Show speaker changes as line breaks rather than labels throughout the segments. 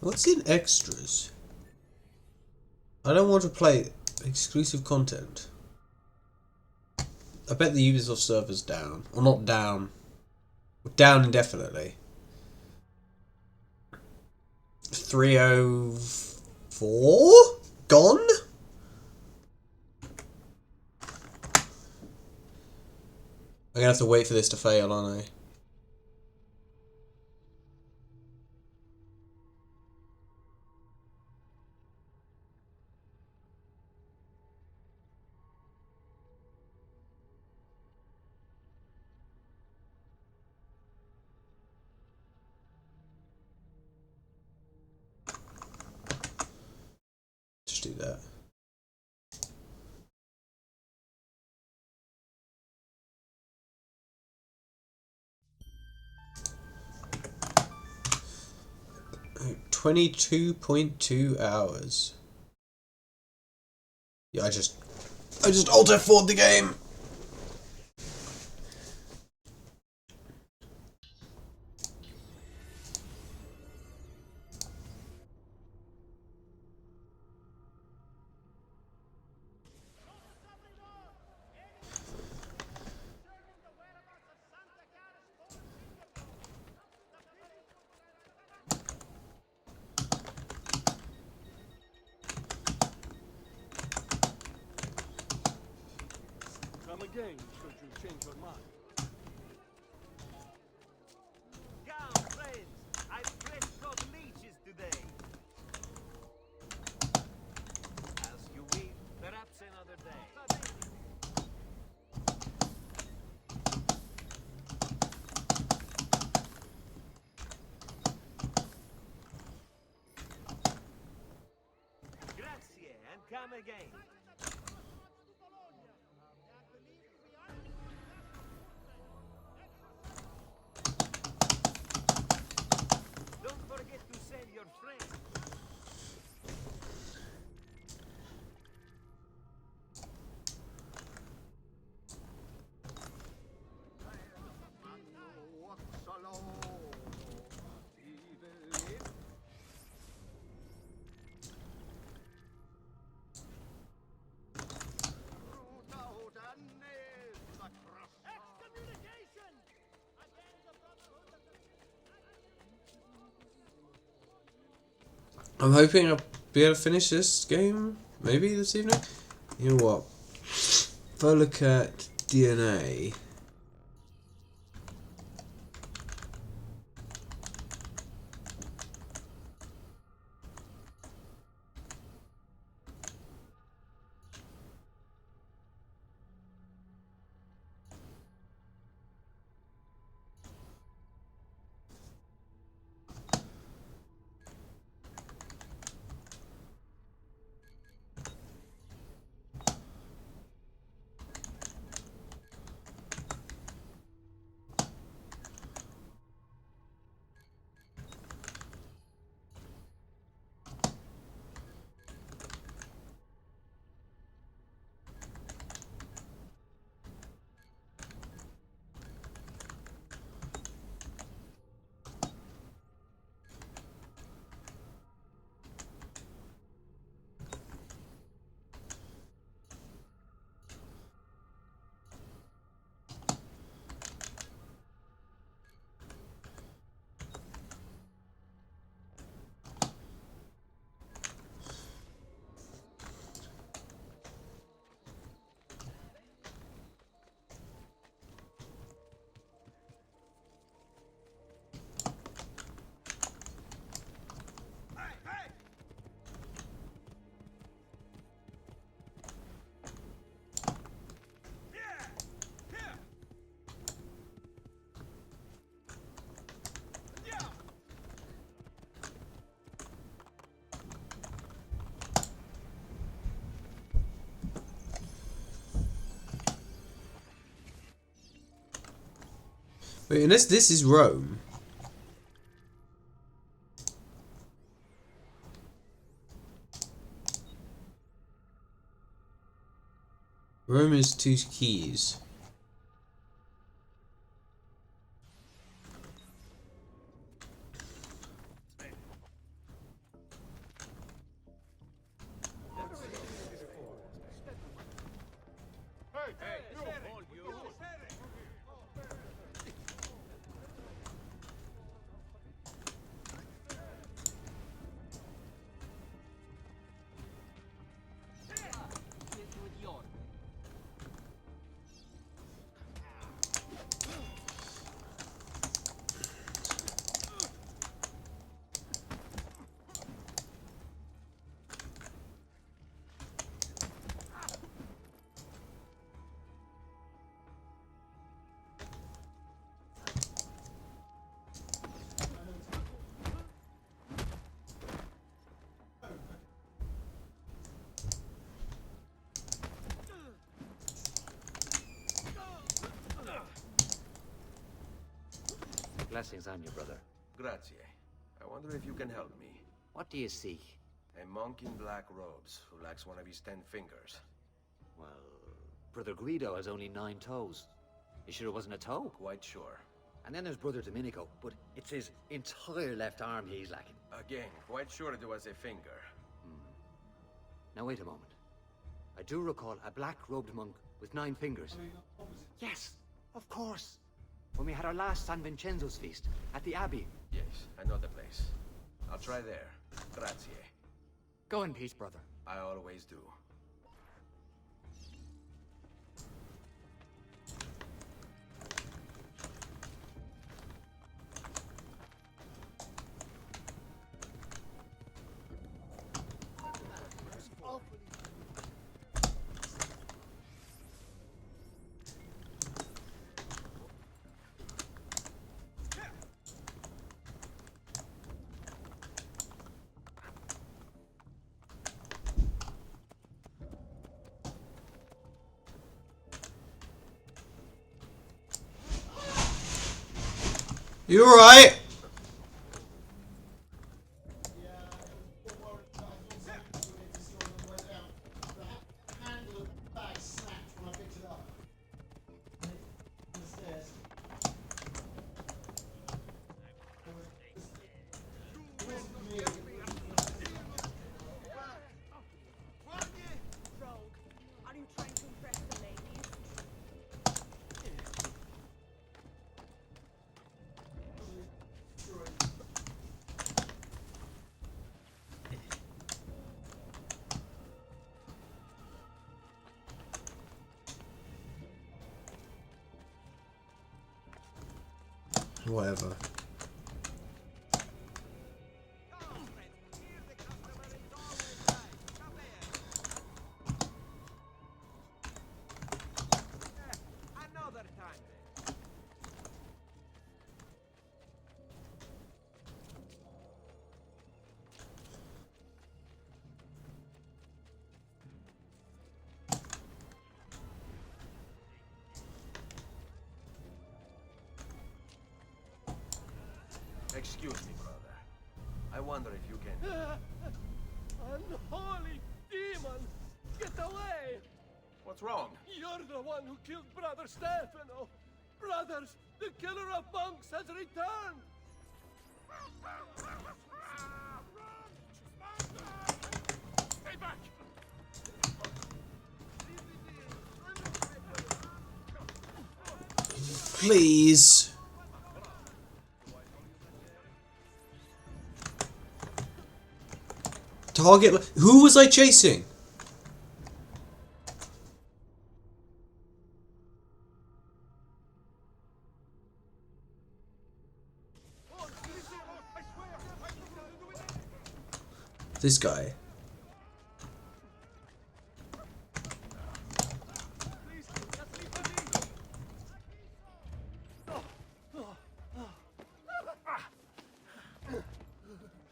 What's in extras? I don't want to play exclusive content. I bet the Ubisoft server's down. Or not down. Down indefinitely. 304? Gone? I'm gonna have to wait for this to fail, aren't I? Just do that. Oh, 22.2 hours. Yeah, I just Alt F4'd the game.
Come again, should you change your mind.
Come, friends! I fresh caught leeches today. As you will, perhaps another day. Grazie, and come again. Don't forget to send your friends.
I'm hoping I'll be able to finish this game, maybe this evening. You know what? If I look at DNA, wait, unless this is Rome. Rome is 2 keys.
blessings on you, brother.
Grazie. I wonder if you can help me.
What do you seek?
A monk in black robes who lacks one of his 10 fingers.
Well, Brother Guido has only 9 toes. You sure it wasn't a toe?
Quite sure.
And then there's Brother Domenico, but it's his entire left arm he's lacking.
Again, quite sure it was a finger.
Now wait a moment. I do recall a black-robed monk with 9 fingers. Yes, of course. When we had our last San Vincenzo's feast at the Abbey.
Yes, I know the place. I'll try there. Grazie.
Go in peace, brother.
I always do.
You alright?
Are you trying to impress the ladies?
Whatever.
Another time then.
Excuse me, brother. I wonder if you can...
Unholy demon! Get away!
What's wrong?
You're the one who killed Brother Stefano! Brothers, the killer of monks has returned! Stay back!
Please. Target. Who was I chasing? This guy.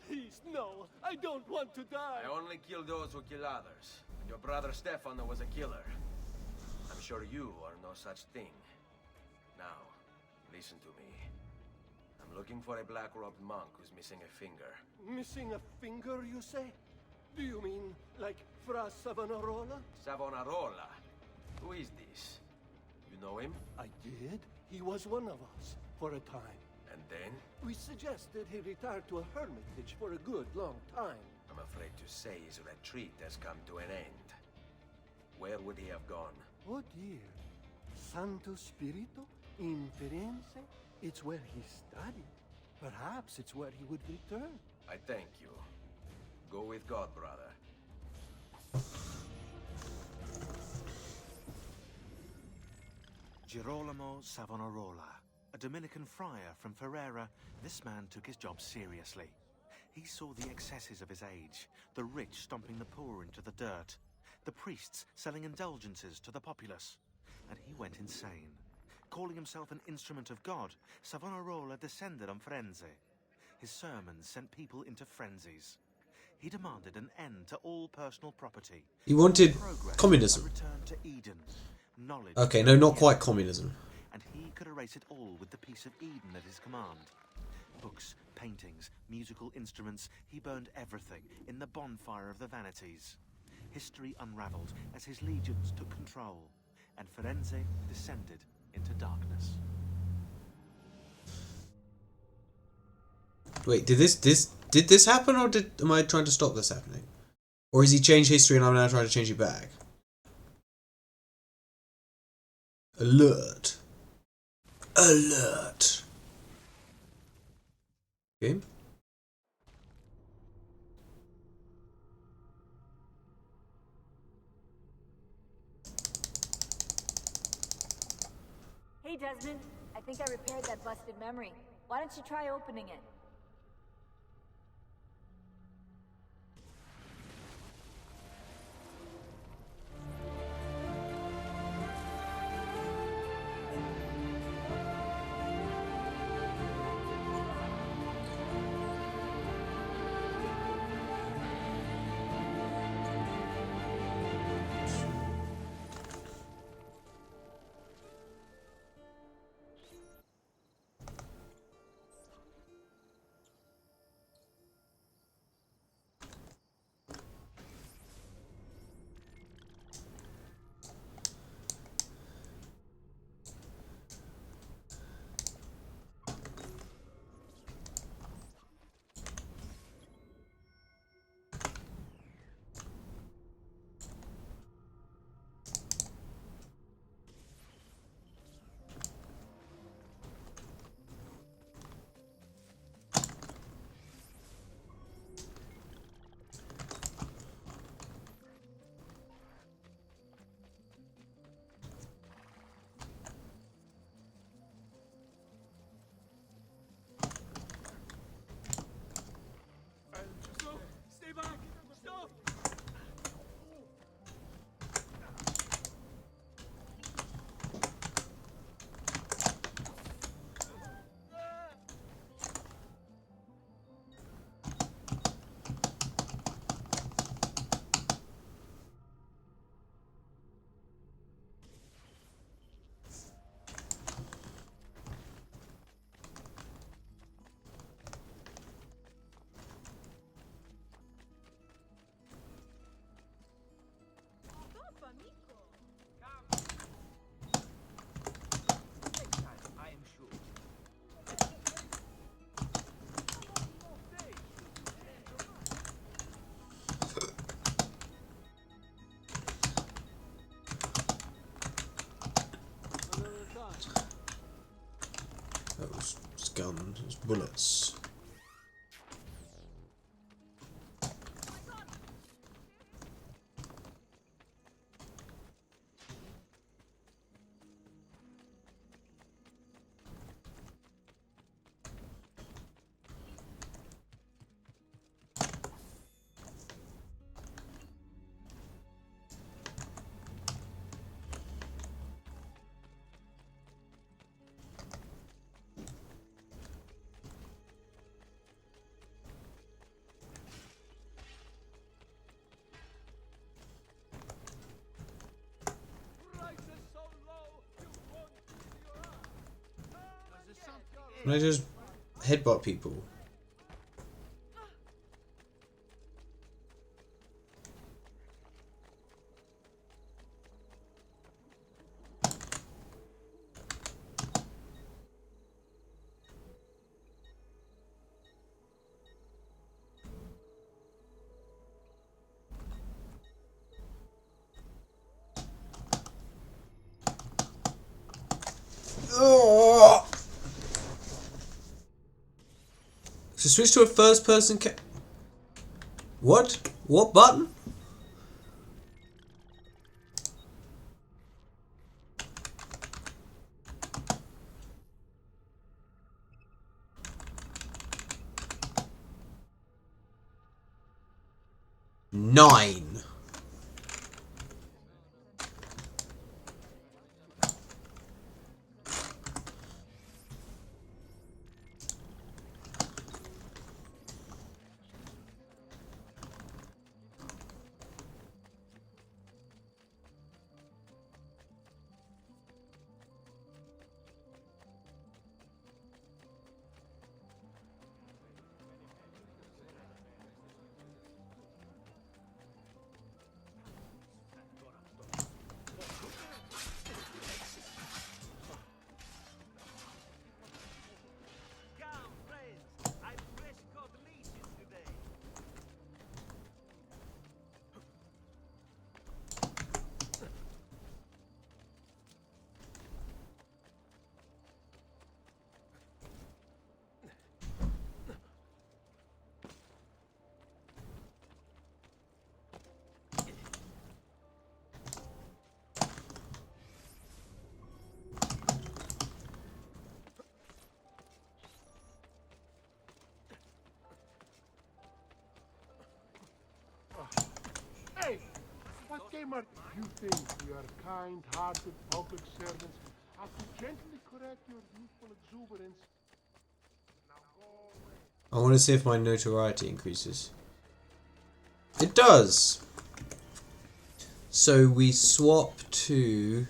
Please, no! I don't want to die!
I only kill those who kill others. And your brother Stefano was a killer. I'm sure you are no such thing. Now, listen to me. I'm looking for a black-robed monk who's missing a finger.
Missing a finger, you say? Do you mean like Fra Savonarola?
Savonarola? Who is this? You know him?
I did. He was one of us for a time.
And then?
We suggested he retire to a hermitage for a good long time.
I'm afraid to say his retreat has come to an end. Where would he have gone?
Oh dear. Santo Spirito in Firenze? It's where he studied. Perhaps it's where he would return.
I thank you. Go with God, brother.
Girolamo Savonarola, a Dominican friar from Ferrara, this man took his job seriously. He saw the excesses of his age, the rich stomping the poor into the dirt, the priests selling indulgences to the populace, and he went insane. Calling himself an instrument of God, Savonarola descended on Firenze. His sermons sent people into frenzies. He demanded an end to all personal property.
He wanted
Progress,
communism.
a return to Eden. Knowledge.
Okay, no, not quite communism.
And he could erase it all with the piece of Eden at his command. Books, paintings, musical instruments, he burned everything in the bonfire of the vanities. History unraveled as his legions took control, and Firenze descended into darkness.
Wait, did this happen, or am I trying to stop this happening? Or has he changed history and I'm now trying to change it back? Alert. Alert. Game?
Hey, Desmond. I think I repaired that busted memory. Why don't you try opening it?
Stay back! Stop! I am sure.
That was guns, it was bullets. Can I just headbutt people? Oh! So switch to a first-person What? What button? Nine.
Gamer, you think your kind-hearted public servants have to gently correct your youthful exuberance? Now go away.
I want to see if my notoriety increases. It does! So we swap to...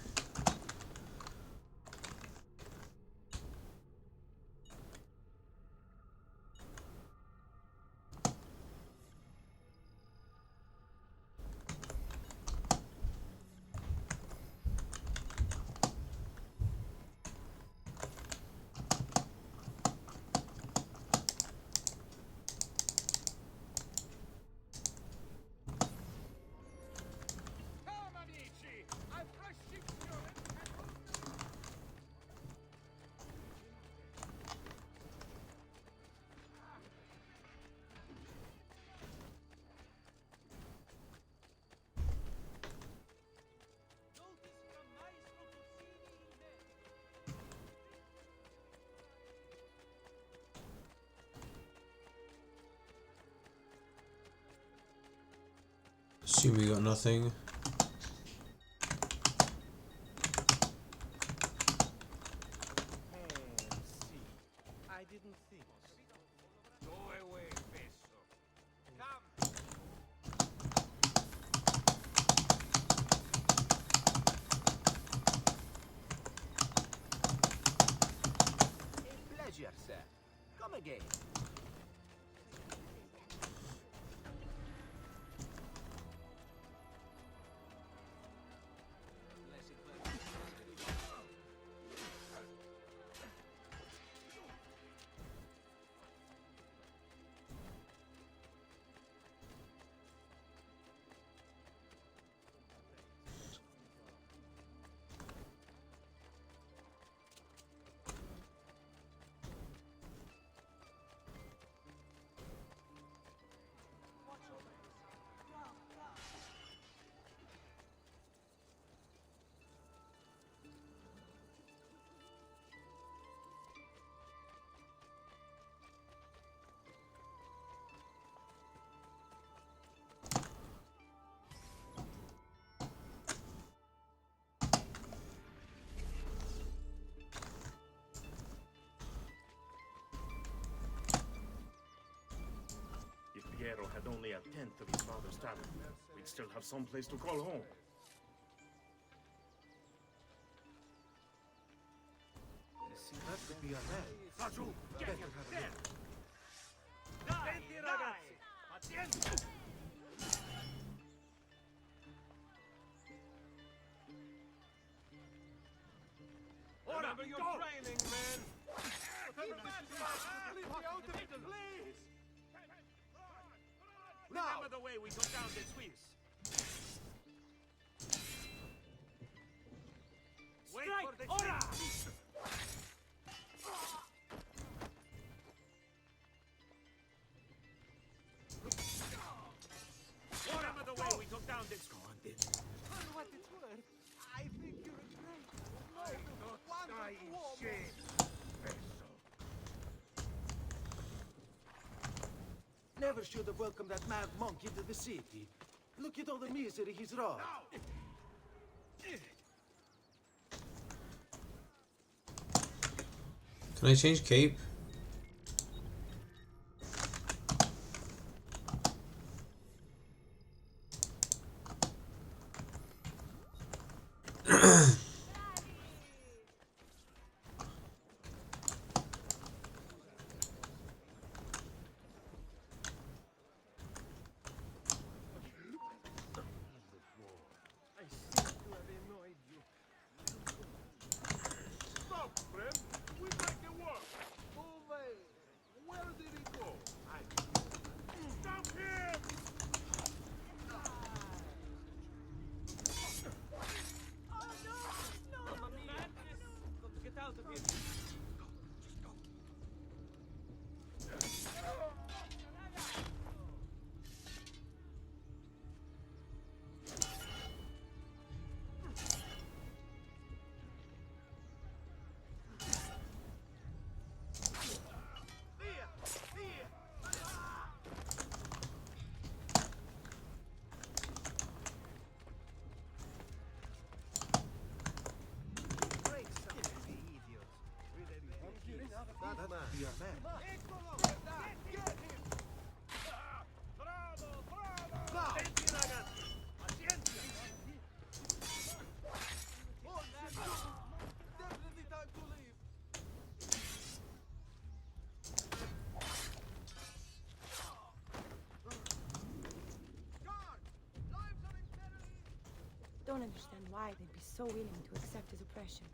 Assume we got nothing.
I didn't think. Go away, Peso. Come. A pleasure, sir. Come again.
If Piero had only a tenth of his father's talent, we'd still have some place to call home.
That could be our man.
Raju, get him! There!
Senti, ragazzi. Pazienza. Remember your training, man. Leave me out of it, please.
Remember the way we took down the Swiss?
Wait
Strike!
for the
Ora! Remember the way we took down the
For what it's worth, I think you're a great, noble, wonderful woman.
Never should have welcomed that mad monk into the city. Look at all the misery he's wrought.
Can I change cape?
I seem to have annoyed you.
Stop, friend. We make it work.
Oh,
That could be our man.
Bravo, bravo! Senti, ragazzi! Pazienza! Definitely time to leave. Guard! Lives are in peril!
Don't understand why they'd be so willing to accept his oppression.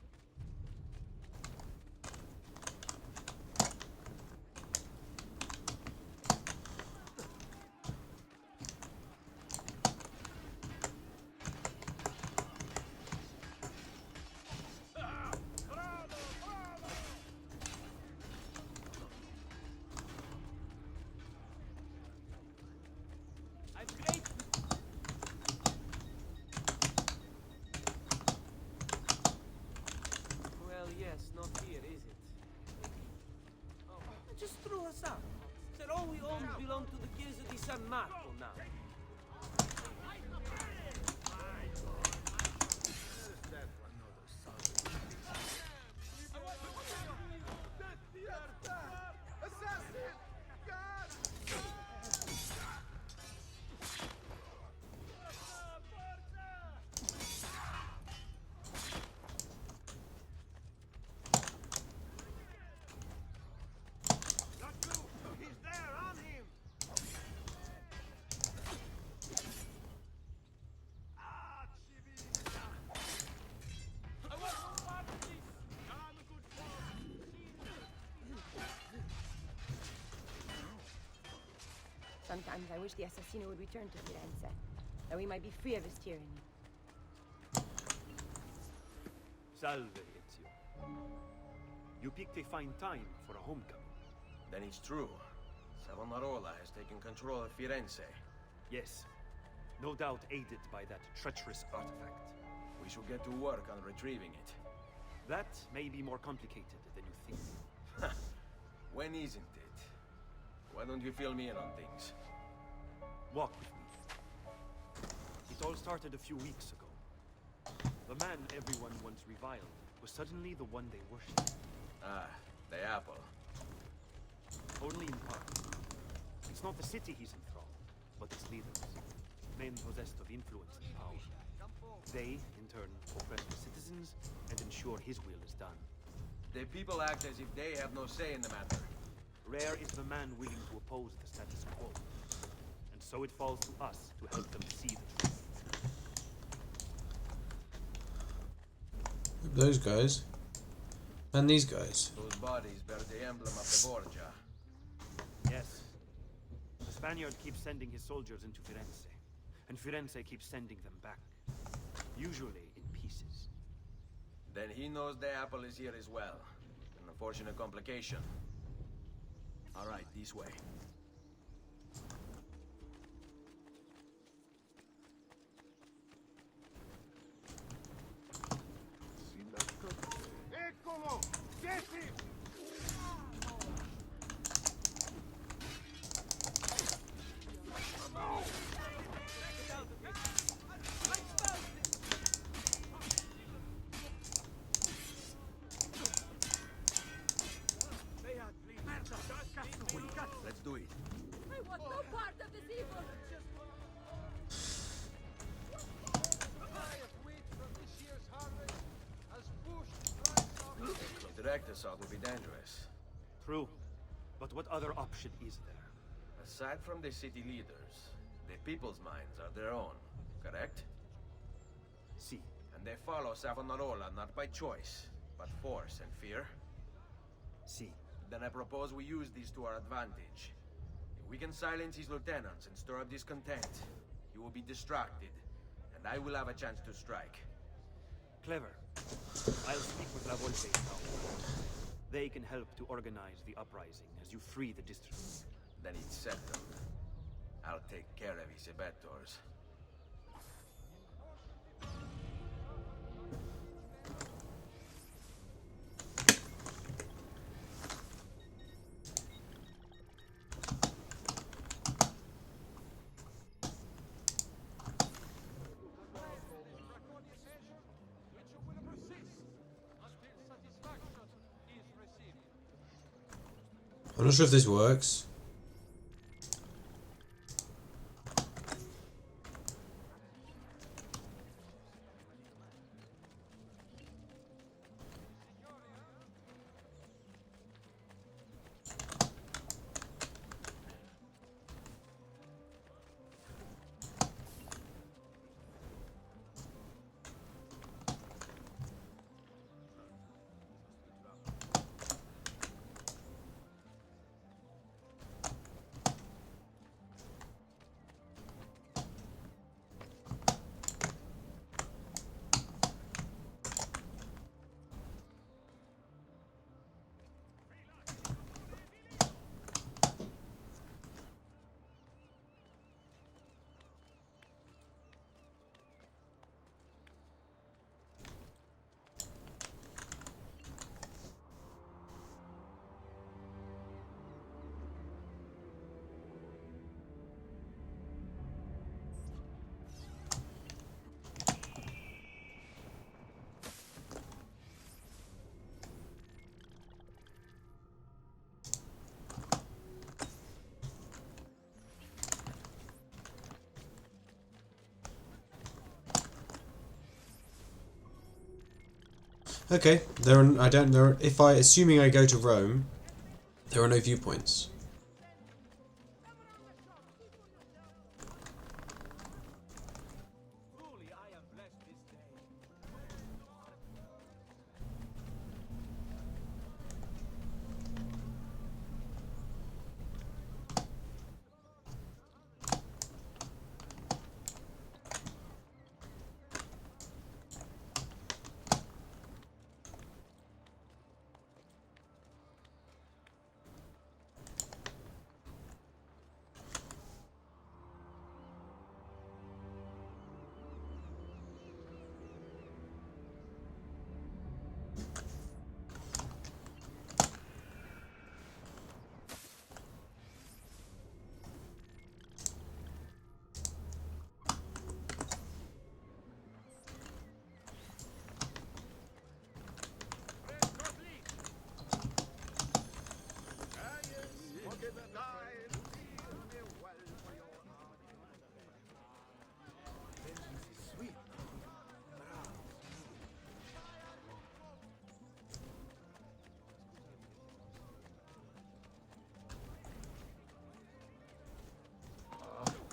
Well, yes, not here, is it? Just threw us out. Said all we own belong to the Chiesa di San Marco now.
Assassin! Guard! He's there, on him! Ah, Civita! I want no part of this! I'm a good
Sometimes I wish the Assassino would return to Firenze, that we might be free of his tyranny.
Salve, Ezio. You picked a fine time for a homecoming.
Then it's true. Savonarola has taken control of Firenze.
Yes. No doubt aided by that treacherous artifact.
We should get to work on retrieving it.
That may be more complicated than you think.
When isn't it? Why don't you fill me in on things?
Walk with me. It all started a few weeks ago. The man everyone once reviled was suddenly the one they worshipped.
Ah, the apple.
Only in part. It's not the city he's enthralled, but its leaders. Men possessed of influence and power. They, in turn, oppress the citizens and ensure his will is done.
The people act as if they have no say in the matter.
Rare is the man willing to oppose the status quo. And so it falls to us to help them see the truth.
Those guys. And these guys.
Those bodies bear the emblem of the Borgia.
Yes. The Spaniard keeps sending his soldiers into Firenze. And Firenze keeps sending them back. Usually in pieces.
Then he knows the apple is here as well. An unfortunate complication. All right, this way.
Eccolo! Get him!
Let's do it.
I want no part of this evil!
A direct assault would be dangerous.
True. But what other option is there?
Aside from the city leaders, the people's minds are their own, correct?
See.
And they follow Savonarola not by choice, but force and fear?
See.
Then I propose we use these to our advantage. If we can silence his lieutenants and stir up discontent, he will be distracted, and I will have a chance to strike.
Clever. I'll speak with La Volpe now. They can help to organize the uprising as you free the district.
Then it's settled. I'll take care of his abettors.
I'm not sure if this works. Okay, there are, I don't know if I assuming I go to Rome, there are no viewpoints.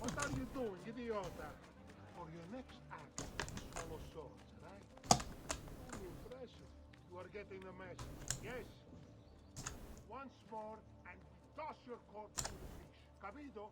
What are you doing, idiota? For your next act, follow swords, right? Very impressive. You are getting the message. Yes. Once more, and we toss your corpse to the fish. Capido?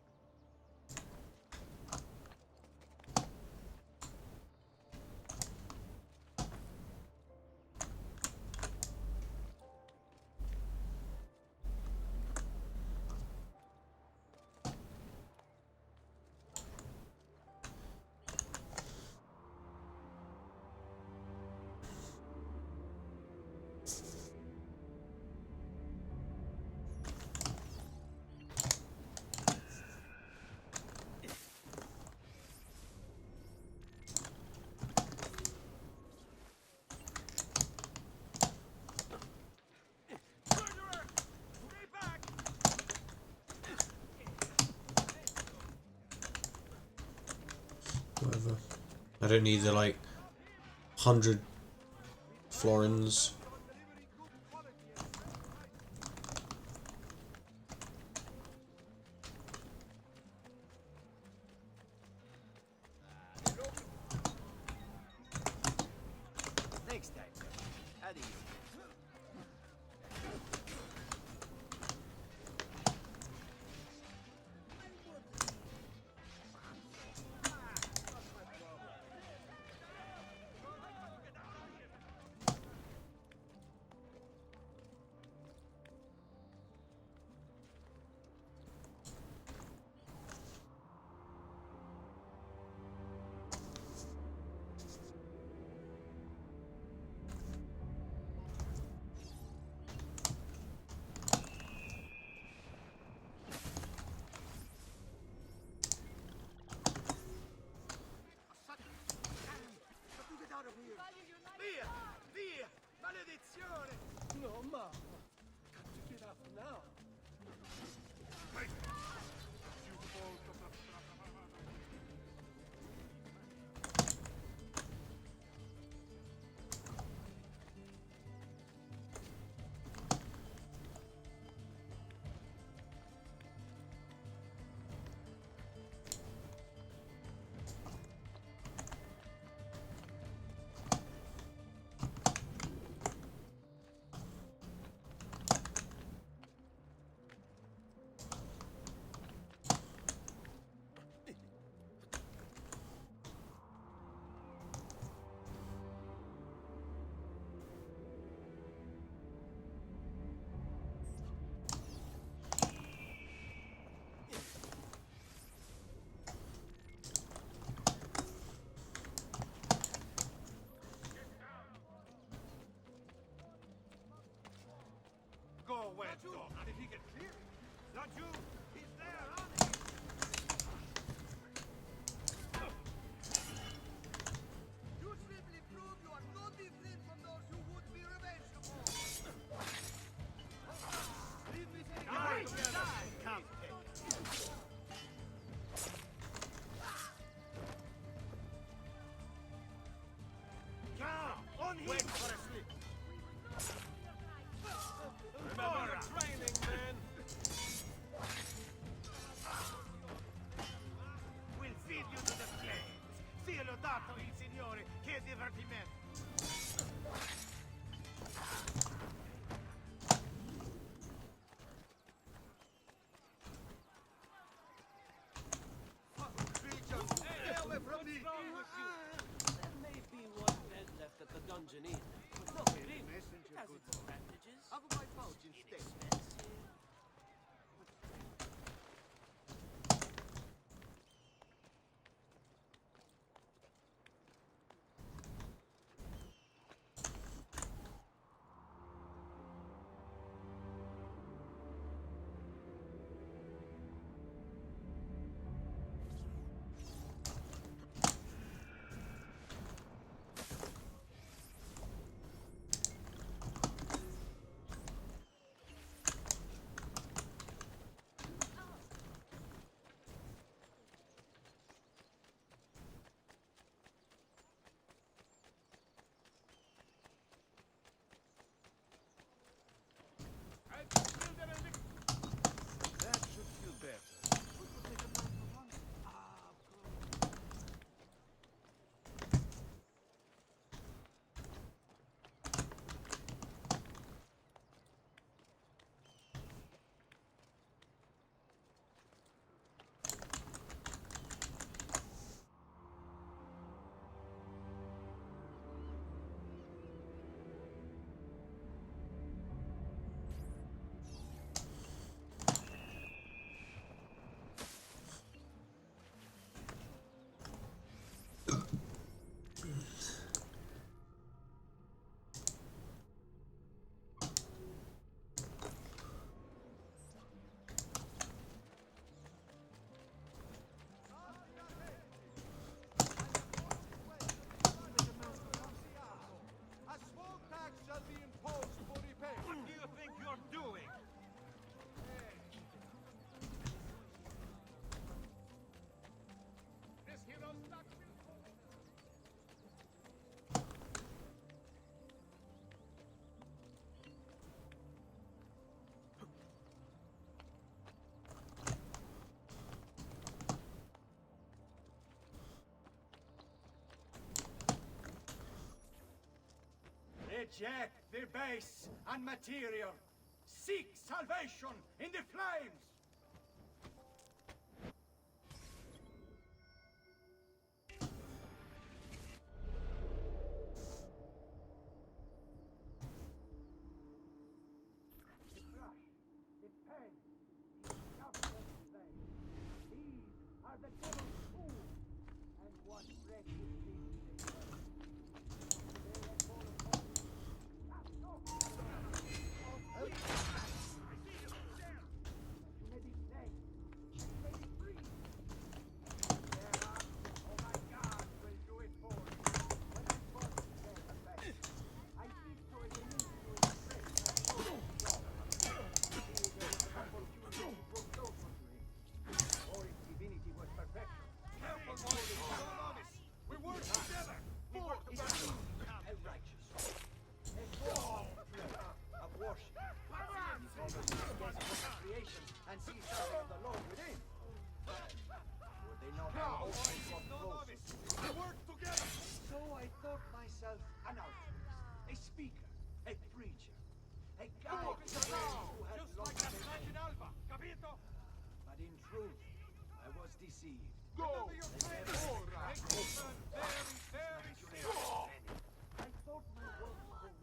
Whatever. I don't need the like 100 florins.
Next time. At ease.
Not you! Not if he can clear it! Not you! He's there, on it! You simply prove you are no different from those who would be revengeful! Leave me to die! Come, on him! Wait for a slip! Remember your training, man! We'll feed you to the flames! Sia lodato il Signore! Che divertimento!
There may be one bed left at the Dungeon Inn, but no inn has its advantages.
Have my pouch instead.
Inexpensive.
That should feel better. We could take a night for once. Ah, of course.
A small tax shall be imposed for repair.
What do you think you're doing?
This hero's tax will
Reject the base and material. Seek salvation in the flames. The crush, the pain, the suffering pain. These are the devil's tools, and what wretched things they were. They have fallen upon you. Cast off the I see you there! That you may be slain, that you may be free. There are, oh my God, will do it for you. When I fought there the best, I did so as a means to express my soul. There was an opportunity to grow closer to him. Or his divinity was perfection. Careful, novice! We work together! For is a righteous. A form of worship. Creation and see something of the Lord within. Would they not have opened what closes? We work together! So I thought myself an altruist, a speaker, a preacher, a guide to those who had lost their Alba, capito? But in truth, I was deceived. Go! Your very, very serious. I thought my work was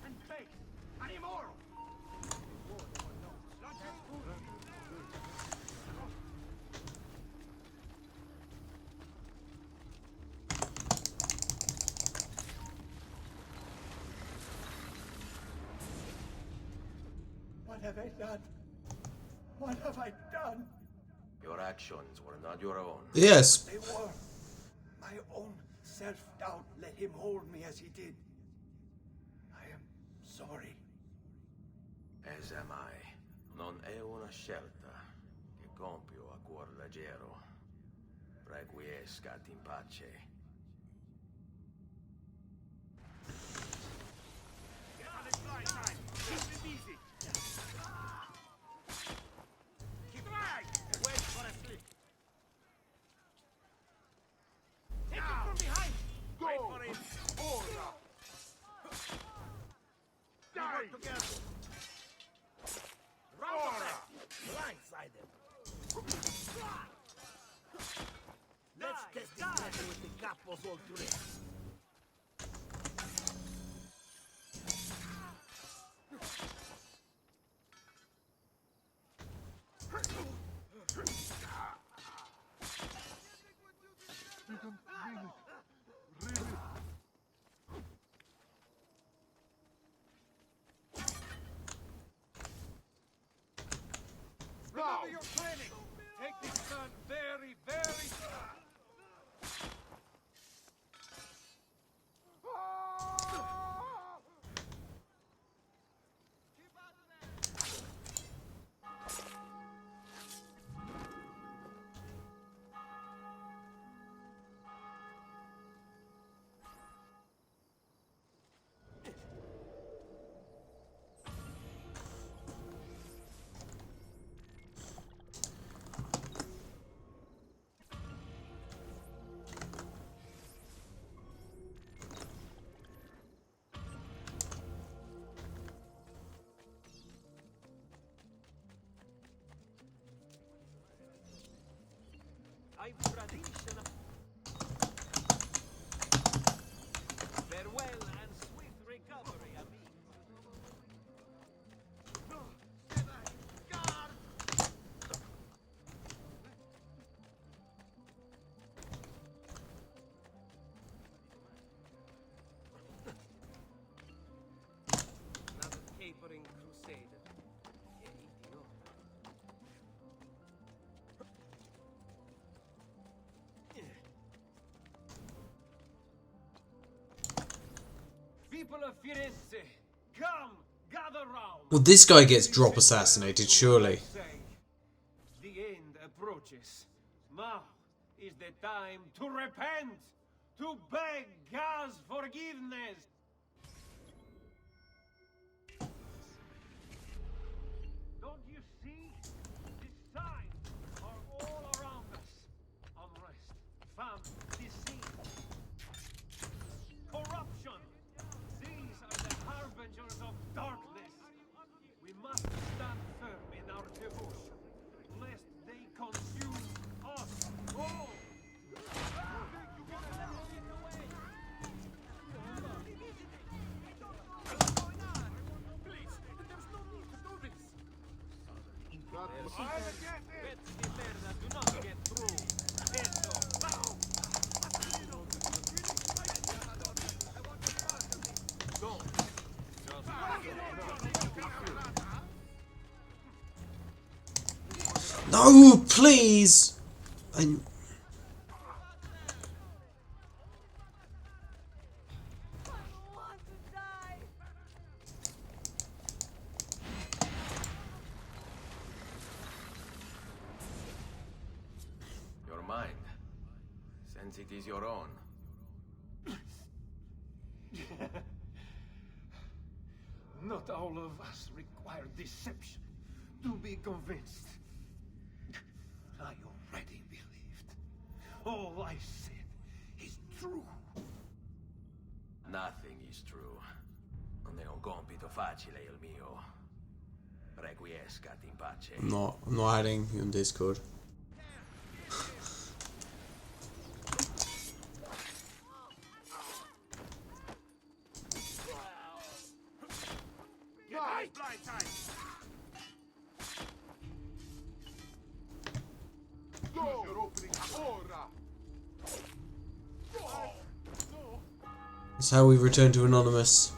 and fake and immoral. Before there were no not just food,
have I done? What have I done?
Your actions were not your own.
Yes.
They were. My own self-doubt let him hold me as he did. I am sorry.
As am I. Non è una scelta che compio a cuor leggero. Requiescat in pace.
Get on his blind side. Keep it easy. Keep right. Wait for a slip. Take it from behind. Wait for it.
Ora!
We work together. Round the back. Blindside them. Let's test this matter with the capos all three. Remember your training. Take this turn very, very tradition. Farewell and swift recovery, amigo. Another capering crusader. Che idiota. People of Firenze, come, gather round.
Well, this guy gets drop assassinated, surely.
The end approaches. Now is the time to repent, to beg God's forgiveness. Don't you see? The signs are all around us. Unrest, famine, disease, corruption. These are the harbingers of darkness. We must stand firm in our devotion, lest they consume us all.
Please, there's no need to do this.
Pezzi di merda, do not get through. Eso.
No, please!
Your mind, since it is your own.
Not all of us require deception to be convinced. I already believed. All I said is true.
Nothing is true. Non è un compito facile il mio. Requiescat in pace.
I'm not adding you on Discord. That's how we return to Anonymous.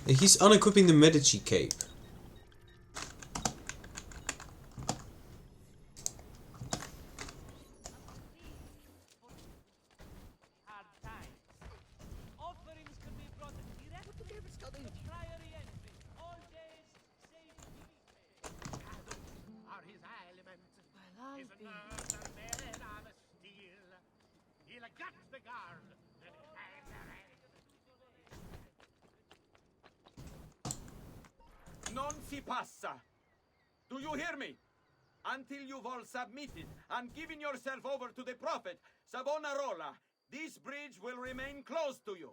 He's unequipping the Medici cape.
Non si passa. Do you hear me? Until you've all submitted and given yourself over to the Prophet, Savonarola, this bridge will remain closed to you.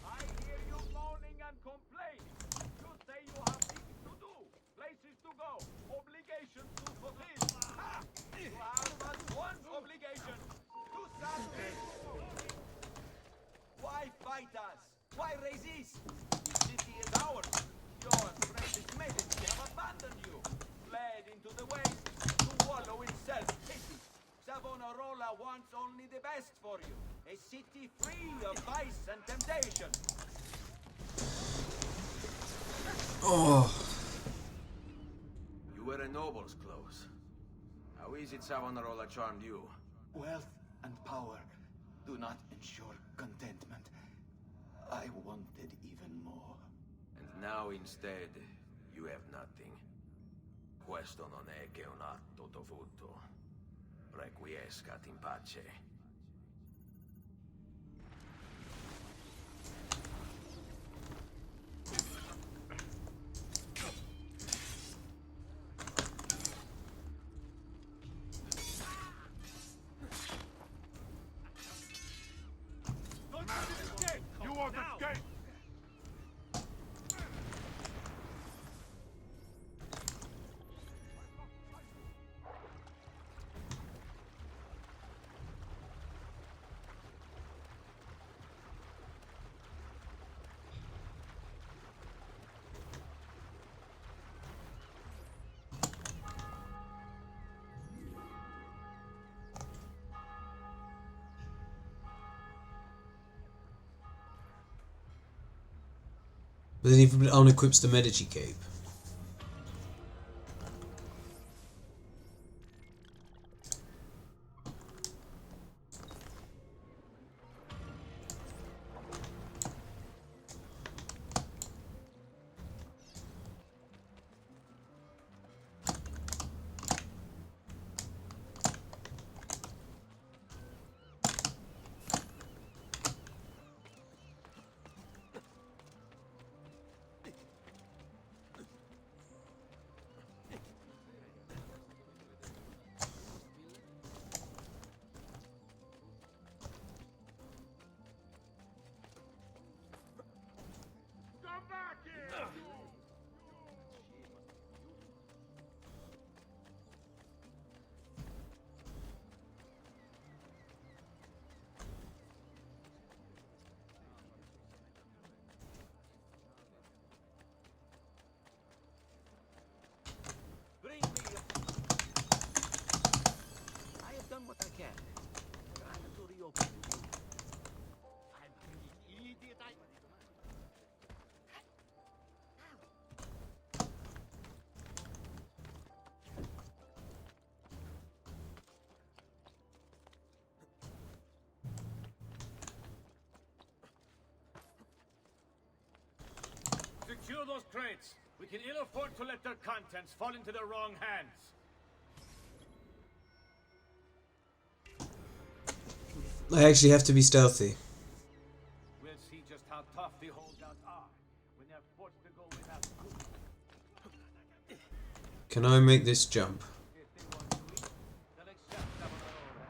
I hear you moaning and complaining. You say you have things to do, places to go, obligations to fulfill. Ha! You have but one obligation, to submit. Why fight us? Why resist? The city is ours. Your precious Medici have abandoned you, fled into the waste to wallow in self-pity. Savonarola wants only the best for you, a city free of vice and temptation.
Oh.
You wear a noble's clothes. How is it Savonarola charmed you?
Wealth and power do not ensure contentment. I wanted even more.
And now instead, you have nothing. Questo non è che un atto dovuto. Requiescat in pace.
You want to escape?
But then he unequips the Medici cape.
Come back here!
Bring me your... I have done what I can. Trying to reopen the deal. I'm an idiot.
Secure those crates. We can ill afford to let their contents fall into the wrong hands.
I actually have to be stealthy.
We'll see just how tough the holdouts are when they're forced to go without food.
Can I make this jump?
If they want to eat, they'll accept Savonarola.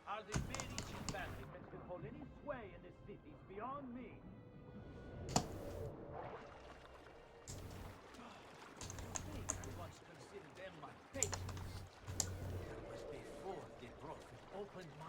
Are the Medici family that can hold any sway in this city is beyond me. I think I once considered them my patrons. That was before the Prophet opened my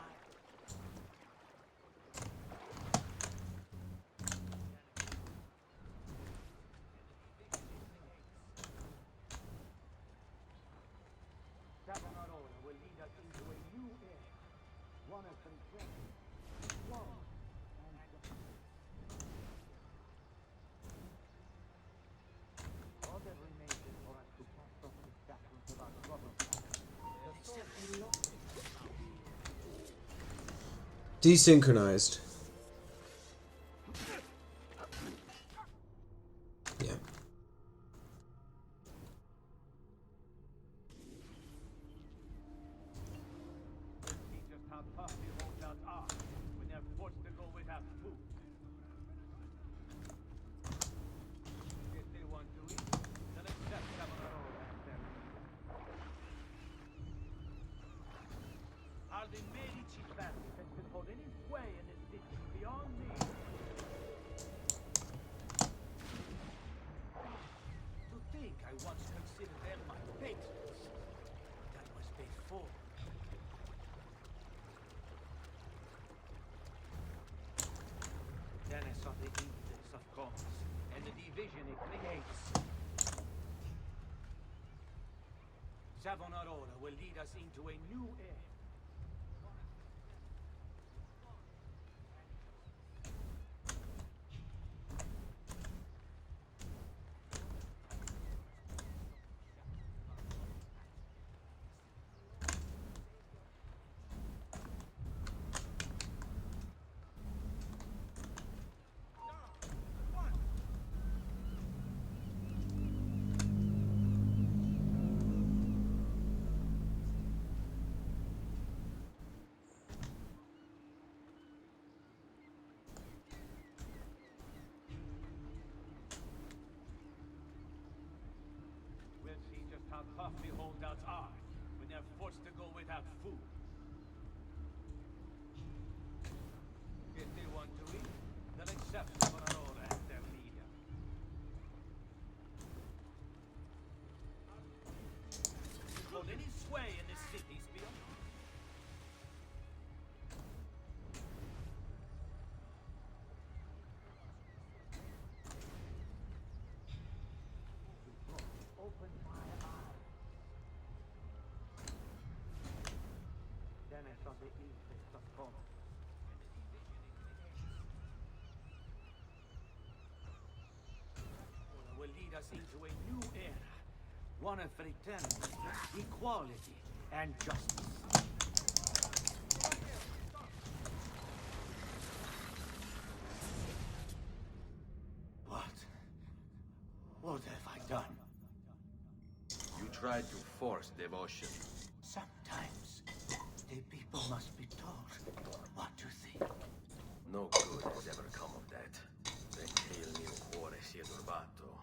Desynchronized. Yeah.
See just how tough the holdouts are when they're forced to go without food. If they want to eat, they'll accept Savonarola as their leader. Are the Medici family that can hold any sway in this city beyond me? To think I once considered them my patrons. That was before. Then I saw the influence of commerce and the division it creates. Savonarola will lead us into a new era. We'll see just how tough the holdouts are when they're forced to go without food. If they want to eat, they'll accept Savonarola as their leader. Hold any sway in this city, Spiel? Open my eyes. Then I saw the influence of commerce. Will lead us into a new era, one of fraternity, equality, and justice. What have I done?
You tried to force devotion.
Sometimes the people must be told what to think.
No good has ever come of that. Perché il mio cuore si è turbato.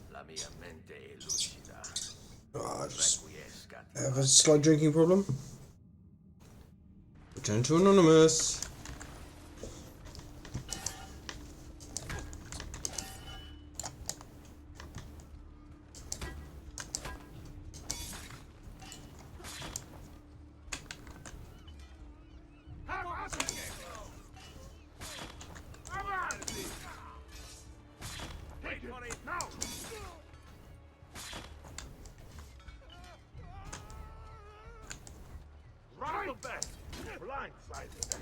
La mia mente è lucida.
Oh, I just
Requiescat.
have a slight drinking problem. Return to Anonymous.
Take it now! Right the back! Blindsided them.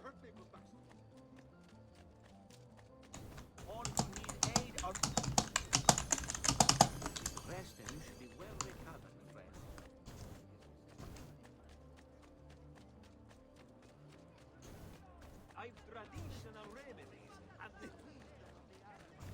hurt me, good master. All who need aid are...
Rest, and you should be well recovered, friend.
I've traditional remedies and the heat of the animal.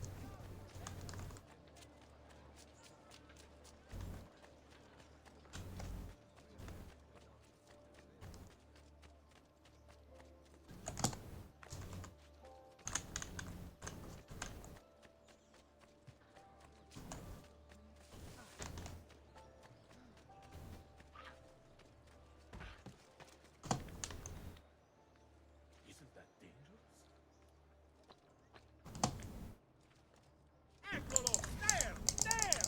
Isn't that dangerous?
Eccolo! There! There!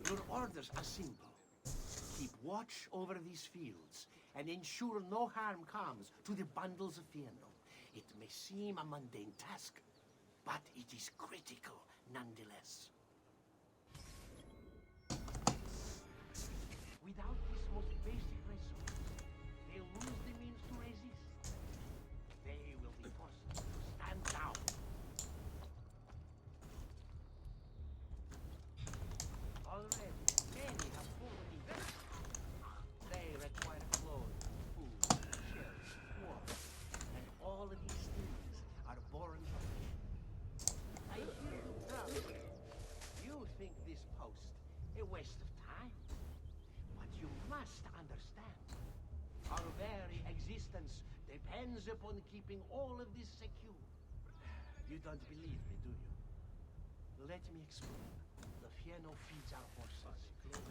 Your orders are simple. Keep watch over these fields and ensure no harm comes to the bundles of Fieno. It may seem a mundane task, but it is critical nonetheless. Without this most basic resource, they'll lose the means to resist. They will be forced to stand down. Already, many have fallen in. They require clothes, food, shelter, water, and all of these things are born from it. I hear you proud. You think this post a waste of time? But you must understand, our very existence depends upon keeping all of this secure. You don't believe me, do you? Let me explain. The Fieno feeds our horses.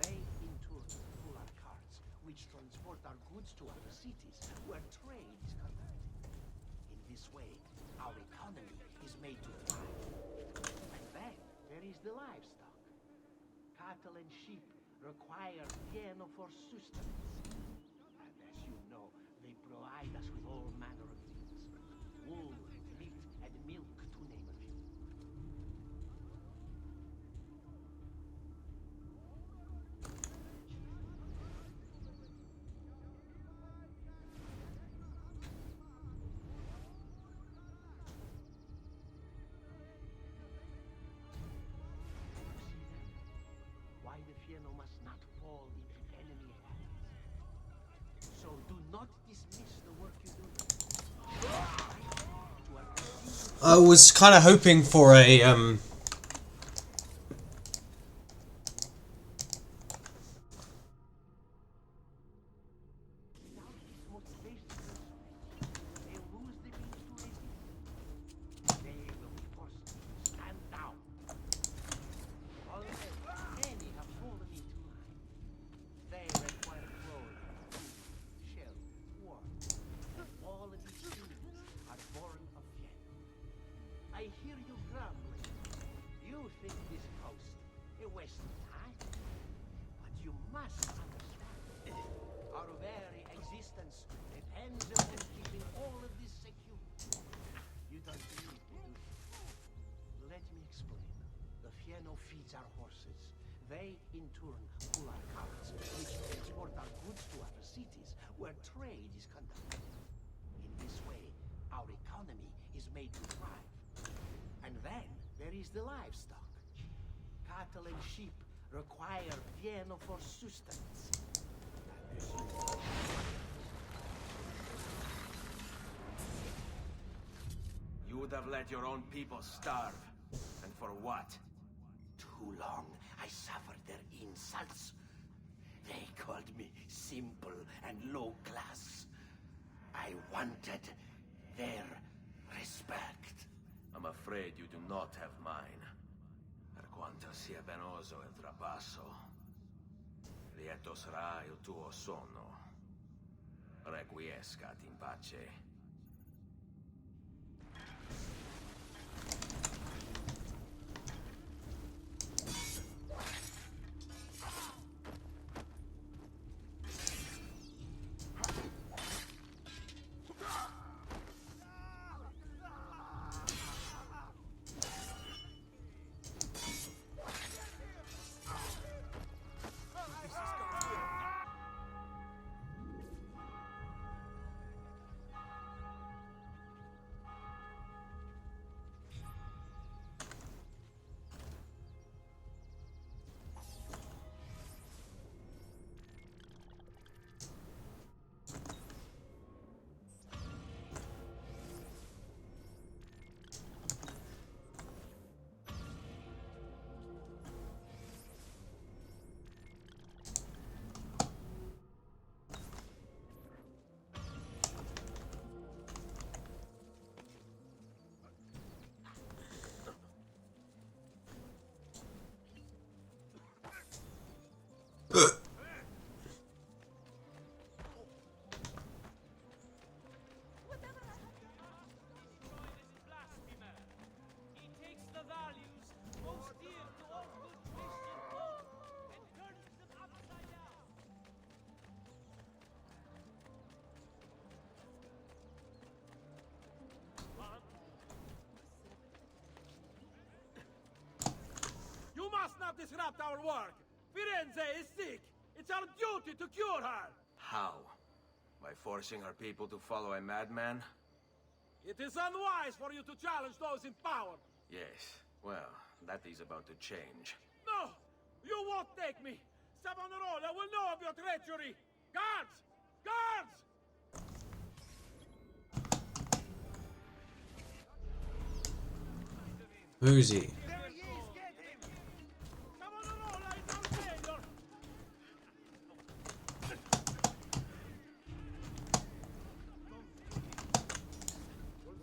They, in turn, pull our carts, which transport our goods to other cities, where trade is conducted. In this way, our economy is made to thrive. And then, there is the livestock. Cattle and sheep require Fieno for sustenance. And as you know, they provide us with all manner of things. Wool, meat, and milk, to name a few. Why the Fieno must not fall into enemy hands. So do not dismiss the work you do.
I was kind of hoping for a
Without this most basic resource, they lose the means to resist. They will be forced to stand down. Already, many have fallen into line. They require clothes, food, shelter, water. All of these things are born of Fieno. I hear you grumbling. You think this post a waste of time? But you must understand. Our very existence depends upon keeping all of this secure. You don't believe me, do you? Let me explain. The Fieno feeds our horses. They, in turn, pull our carts, which transport our goods to other cities, where trade is conducted. In this way, our economy is made to thrive. And then, there is the livestock. Cattle and sheep require Fieno for sustenance. And as you know,
You would have let your own people starve. And for what?
too long I suffered their insults. They called me simple and low class. I wanted their respect.
I'm afraid you do not have mine. Per quanto sia penoso il trapasso, lieto sarà il tuo sonno. Requiescat in pace.
most dear to all good Christian folk and turns them upside down.
You must not disrupt our work! Firenze is sick! It's our duty to cure her!
How? By forcing our people to follow a madman?
It is unwise for you to challenge those in power!
Yes. Well, that is about to change.
No! You won't take me! Savonarola will know of your treachery! Guards! Guards!
Where is he?
There he is! Get him! Savonarola is our savior!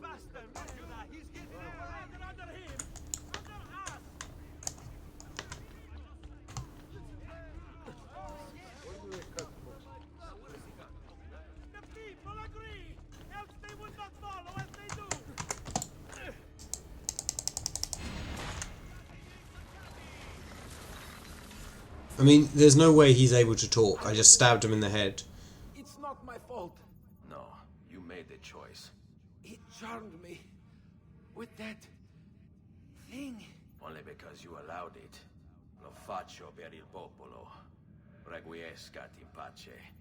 Faster, Merda! He's getting over!
Under him! Under us! The people agree! Else they would not follow as they do!
I mean, there's no way he's able to talk. I just stabbed him in the head.
It's not my fault.
No, you made the choice.
It charmed me. With that thing.
Only because you allowed it. Lo faccio per il popolo. Requiescat in pace.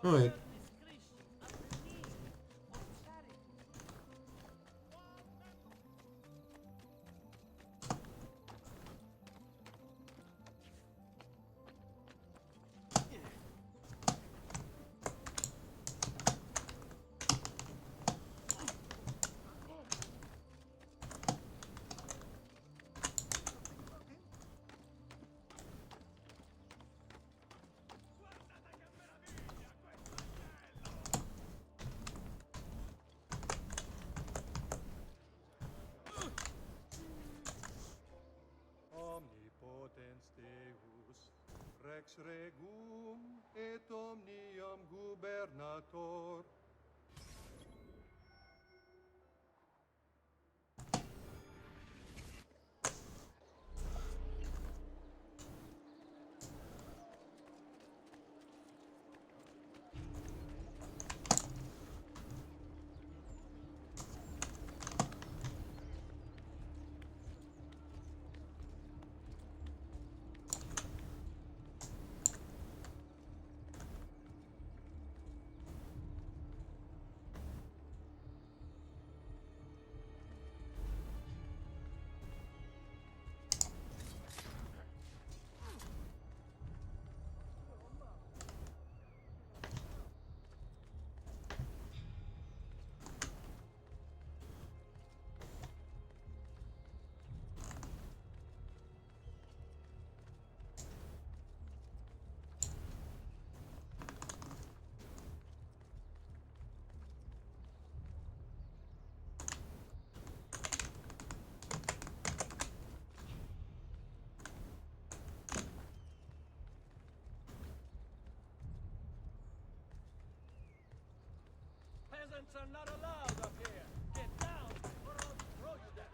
Alright.
Omnipotens Deus, Rex Regum et omnium gubernator.
Peasants are not allowed up here. Get down, or I'll throw you down.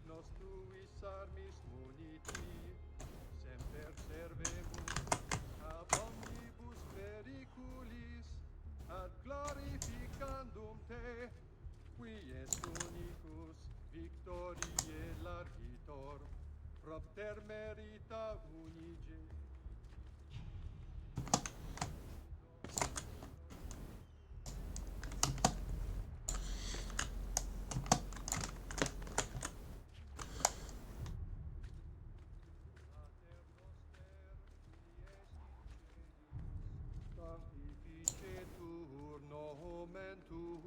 Nostruis armis muniti, semper servemus, ab omnibus periculis, ad glorificandum te, qui est unicus victoriae largitor, propter merita unige. Sanctificetur nomen tuum.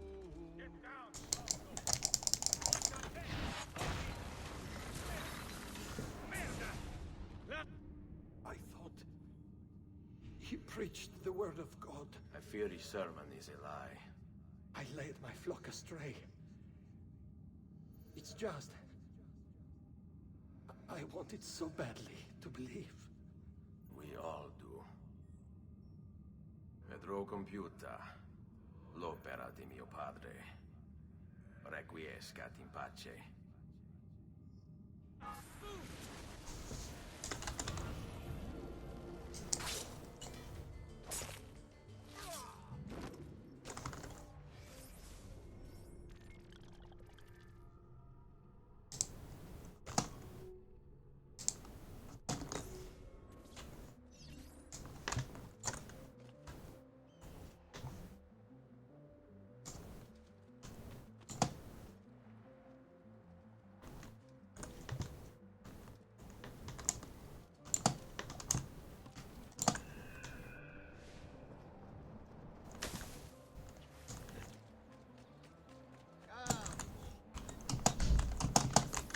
Get down! I thought he preached the word of God.
I fear his sermon is a lie.
I led my flock astray. It's just... I wanted so badly to believe.
We all do. Vedrò compiuta l'opera di mio padre. Requiescat in pace.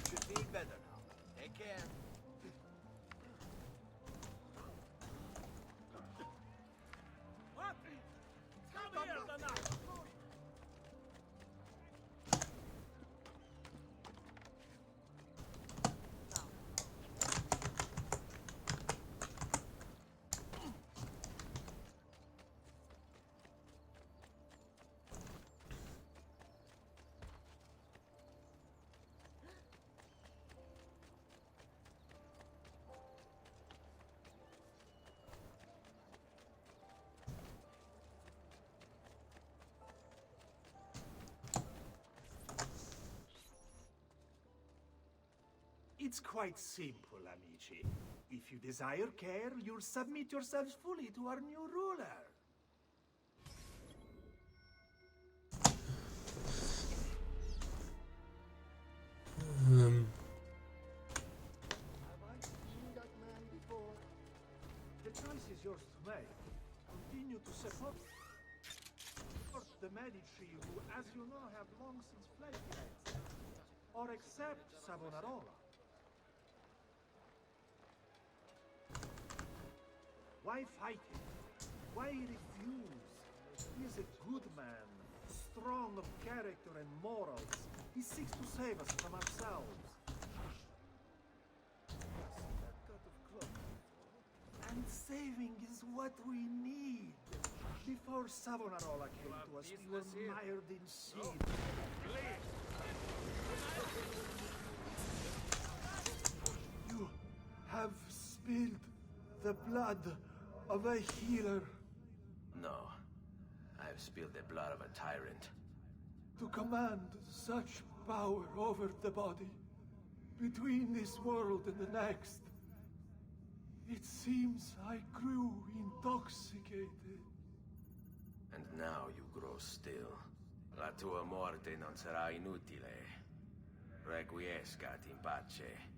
Should feel better now. Take care.
What? Come here, the knife!
It's quite simple, amici. If you desire care, you'll submit yourselves fully to our new ruler.
Have I seen that man before?
The choice is yours to make. Continue to support the Medici, who, as you know, have long since fled Firenze, or accept Savonarola. Why fight him? Why refuse? He is a good man, strong of character and morals. He seeks to save us from ourselves. That cut of cloth. And saving is what we need. Before Savonarola came to us, we were mired in sin. You have spilled the blood of a healer.
No. I've spilled the blood of a tyrant.
To command such power over the body, between this world and the next. It seems I grew intoxicated.
And now you grow still. La tua morte non sarà inutile. Requiescat in pace.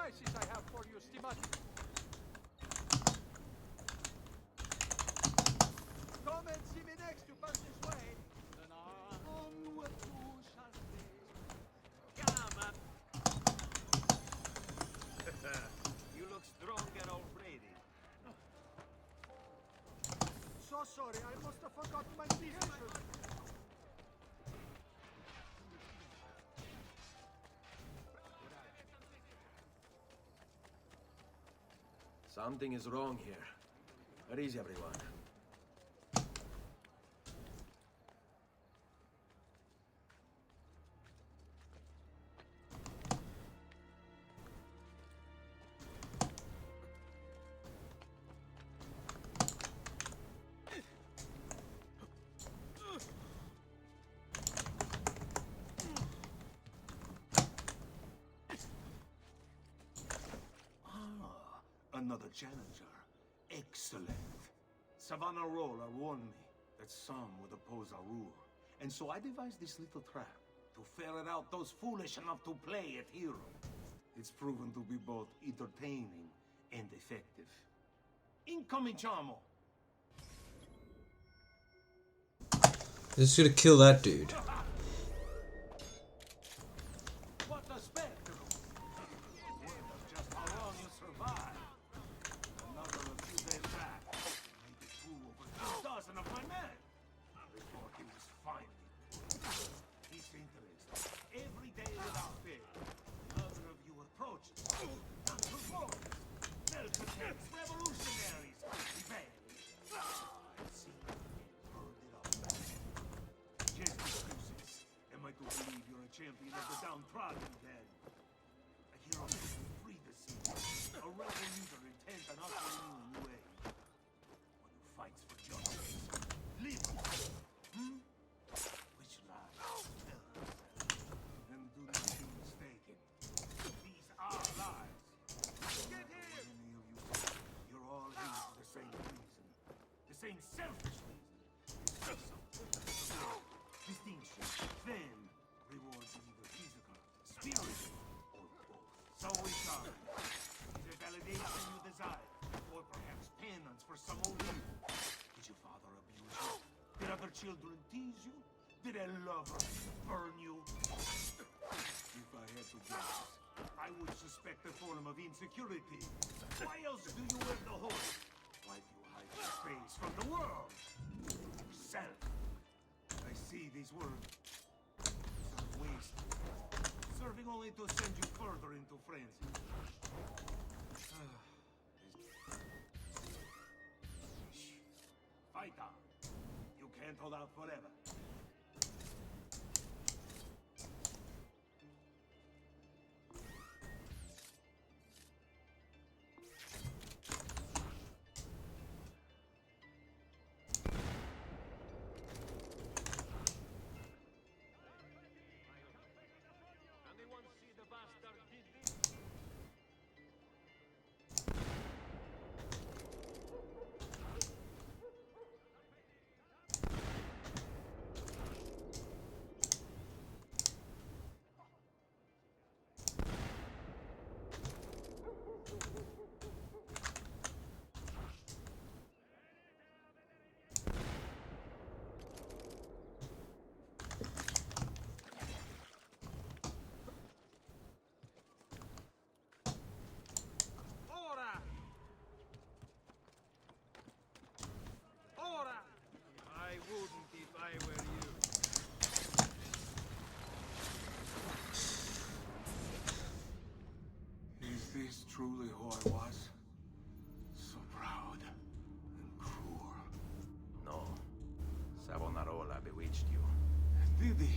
surprises I have for you, Stimati. Come and see me next you pass this way. Then onward you shall face. Come on.
You look stronger already.
So sorry, I must have forgotten my thesis.
Something is wrong here. Where is everyone?
Another challenger. Excellent. Savonarola warned me that some would oppose our rule. And so I devised this little trap to ferret out those foolish enough to play at hero. It's proven to be both entertaining and effective. Incominciamo!
Just gonna kill that dude.
What a spectacle! Word of just how long you survived. Another a few days back. I made it through over 2,000 of my men. Before he was finally disinterested. Every day without fail. Another of you approaches. Unprovoked. Malcontents, revolutionaries. Revenge. I've seen it. Heard it all. Just excuses. Am I to believe you're a champion of the downtrodden then? A hero who free the sea. A rebel leader intent on ushering you a new age. One who fights for justice. Liberty. Which lies? Tell us. And do not be mistaken. These are lies. Get here! Many of you say you're all here for the same reason. The same selfish reason. Distinction, then rewards either physical, spiritual, or both. So we come. Is it validation you desire? Or perhaps penance for some old evil? Did your father abuse you? Did other children tease you? Did a lover burn you? If I had to guess, I would suspect a form of insecurity. Why else do you wear the hood? Why do you hide your face from the world? Self. I see these words. Serve waste. Serving only to send you further into frenzy. Fight on. You can't hold out forever.
Anyone see the bastard did this? Ora! Ora! I wouldn't if I were you.
Is this truly who I was? So proud and cruel.
No. Savonarola bewitched you.
Did he?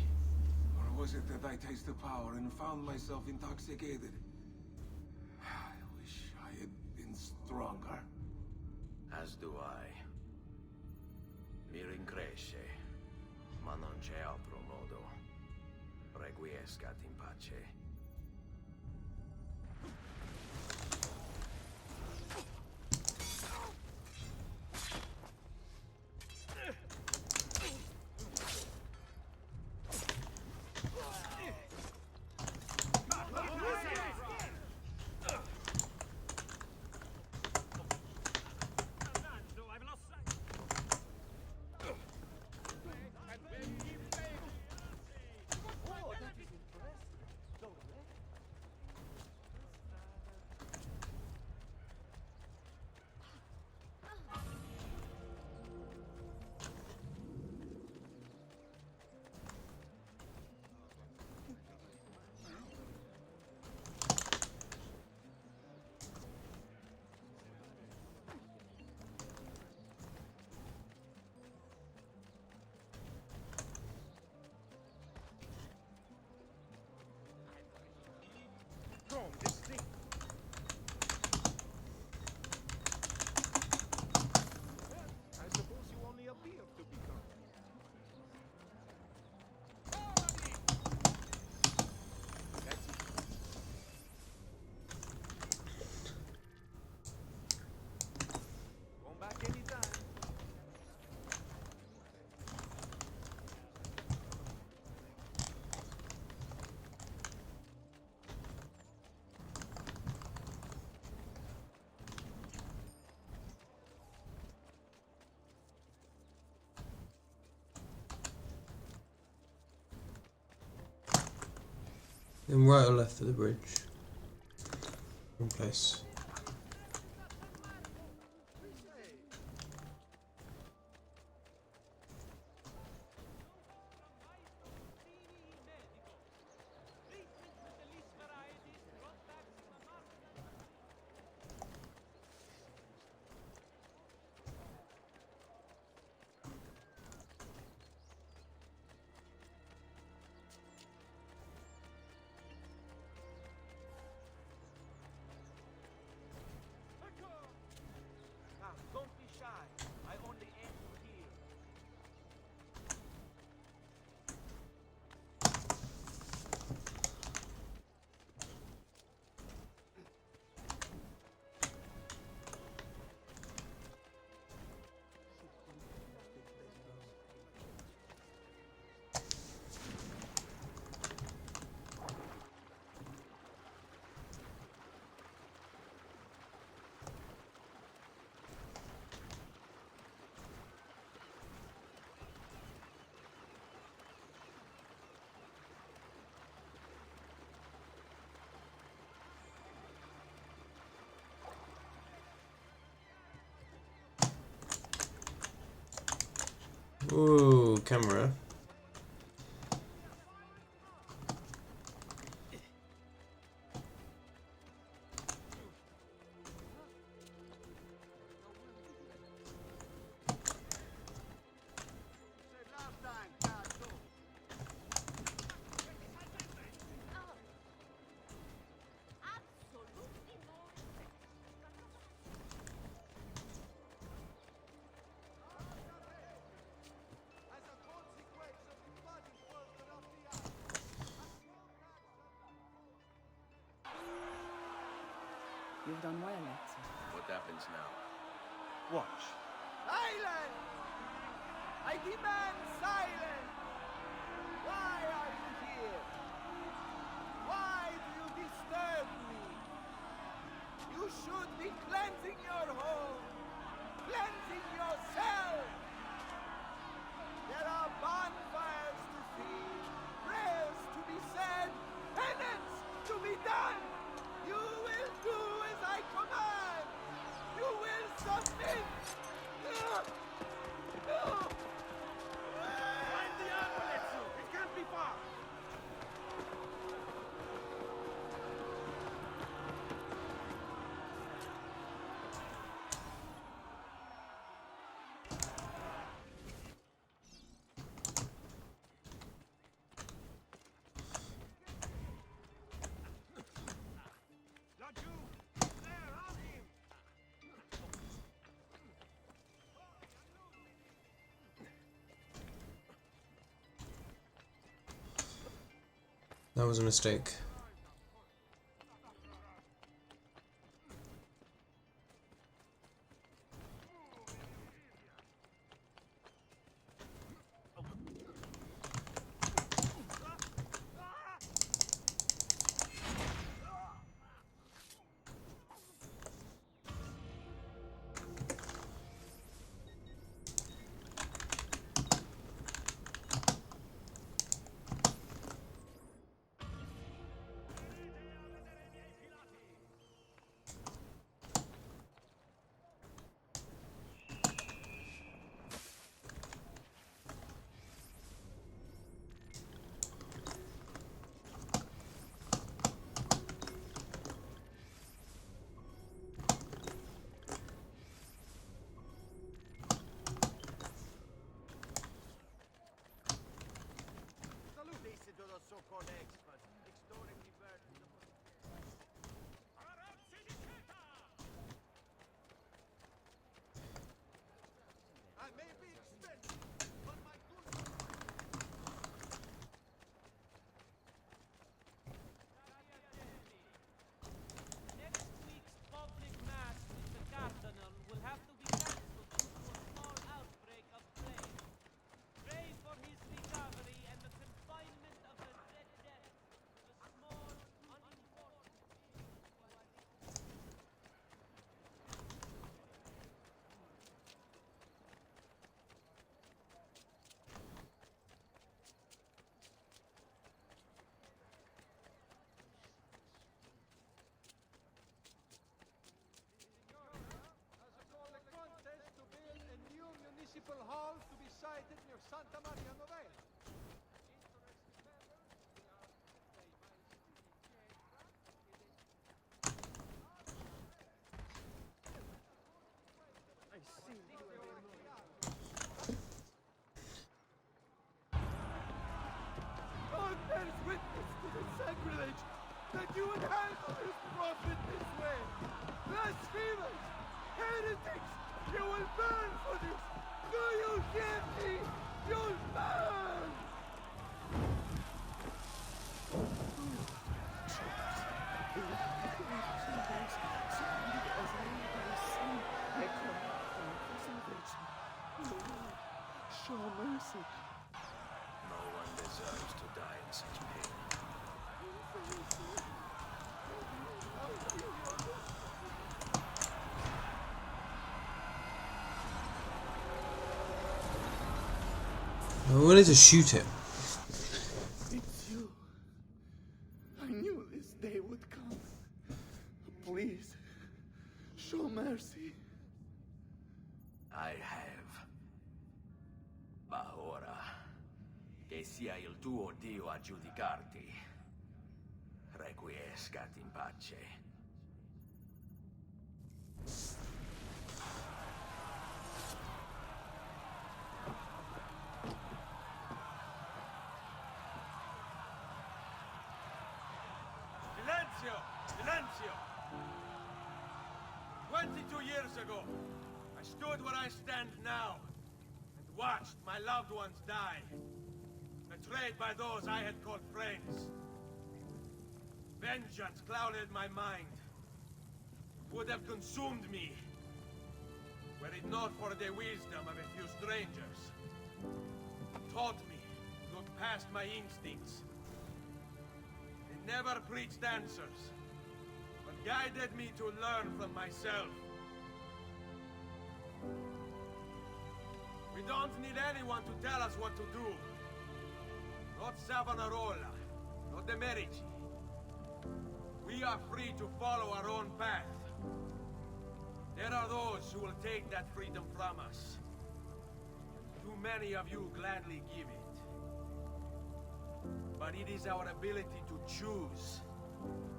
Or was it that I tasted power and found myself intoxicated? I wish I had been stronger.
As do I. Mi rincresce, ma non c'è altro modo. Requiescat in pace.
Then right or left of the bridge? Wrong place.
Now, don't be shy. I only aim to heal.
Ooh, camera.
You've done well, Alexei.
What happens now?
Watch.
Silence! I demand silence! Why are you here? Why do you disturb me? You should be cleansing your home, cleansing yourself. There are bonfires to see, prayers to be said, penance to be done. You will do as I command. You will submit.
Find the ambulance! It can't be far!
That was a mistake.
Papal halls to be sited near Santa Maria Novella. God bears witness to the sacrilege that you would handle this prophet this way. Blasphemers! Heretics! You will burn for this! Do you hear me? You'll burn!
Show mercy.
No one deserves to die in such pain.
I wanted to shoot him.
It's you. I knew this day would come. Please, show mercy.
I have. Ma ora, che sia il tuo Dio a giudicarti, requiescat in pace.
Silenzio! Silenzio! 22 years ago, I stood where I stand now and watched my loved ones die, betrayed by those I had called friends. Vengeance clouded my mind. It would have consumed me, were it not for the wisdom of a few strangers. Taught me to look past my instincts. They never preached answers, but guided me to learn from myself. We don't need anyone to tell us what to do. Not Savonarola, not the Medici. We are free to follow our own path. There are those who will take that freedom from us. Too many of you gladly give it. But it is our ability to choose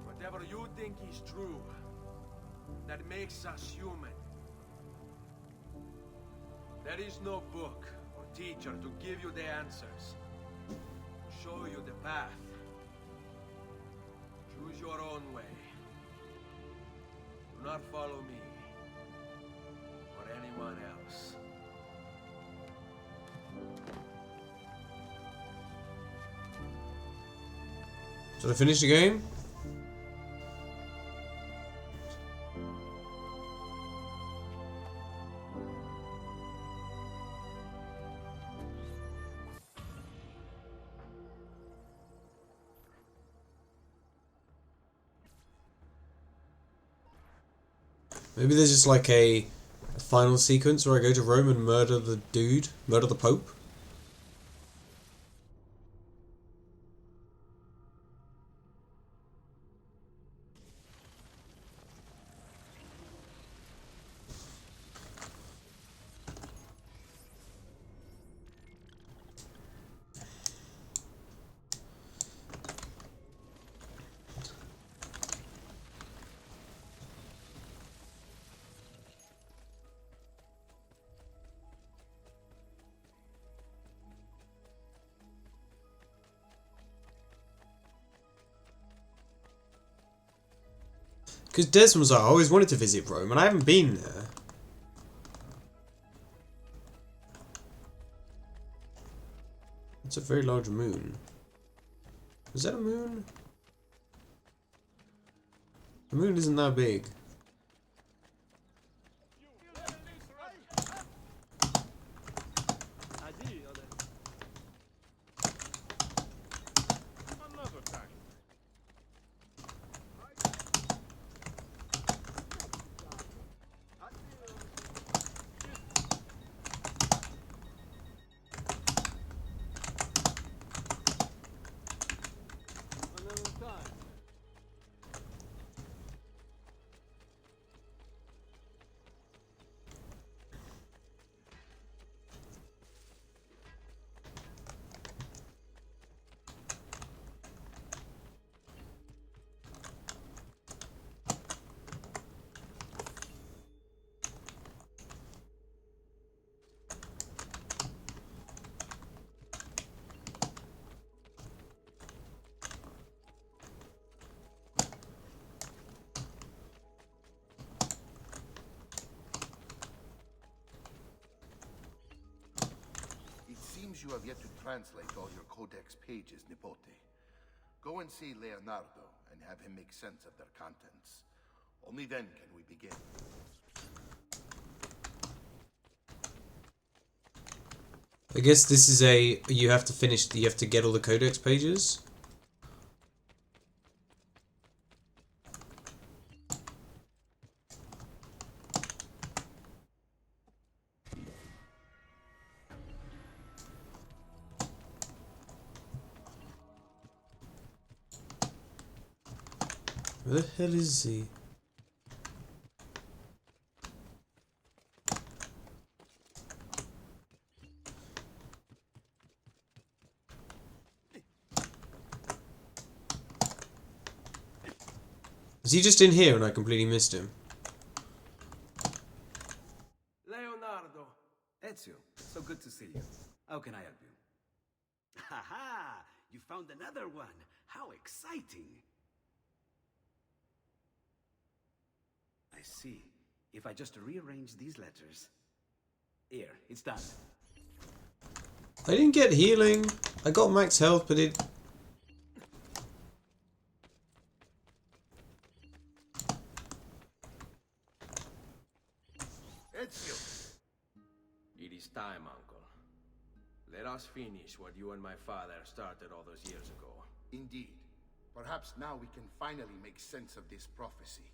whatever you think is true that makes us human. There is no book or teacher to give you the answers, show you the path. Choose your own way. Do not follow me or anyone else.
Should I finish the game? Maybe there's just like a final sequence where I go to Rome and murder the dude, murder the Pope. Because Desmond was like, I always wanted to visit Rome, and I haven't been there. It's a very large moon. Is that a moon? The moon isn't that big.
Another time.
Another time.
seems you have yet to translate all your codex pages, Nipote. Go and see Leonardo and have him make sense of their contents. Only then can we begin.
I guess this is a... You have to get all the codex pages? Where the hell is he? Is he just in here and I completely missed him?
Leonardo.
Ezio, so good to see you. How can I help you? Ha ha! You found another one. How exciting! I see. If I just rearrange these letters... Here, it's done.
I didn't get healing. I got max health, but it...
Ezio!
It is time, Uncle. Let us finish what you and my father started all those years ago.
Indeed. Perhaps now we can finally make sense of this prophecy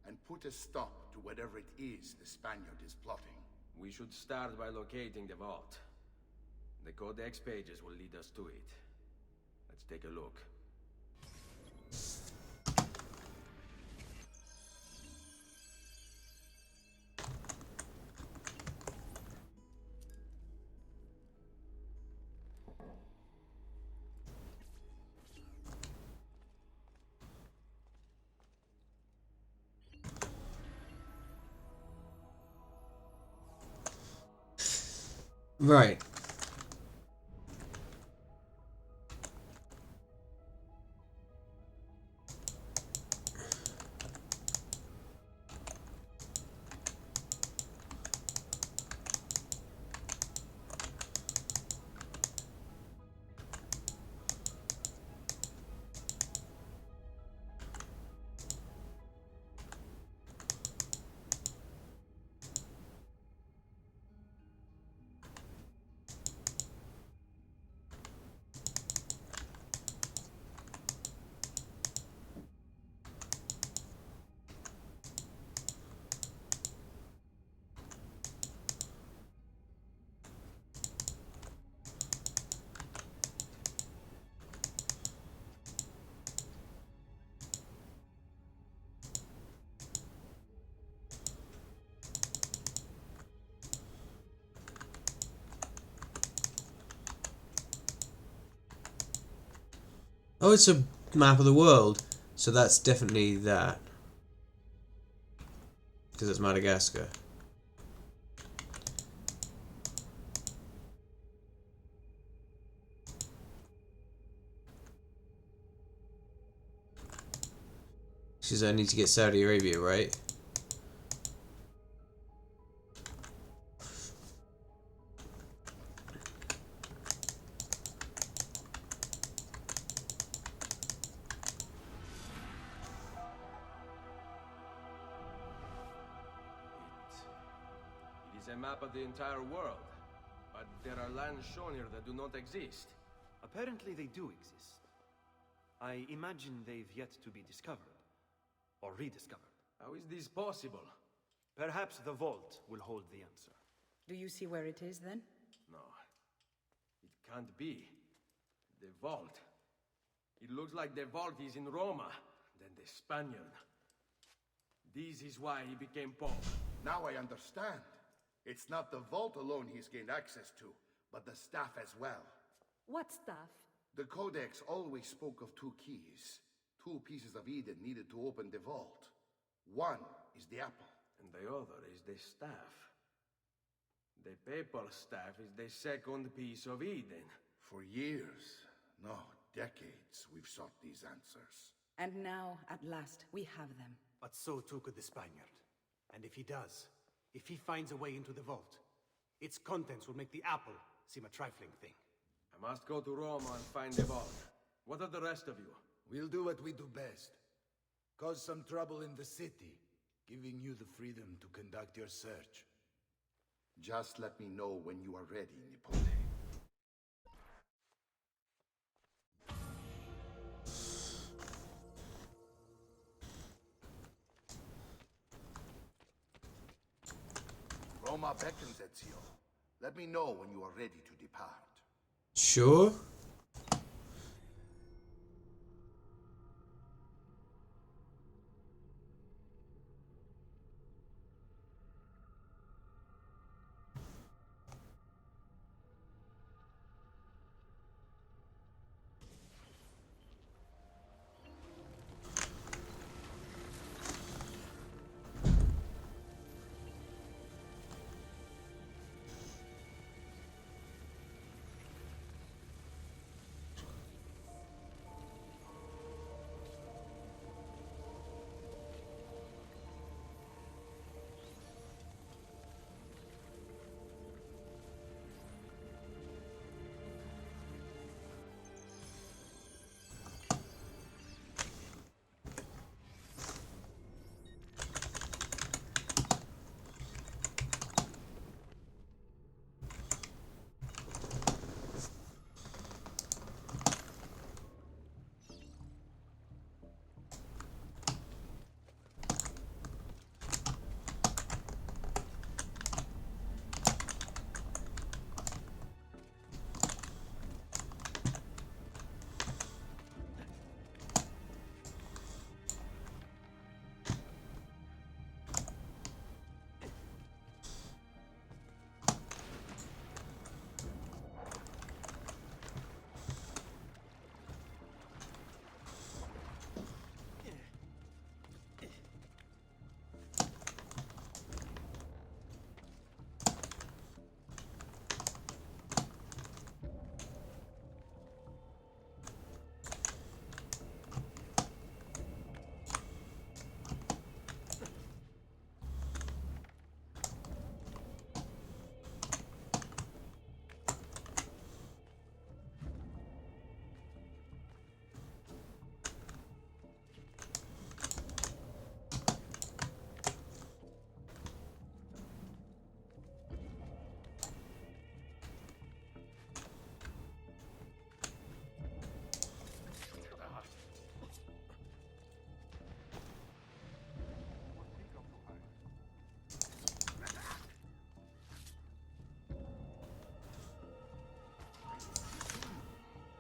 and put a stop to whatever it is the Spaniard is plotting.
We should start by locating the vault. The codex pages will lead us to it. Let's take a look.
Right. Oh, it's a map of the world. So that's definitely that. Because it's Madagascar. She says I need to get Saudi Arabia, right?
It is a map of the entire world. But there are lands shown here that do not exist.
Apparently they do exist. I imagine they've yet to be discovered. Or rediscovered.
How is this possible?
Perhaps the vault will hold the answer.
Do you see where it is, then?
No. It can't be. The vault. It looks like the vault is in Roma. Then the Spaniard. This is why he became Pope.
Now I understand. It's not the vault alone he's gained access to, but the staff as well.
What staff?
The Codex always spoke of two keys. Two pieces of Eden needed to open the vault. One is the apple.
And the other is the staff. The papal staff is the second piece of Eden.
For years, no, decades, we've sought these answers.
And now, at last, we have them.
But so too could the Spaniard. And if he does, if he finds a way into the vault, its contents will make the apple
seem a trifling thing.
I must go to Rome and find the vault. What are the rest of you?
We'll do what we do best. Cause some trouble in the city, giving you the freedom to conduct your search.
Just let me know when you are ready, Nipote. Roma beckons, Ezio. Let me know when you are ready to depart.
Sure.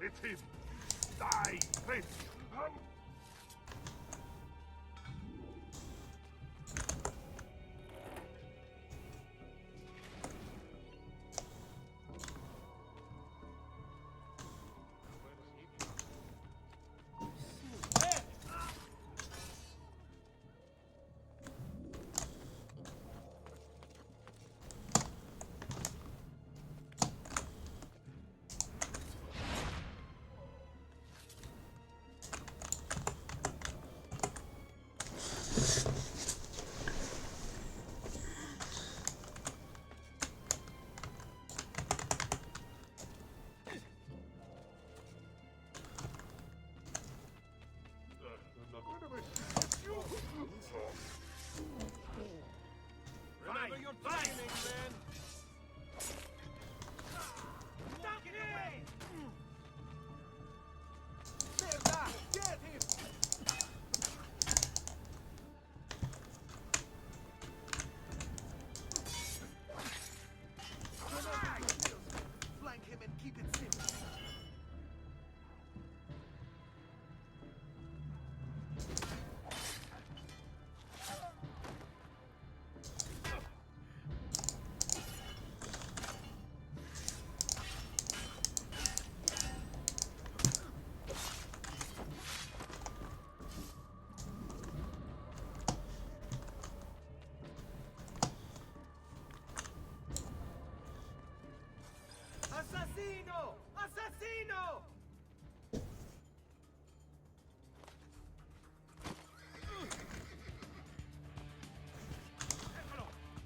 It's him! Die, Prince!
Remember your training, man! Stop it!
Merda! Get him!
Flank him and keep it simple.
Assassino! Assassino!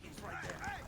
He's right there.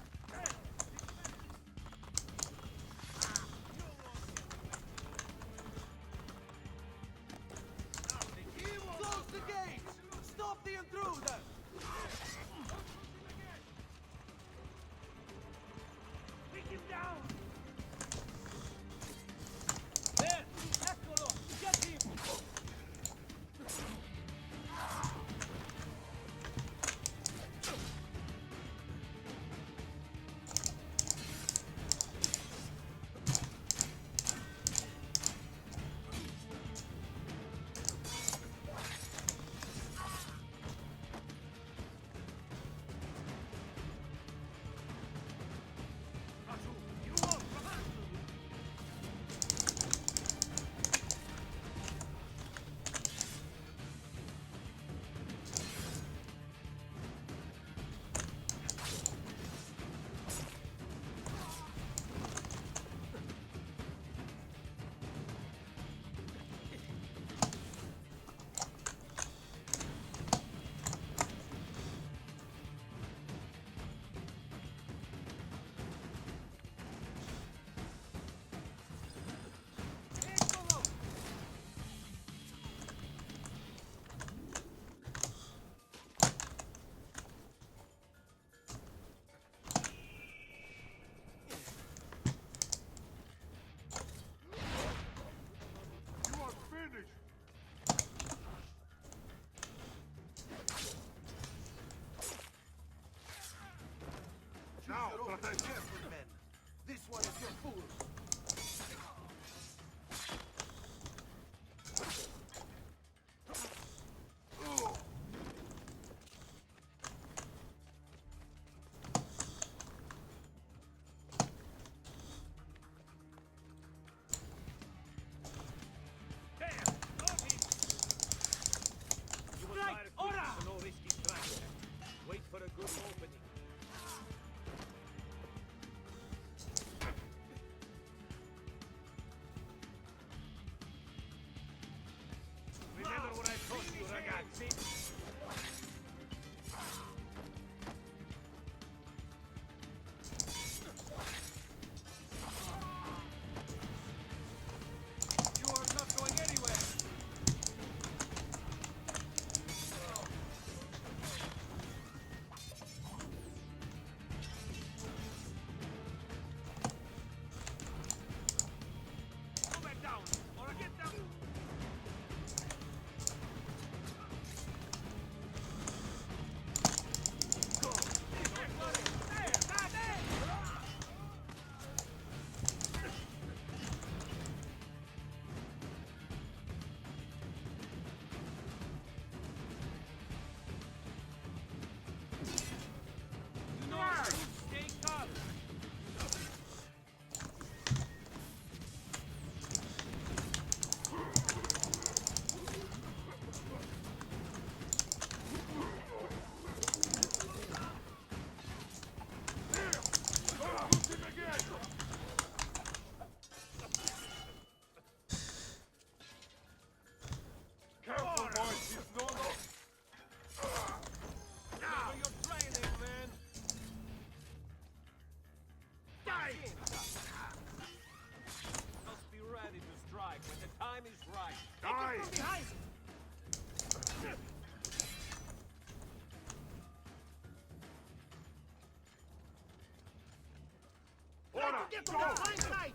Via to the flank right!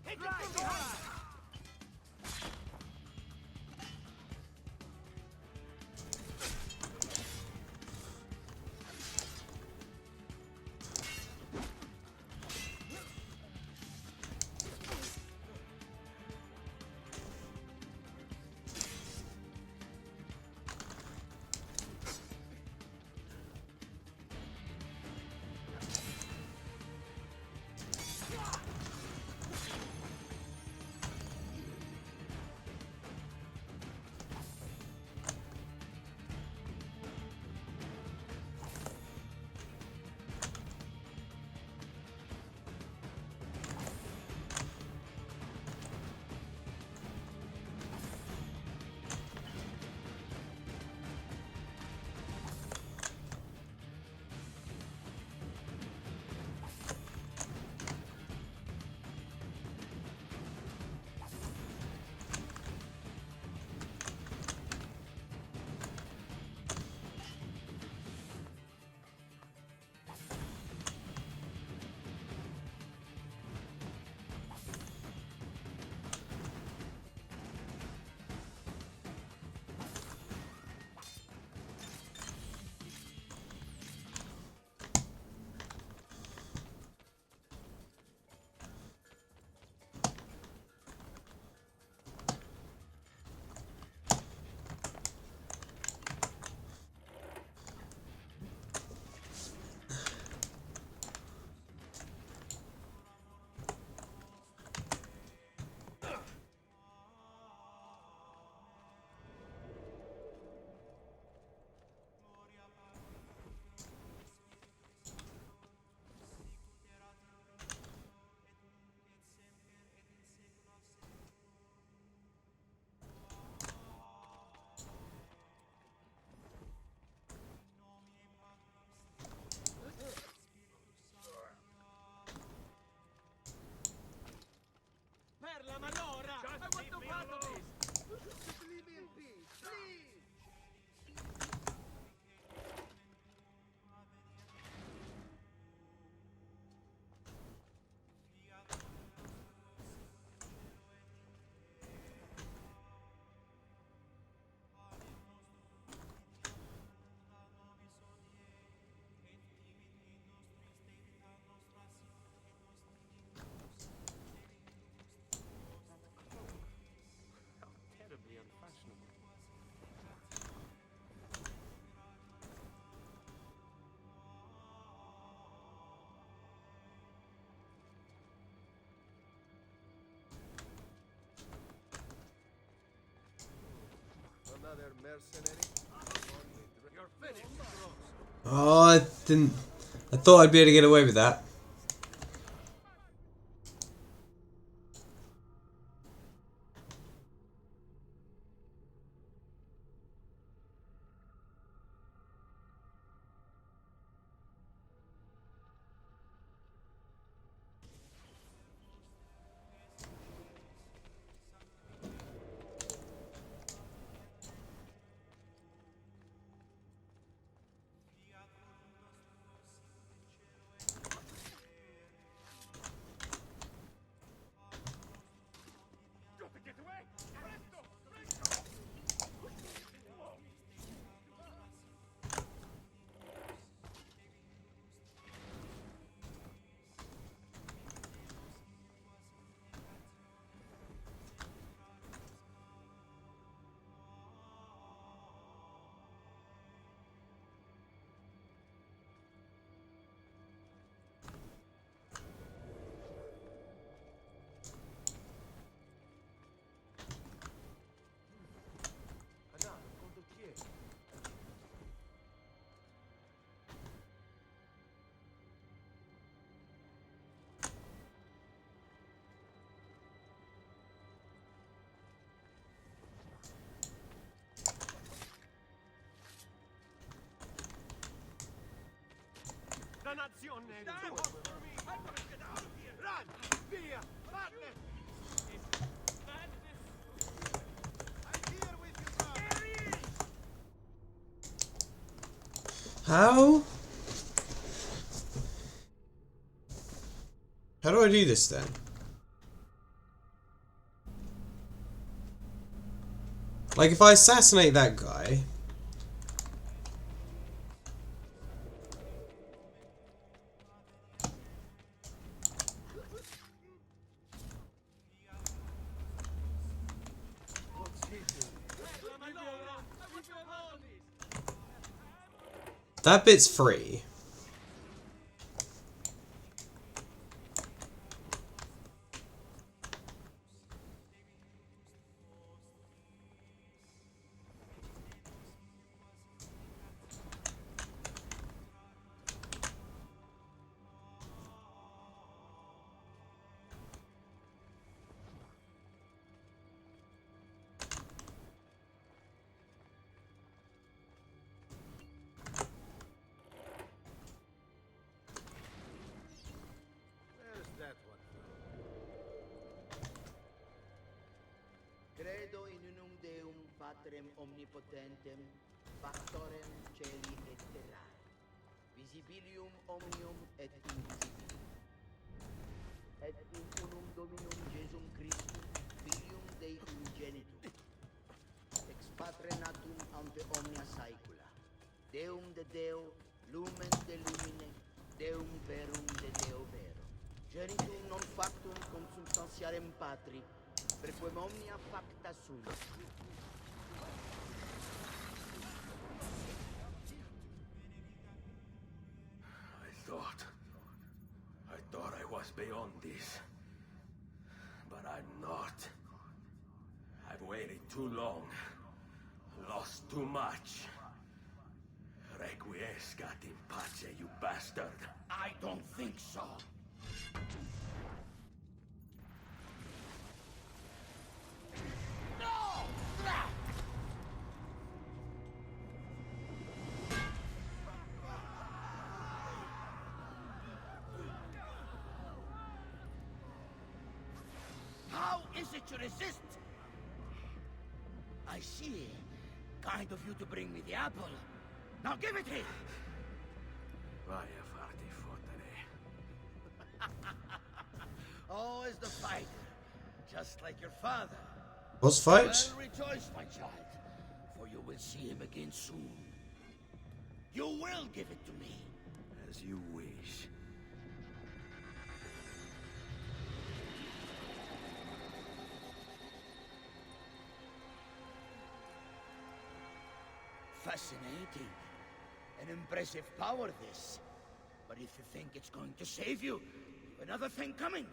Take it from behind! Perla, ma allora! I want to part of this! Just leave me in peace, please!
How terribly unfashionable.
Another mercenary?
You're finished, Gross.
Oh, I didn't. I thought I'd be able to get away with that.
Got to get away! Presto! Presto! Dannazione! Stand up for me! I'm gonna get out of here! Run! Via! Partner!
How? How do I do this then? Like, if I assassinate that guy... That bit's free.
Where's that one from?
Credo in unum Deum Patrem omnipotentem, Factorem celi et terrae, visibilium omnium et invisibilium. Et in unum Dominum Jesum Christum, Filium Dei Unigenitum, ex Patre natum ante omnia saecula, Deum de Deo, lumen de lumine, Deum verum de Deo vero. Genitum non factum consubstantiarem Patri, prequem omnia facta sunt.
I thought I was beyond this. But I'm not. I've waited too long. Lost too much. Requiescat in pace, you bastard.
I don't think so. How is it you resist? I see. Kind of you to bring me the apple. Now give it here.
Vaya farti fottere.
Always the fighter. Just like your father.
Boss fight?
Well, rejoice, my child, for you will see him again soon. You will give it to me.
As you wish.
Fascinating. An impressive power, this. But if you think it's going to save you, you've another thing coming.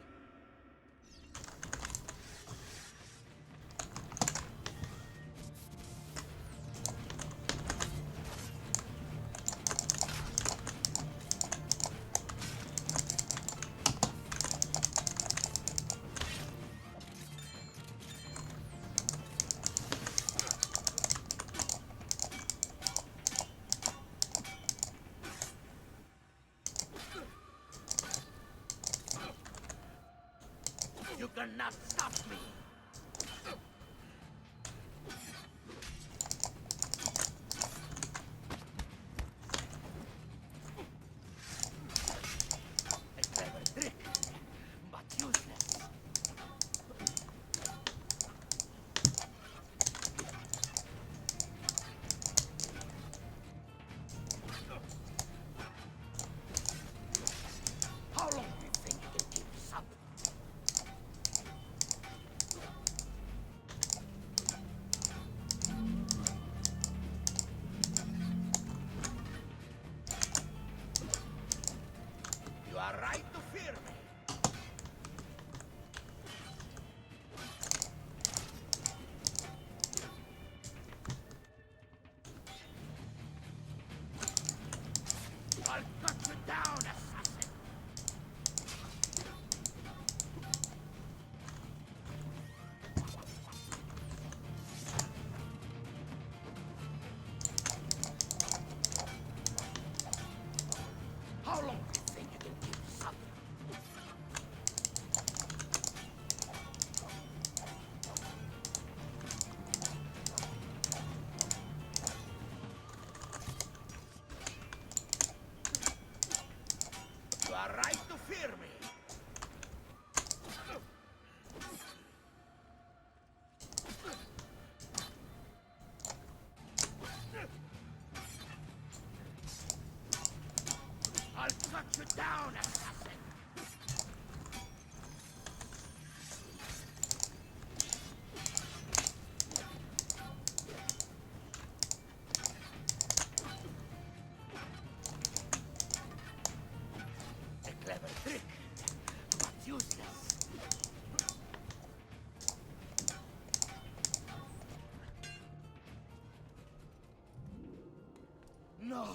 No,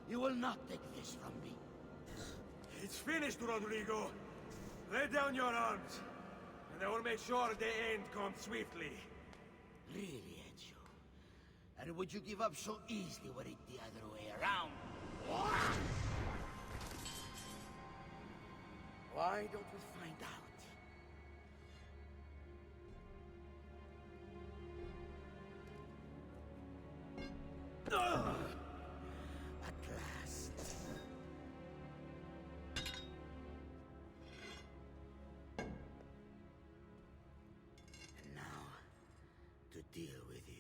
you will not take this from me.
It's finished, Rodrigo. Lay down your arms, and I will make sure the end comes swiftly.
Really, Ezio? And would you give up so easily were it the other way around? Why don't we find out? At last. And now, to deal with you.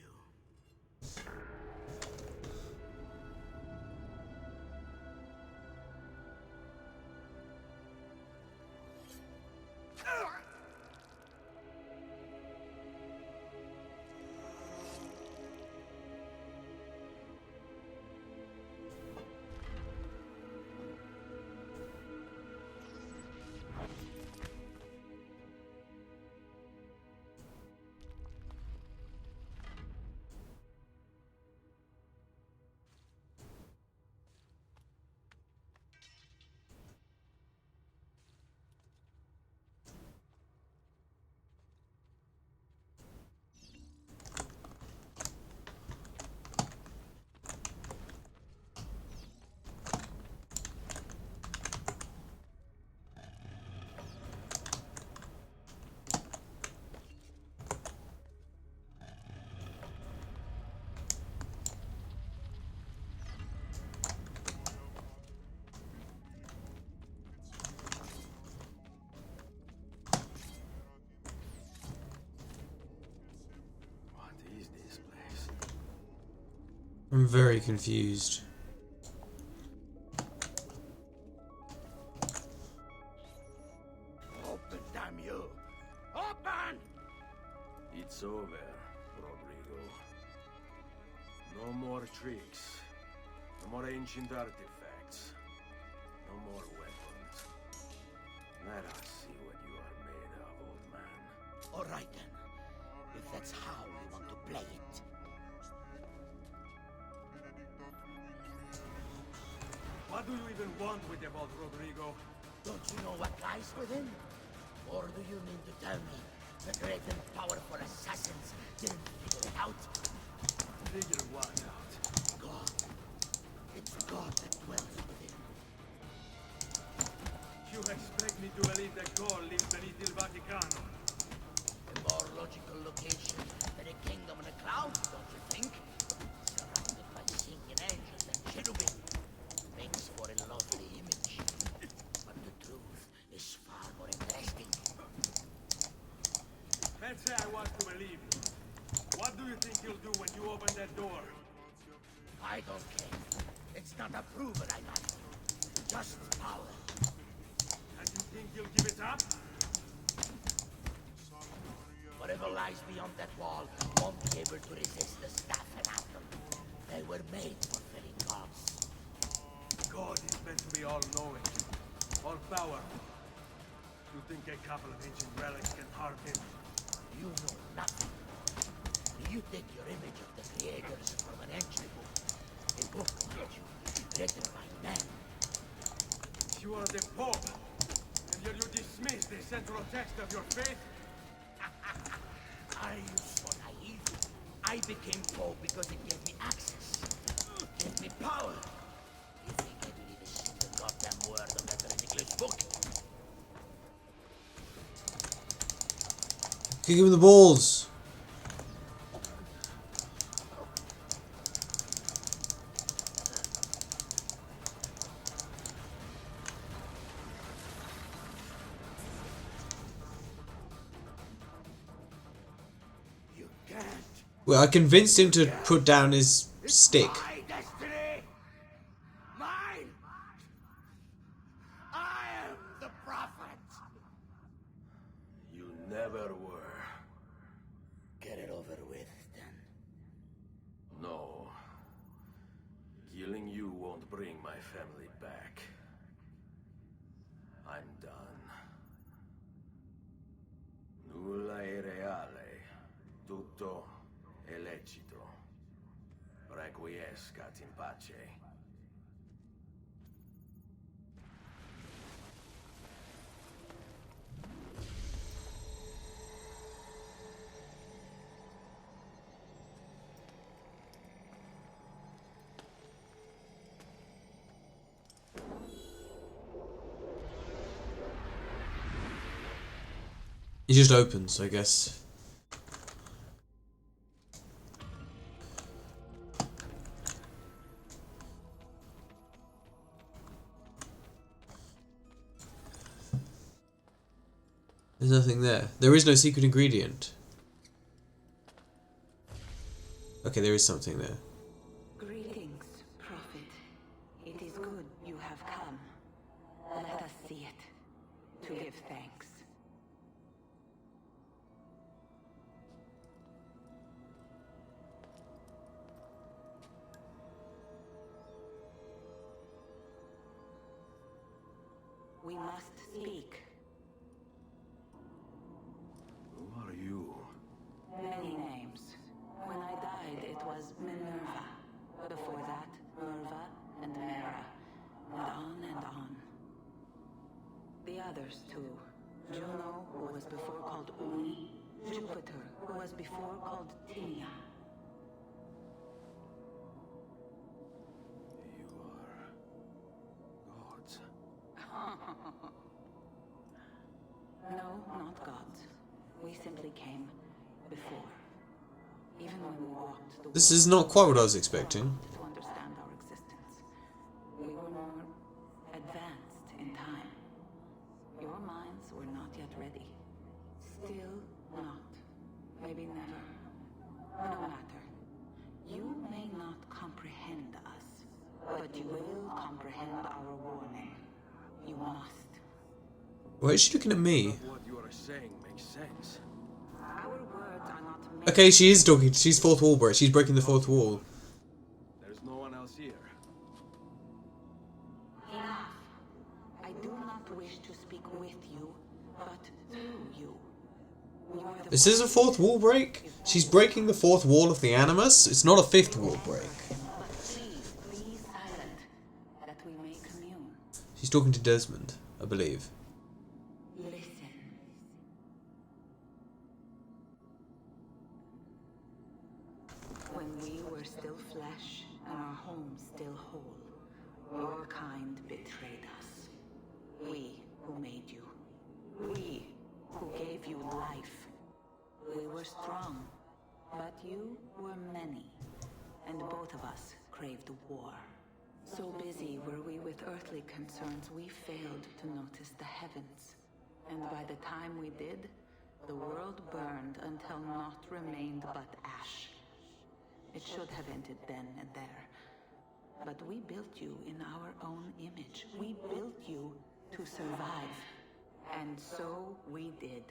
I'm very confused.
Open, damn you! Open!
It's over, Rodrigo. No more tricks. No more ancient artifacts. No more weapons. Let us see what you are made of, old man.
All right then. If that's how you want to play it.
What do you even want with the vault, Rodrigo?
Don't you know what lies within? Or do you mean to tell me the great and powerful assassins didn't figure it out?
Figure what out?
God. It's God that dwells within.
You expect me to believe that God lives beneath Il Vaticano?
A more logical location than a kingdom in a cloud, don't you think? Surrounded by singing angels and cherubim. Makes for a lovely image. But the truth is far more interesting.
Let's say I was to believe you. What do you think you'll do when you open that door?
I don't care. It's not approval I got. Just power.
And you think you'll give it up?
Whatever lies beyond that wall won't be able to resist the staff and anthem. They were made for filling gods.
God is meant to be all-knowing, all-powerful. You think a couple of ancient relics can harm him?
You know nothing. You take your image of the creators from an ancient book. A book, mind you, written by men.
You are the Pope, and yet you dismiss the central text of your faith?
Are you so naive? I became Pope because it gave me access. Gave me power. You think I believe a single goddamn word of that ridiculous book?
Kick him in the balls. Well, I convinced him to put down his stick.
My destiny! Mine! I am the prophet!
You never were.
Get it over with, then.
No. Killing you won't bring my family back. I'm done. Nulla è reale. Tutto è lecito. Requiescat in pace.
It just opens, I guess. There's nothing there. There is no secret ingredient. Okay, there is something there.
Greetings, Prophet. It is good you have come. Let us see it, to give thanks. We must speak.
Who are you?
Many names. When I died, it was Minerva. Before that, Merva and Mera. And on and on. The others, too. Juno, who was before called Uni. Jupiter, who was before called Tinia.
Gods.
No, not gods. We simply came before. Even when we walked the
This is not quite what I was expecting.
to understand our existence. We were more advanced in time. Your minds were not yet ready. Still not. Maybe never. No matter. You may not comprehend us, but you will comprehend our warning. You must.
Why is she looking at me?
What you are saying makes sense.
Our words are not meant.
Okay, she is talking. She's fourth wall break. She's breaking the fourth wall.
There's no one else here.
Enough. I do not wish to speak with you, but through you. We are the
Is this a fourth wall break? She's breaking the fourth wall of the Animus? It's not a fifth wall break.
But please, be silent, that we may commune.
She's talking to Desmond, I believe.
Listen. When we were still flesh and our home still whole, your kind betrayed us. We who made you. We who gave you life. We were strong, but you were many. And both of us craved war. So busy were we with earthly concerns, we failed to notice the heavens. And by the time we did, the world burned until naught remained but ash. It should have ended then and there. But we built you in our own image. We built you to survive. And so we did.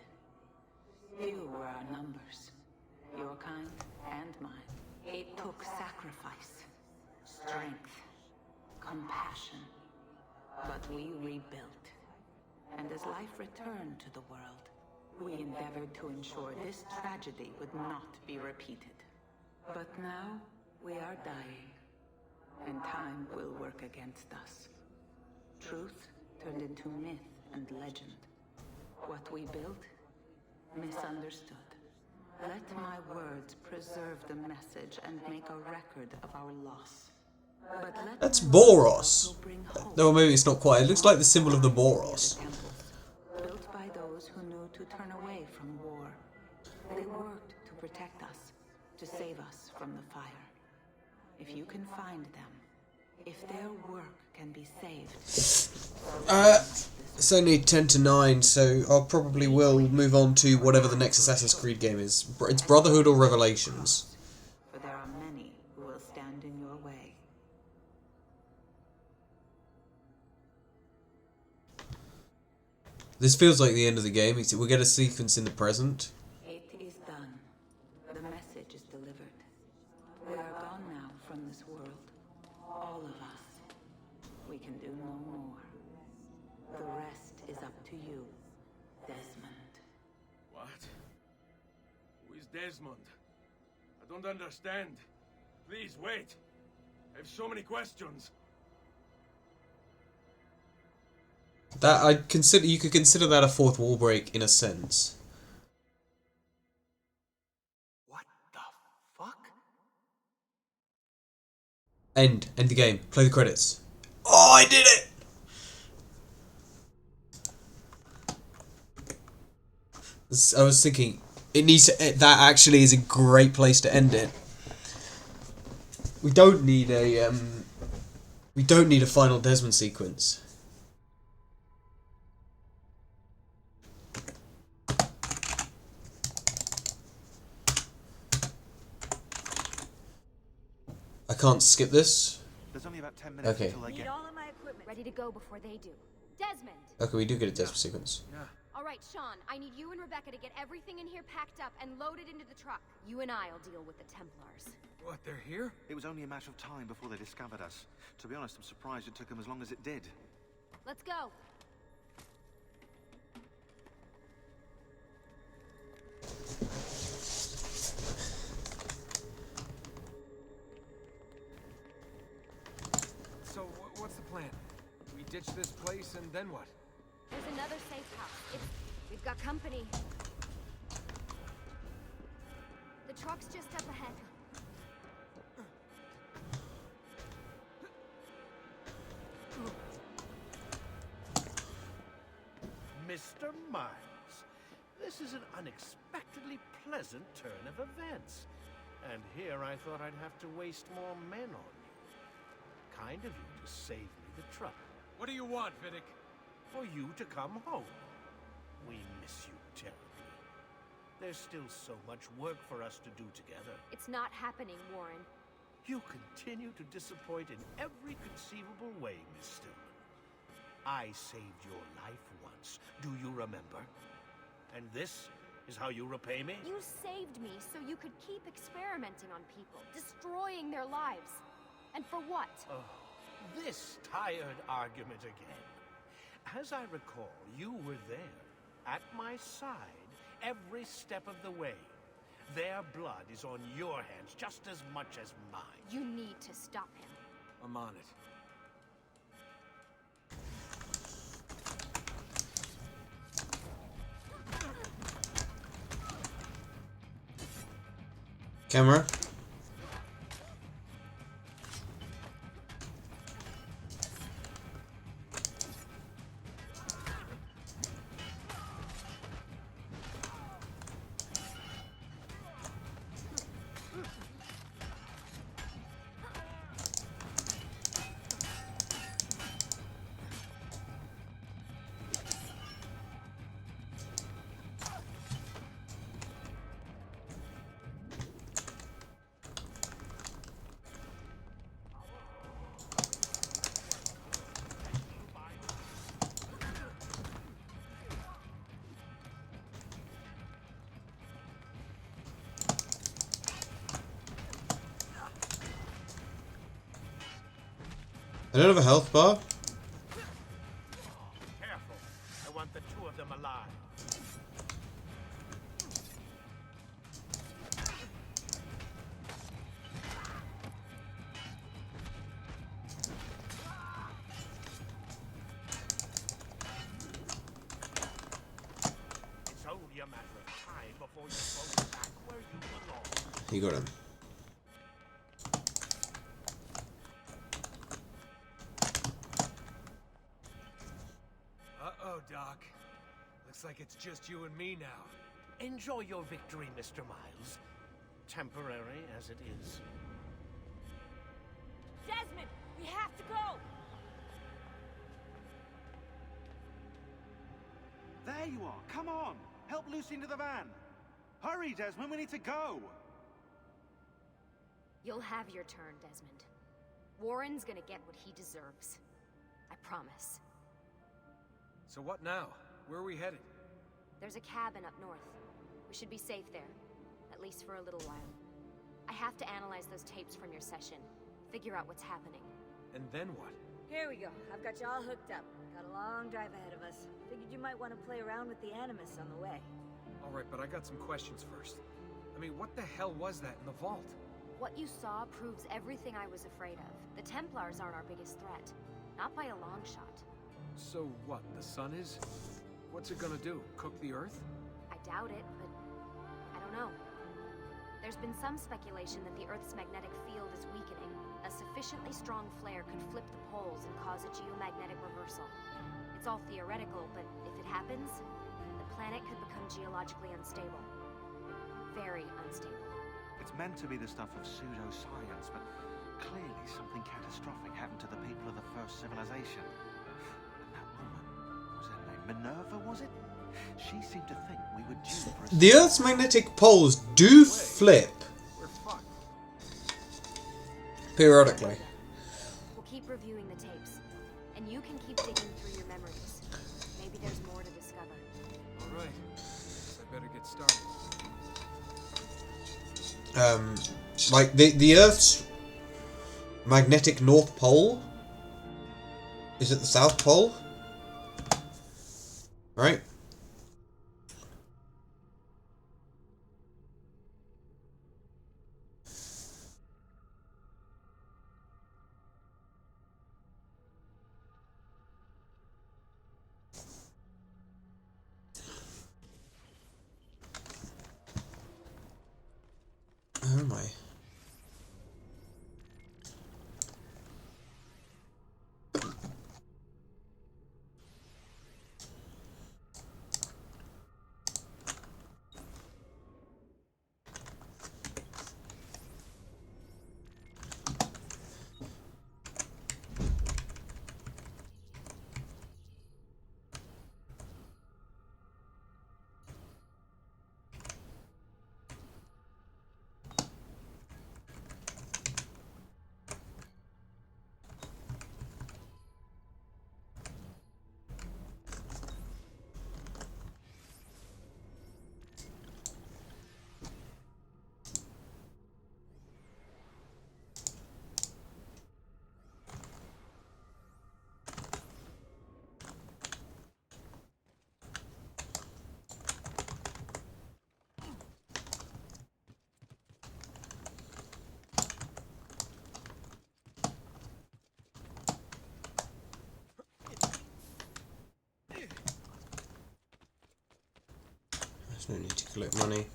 Few were our numbers. Your kind and mine. It took sacrifice, strength, compassion. But we rebuilt. And as life returned to the world, we endeavored to ensure this tragedy would not be repeated. But now, we are dying, and time will work against us. Truth turned into myth and legend. What we built, misunderstood. Let my words preserve the message and make a record of our loss. But let
That's
my words
Boros.
also bring hope.
No, maybe it's not quite. It looks like the symbol of the Boros.
Built by those who knew to turn away from war. They worked to protect us, to save us from the fire. If you can find them, if their work can be saved.
It's only 10 to 9, so I probably will move on to whatever the next Assassin's Creed game is. It's Brotherhood or Revelations.
For there are many who will stand in your way.
This feels like the end of the game. We get a sequence in the present.
It is done. The message is delivered. We are gone now from this world. All of us. We can do no more. The rest is up to you, Desmond.
What? Who is Desmond? I don't understand.
Please wait. I have so many questions.
That you could consider that a fourth wall break in a sense.
What the fuck?
End the game. Play the credits. Oh, I did it! I was thinking, it needs to. That actually is a great place to end it. We don't need a final Desmond sequence. I can't skip this.
There's only about 10 minutes until I
Need
get...
all of my equipment ready to go before they do.
Desmond!
Okay, we do get a Desmond sequence.
Yeah.
Alright, Sean, I need you and Rebecca to get everything in here packed up and loaded into the truck. You and I'll deal with the Templars.
What, they're here?
It was only a matter of time before they discovered us. To be honest, I'm surprised it took them as long as it did.
Let's go.
So, what's the plan? We ditch this place and then what?
There's another safe house. We've got company. The truck's just up ahead.
Mr. Miles, this is an unexpectedly pleasant turn of events. And here I thought I'd have to waste more men on you. Kind of you to save me the trouble.
What do you want, Vidic?
For you to come home. We miss you terribly. There's still so much work for us to do together.
It's not happening, Warren.
You continue to disappoint in every conceivable way, Miss Stillman. I saved your life once, do you remember? And this is how you repay me?
You saved me so you could keep experimenting on people, destroying their lives. And for what?
Oh, this tired argument again. As I recall, you were there, at my side, every step of the way. Their blood is on your hands just as much as mine.
You need to stop him.
I'm on it.
Camera. I don't have a health bar.
Careful. I want the two of them alive. It's only a matter of time before you go back where you belong.
You got him.
Uh-oh, Doc. Looks like it's just you and me now.
Enjoy your victory, Mr. Miles. Temporary as it is.
Desmond, we have to go!
There you are. Come on. Help Lucy into the van. Hurry, Desmond. We need to go.
You'll have your turn, Desmond. Warren's gonna get what he deserves. I promise.
So what now? Where are we headed?
There's a cabin up north. We should be safe there. At least for a little while. I have to analyze those tapes from your session. Figure out what's happening.
And then what?
Here we go. I've got you all hooked up. Got a long drive ahead of us. Figured you might want to play around with the Animus on the way.
Alright, but I got some questions first. I mean, what the hell was that in the vault?
What you saw proves everything I was afraid of. The Templars aren't our biggest threat. Not by a long shot.
So what, the sun is? What's it gonna do? Cook the Earth?
I doubt it, but I don't know. There's been some speculation that the Earth's magnetic field is weakening. A sufficiently strong flare could flip the poles and cause a geomagnetic reversal. It's all theoretical, but if it happens, the planet could become geologically unstable. Very unstable.
It's meant to be the stuff of pseudoscience, but clearly something catastrophic happened to the people of the first civilization. And that woman, was her name Minerva, was it? She seemed to think we were due for a...
The Earth's magnetic poles do flip
We're fucked.
periodically.
We'll keep reviewing the tapes, and you can keep digging through your memories. Maybe there's more to discover.
All right. Guess I better get started.
Like the Earth's magnetic North Pole? Is it the South Pole? Right? Oh my. There's no need to collect money.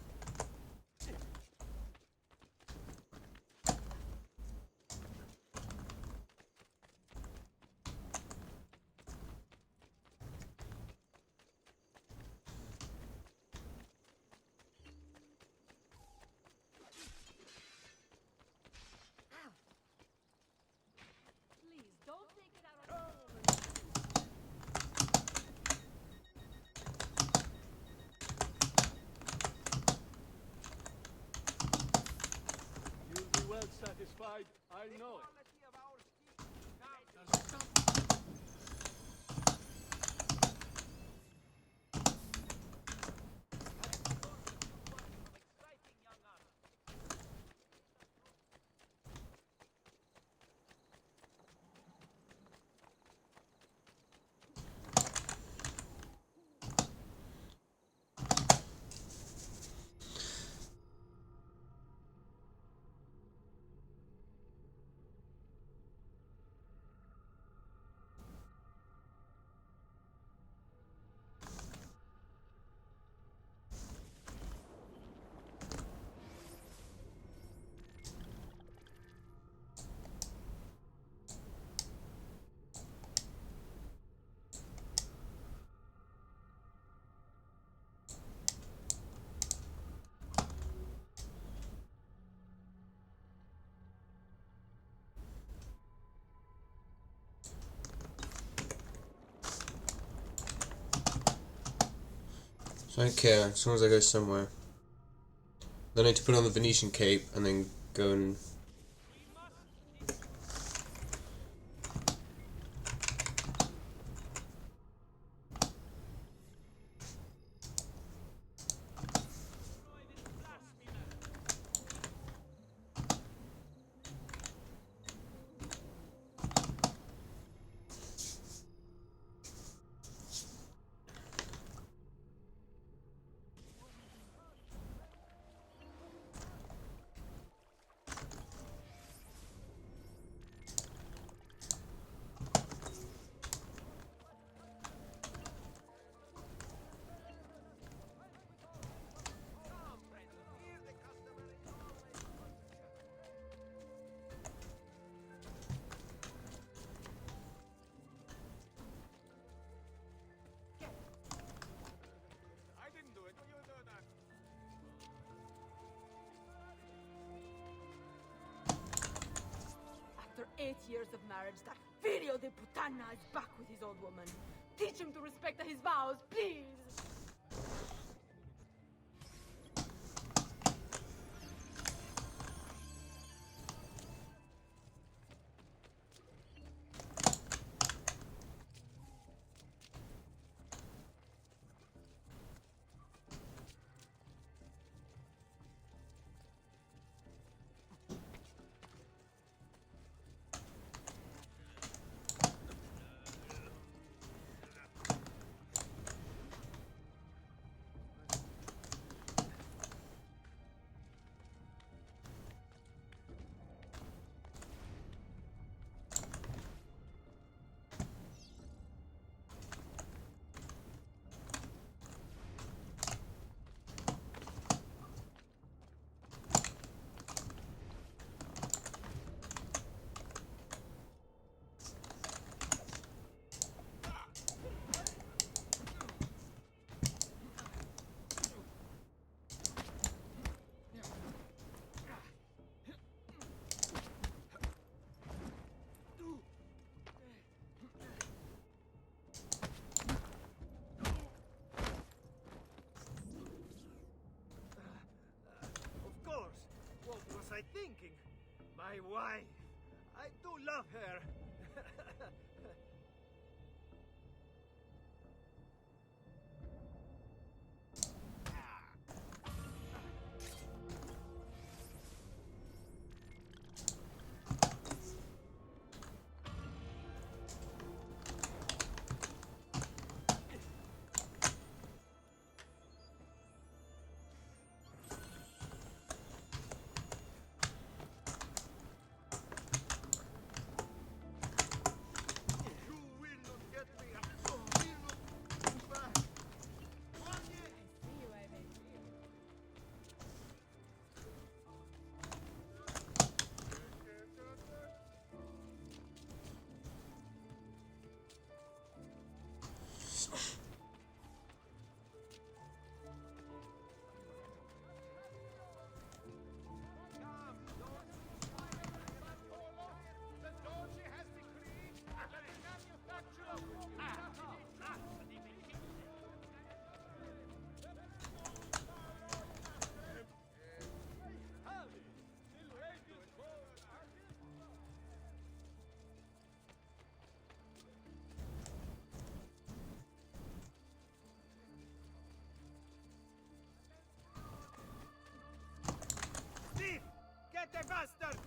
You'll be well satisfied, I know it.
So I don't care, as long as I go somewhere. Then I need to put on the Venetian cape and then go and...
8 years of marriage, that Filio de Putana is back with his old woman. Teach him to respect his vows, please!
I thinking? My wife. I do love her. Get the bastard!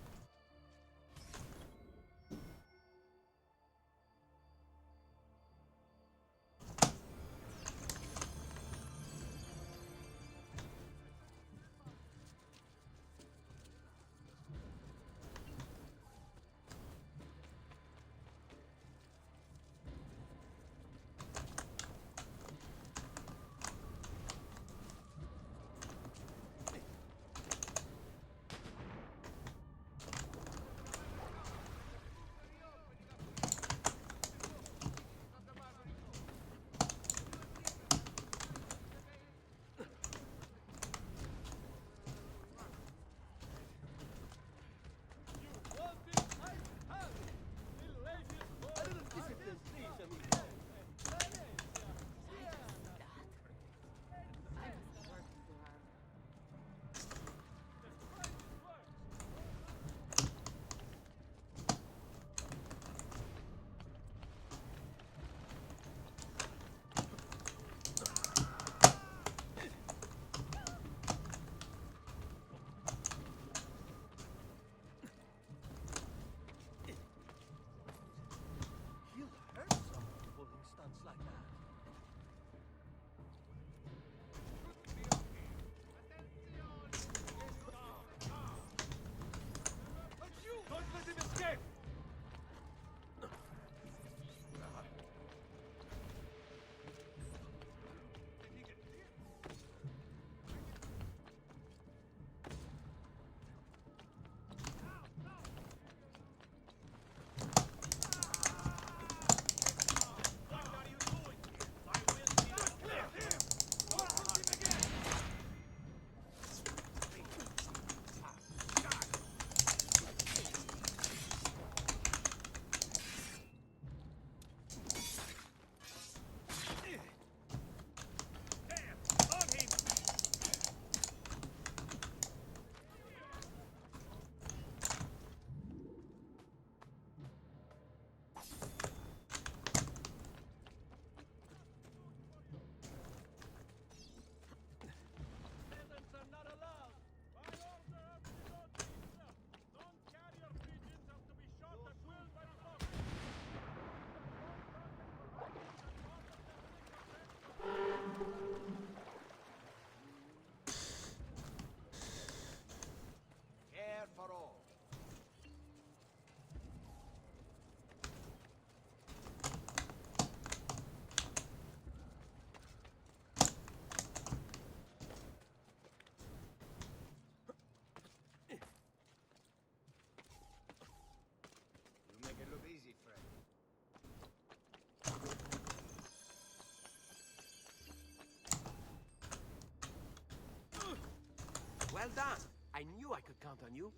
Well done. I knew I could count on you.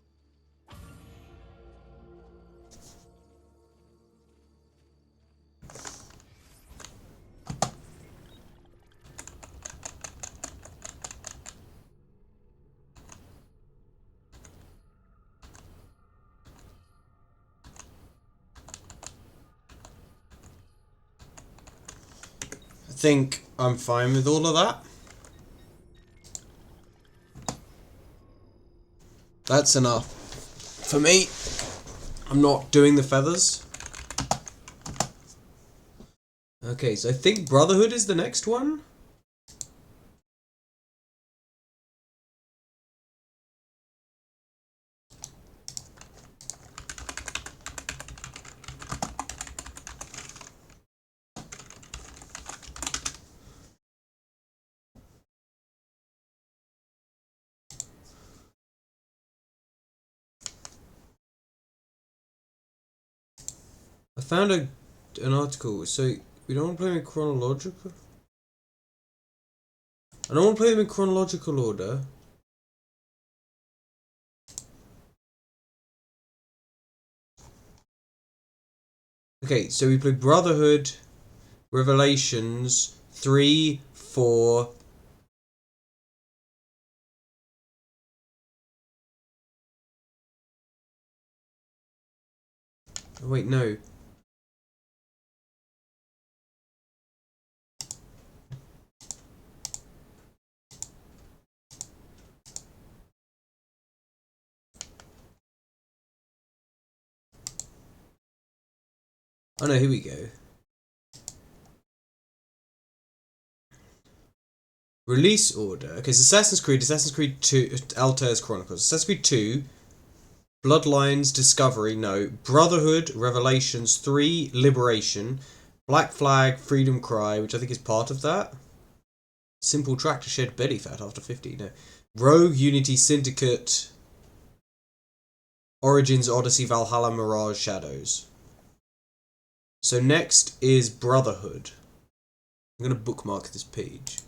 I think I'm fine with all of that. That's enough. For me, I'm not doing the feathers. Okay, so I think Brotherhood is the next one. I found an article, so we don't want to play them in chronological. I don't want to play them in chronological order. Okay, so we play Brotherhood, Revelations, 3, 4. Oh, wait, no. Oh no, here we go. Release order. Okay, so Assassin's Creed 2, Altair's Chronicles, Assassin's Creed 2, Bloodlines, Discovery, no, Brotherhood, Revelations, 3, Liberation, Black Flag, Freedom Cry, which I think is part of that. Simple Track to Shed Belly Fat after 50, no. Rogue, Unity, Syndicate, Origins, Odyssey, Valhalla, Mirage, Shadows. So next is Brotherhood. I'm going to bookmark this page.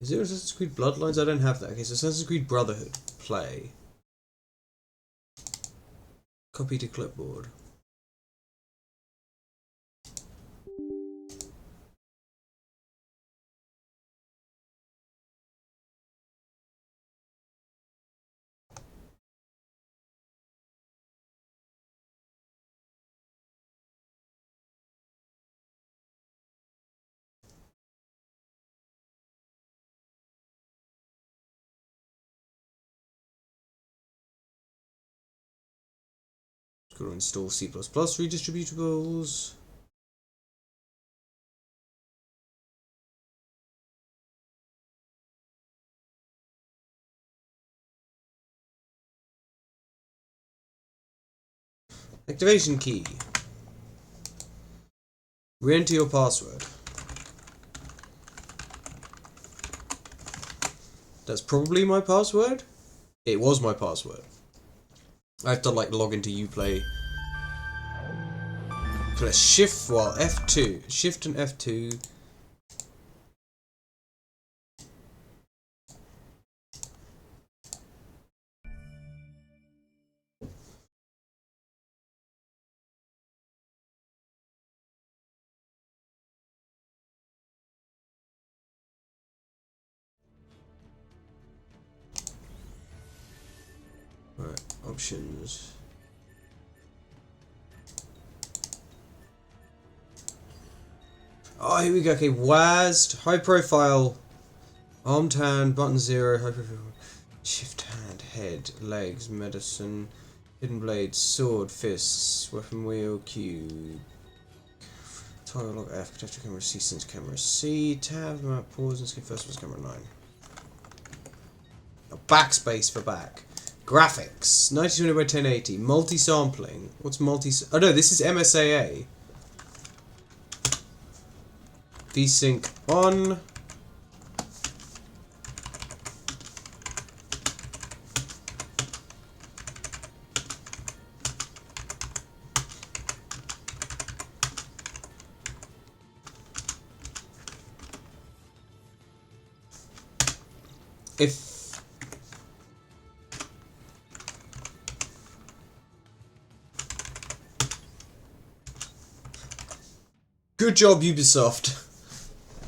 Is there Assassin's Creed Bloodlines? I don't have that. Okay, so Assassin's Creed Brotherhood. Play. Copy to clipboard. Go to install C++ redistributables. Activation key. Re-enter your password. That's probably my password. It was my password. I have to like log into Uplay. Press Shift while F2. Shift and F2. Right, options. Oh, here we go. Okay, WASD, high profile, armed hand, button 0, high profile, shift hand, head, legs, medicine, hidden blade, sword, fists, weapon wheel, Q, toggle lock F, protector camera C, sense camera C, tab, map, pause, and skip first person camera 9. Oh, backspace for back. Graphics, 1920 by 1080, multi-sampling. What's multi? Oh no, this is MSAA. VSync on. if good job, Ubisoft.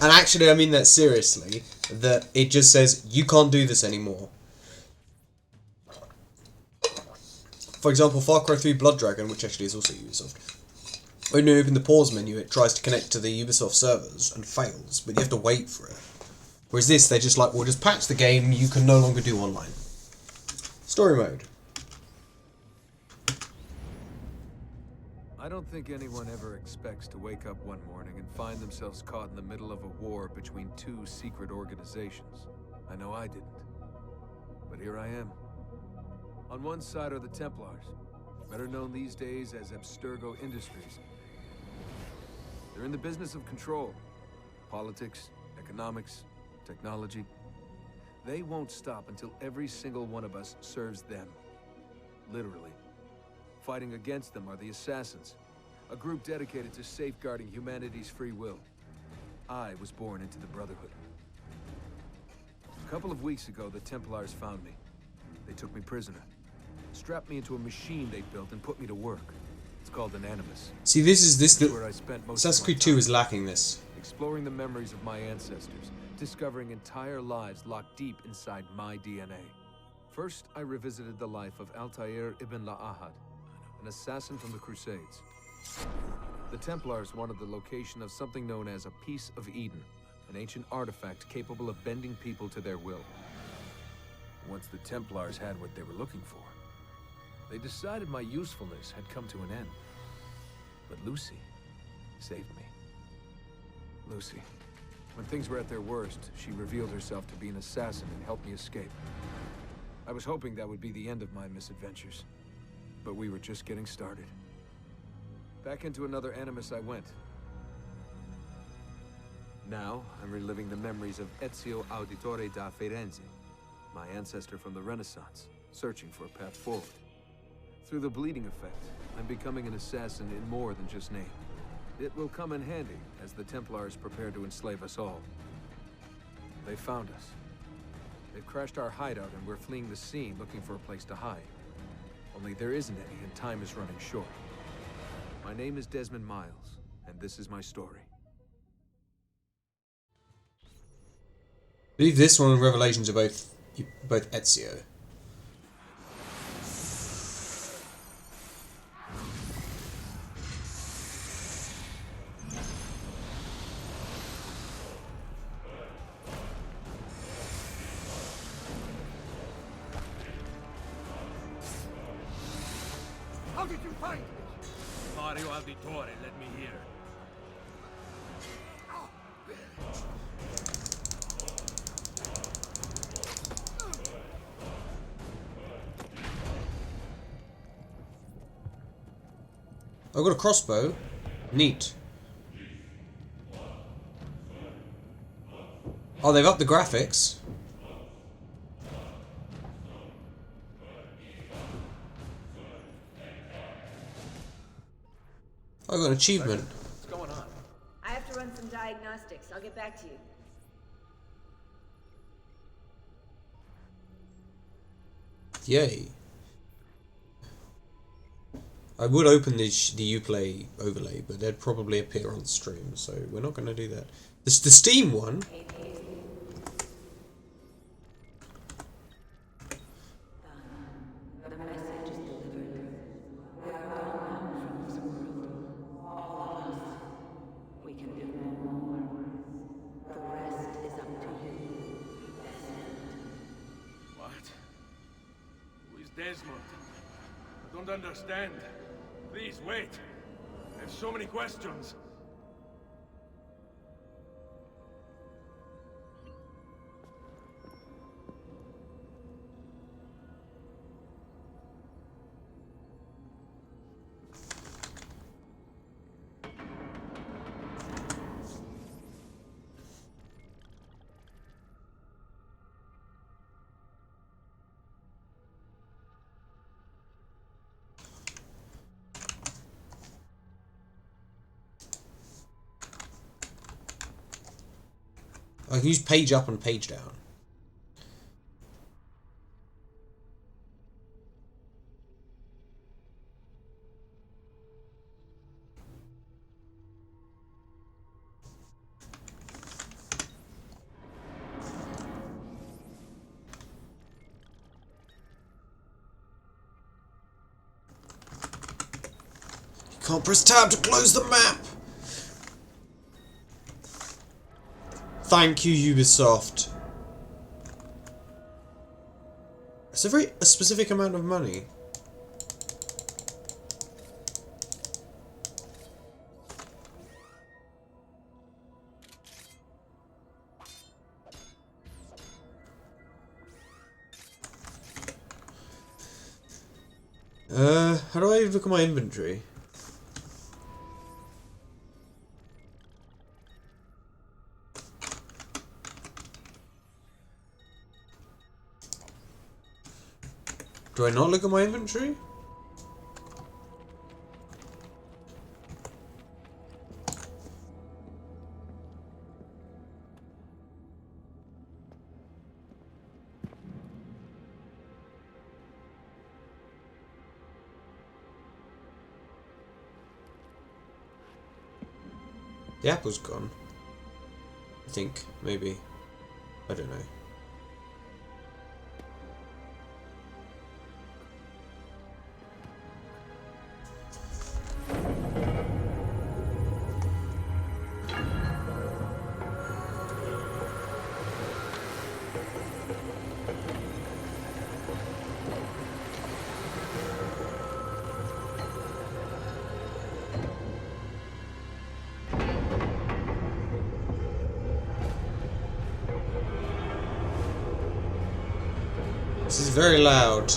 And actually, I mean that seriously. That it just says you can't do this anymore. For example, Far Cry 3 Blood Dragon, which actually is also Ubisoft. When you open the pause menu, it tries to connect to the Ubisoft servers and fails, but you have to wait for it. Whereas this, they're just like, we'll just patch the game, you can no longer do online. Story mode.
I don't think anyone ever expects to wake up one morning and find themselves caught in the middle of a war between two secret organizations. I know I didn't. But here I am. On one side are the Templars, better known these days as Abstergo Industries. They're in the business of control. Politics, economics, technology. They won't stop until every single one of us serves them. Literally. Fighting against them are the Assassins, a group dedicated to safeguarding humanity's free will. I was born into the Brotherhood. A couple of weeks ago, the Templars found me. They took me prisoner, strapped me into a machine they built and put me to work. It's called an Animus.
See, this is
where I spent most
Assassin's
of my
Creed 2
time,
is lacking this.
exploring the memories of my ancestors, discovering entire lives locked deep inside my DNA. First, I revisited the life of Altair ibn La'ahad, an assassin from the Crusades. The Templars wanted the location of something known as a Piece of Eden, an ancient artifact capable of bending people to their will. Once the Templars had what they were looking for, they decided my usefulness had come to an end. But Lucy saved me. Lucy. When things were at their worst, she revealed herself to be an assassin and helped me escape. I was hoping that would be the end of my misadventures. But we were just getting started. Back into another Animus I went. Now, I'm reliving the memories of Ezio Auditore da Firenze, my ancestor from the Renaissance, searching for a path forward. Through the bleeding effect, I'm becoming an assassin in more than just name. It will come in handy as the Templars prepare to enslave us all. They found us. They've crashed our hideout and we're fleeing the scene looking for a place to hide. Only there isn't any, and time is running short. My name is Desmond Miles, and this is my story.
I believe this one and Revelations are both Ezio.
How did you find me?
Mario Auditore, let me hear.
I've got a crossbow. Neat. Oh, they've upped the graphics. I got an achievement.
What's going on?
I have to run some diagnostics. I'll get back to you.
Yay. I would open the Uplay overlay, but they'd probably appear on stream, so we're not going to do that. This the Steam one.
The message is delivered. We are gone now from this world. All of us. We can do no more. The rest is up to you, Desmond.
What? Who is Desmond? I don't understand. Please, wait. I have so many questions.
I can use page up and page down. Can't press tab to close the map. Thank you, Ubisoft. It's a specific amount of money. How do I look at my inventory? Do I not look at my inventory? The apple's gone. I think, maybe. I don't know. This is very loud.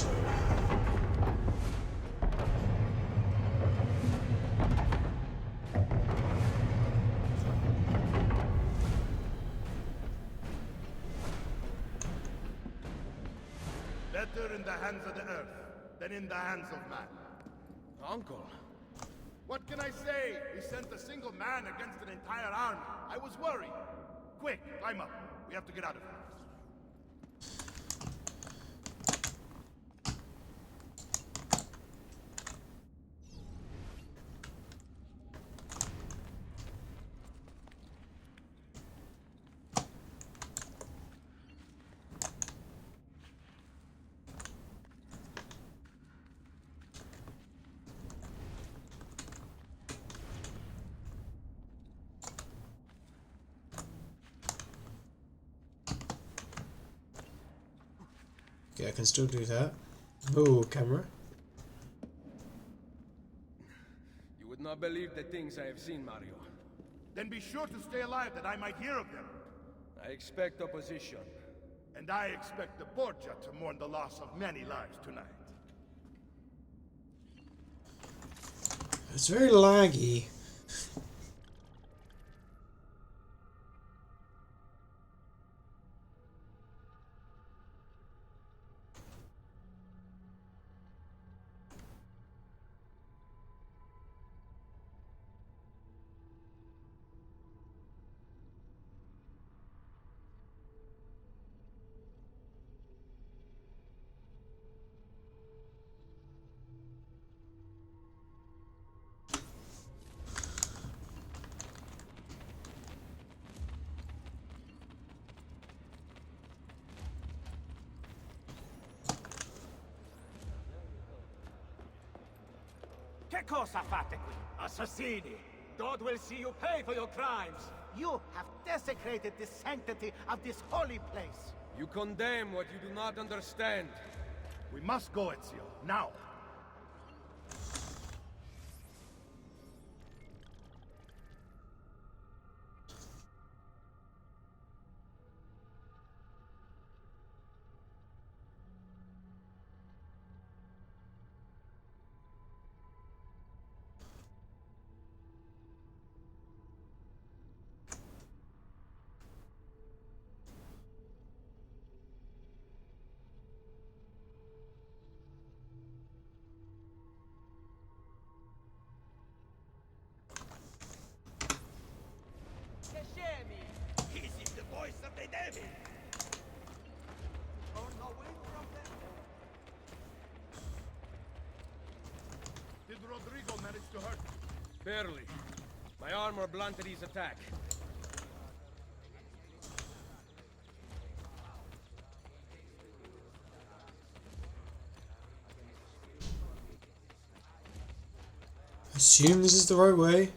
Better in the hands of the earth than in the hands of man.
Uncle.
What can I say? We sent a single man against an entire army. I was worried. Quick, climb up. We have to get out of here.
Okay, I can still do that. Oh, camera.
You would not believe the things I have seen, Mario.
Then be sure to stay alive that I might hear of them.
I expect opposition.
And I expect the Borgia to mourn the loss of many lives tonight.
It's very laggy.
Che cosa fate qui? Assassini! God will see you pay for your crimes! You have desecrated the sanctity of this holy place!
You condemn what you do not understand.
We must go, Ezio. Now!
This is the voice of the devil! Turn away from them!
Did Rodrigo manage to hurt you?
Barely. My armor blunted his attack.
I assume this is the right way.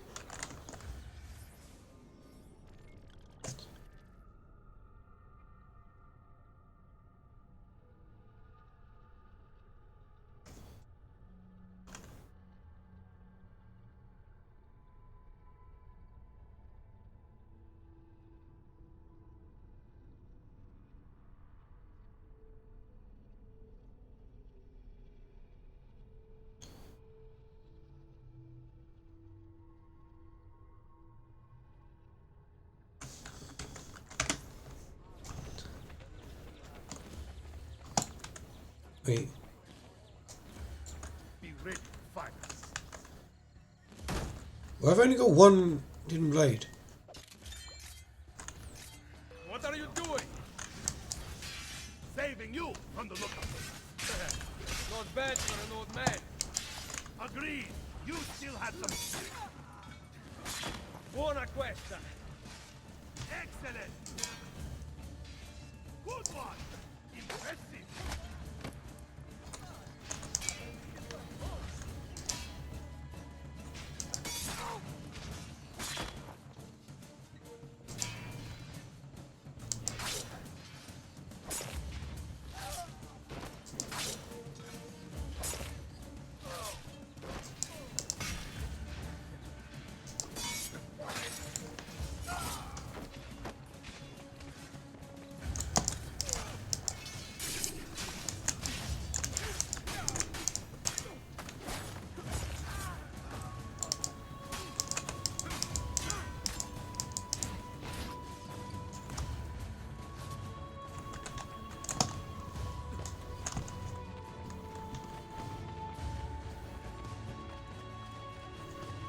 Wait.
Be ready to fight.
Well, I've only got one hidden blade.
What are you doing? Saving you from the lookout.
Not bad for an old man.
Agreed. You still have some.
Buona questa.
Excellent. Good one. Impressive.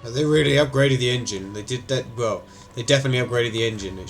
They really upgraded the engine. They did that well. They definitely upgraded the engine.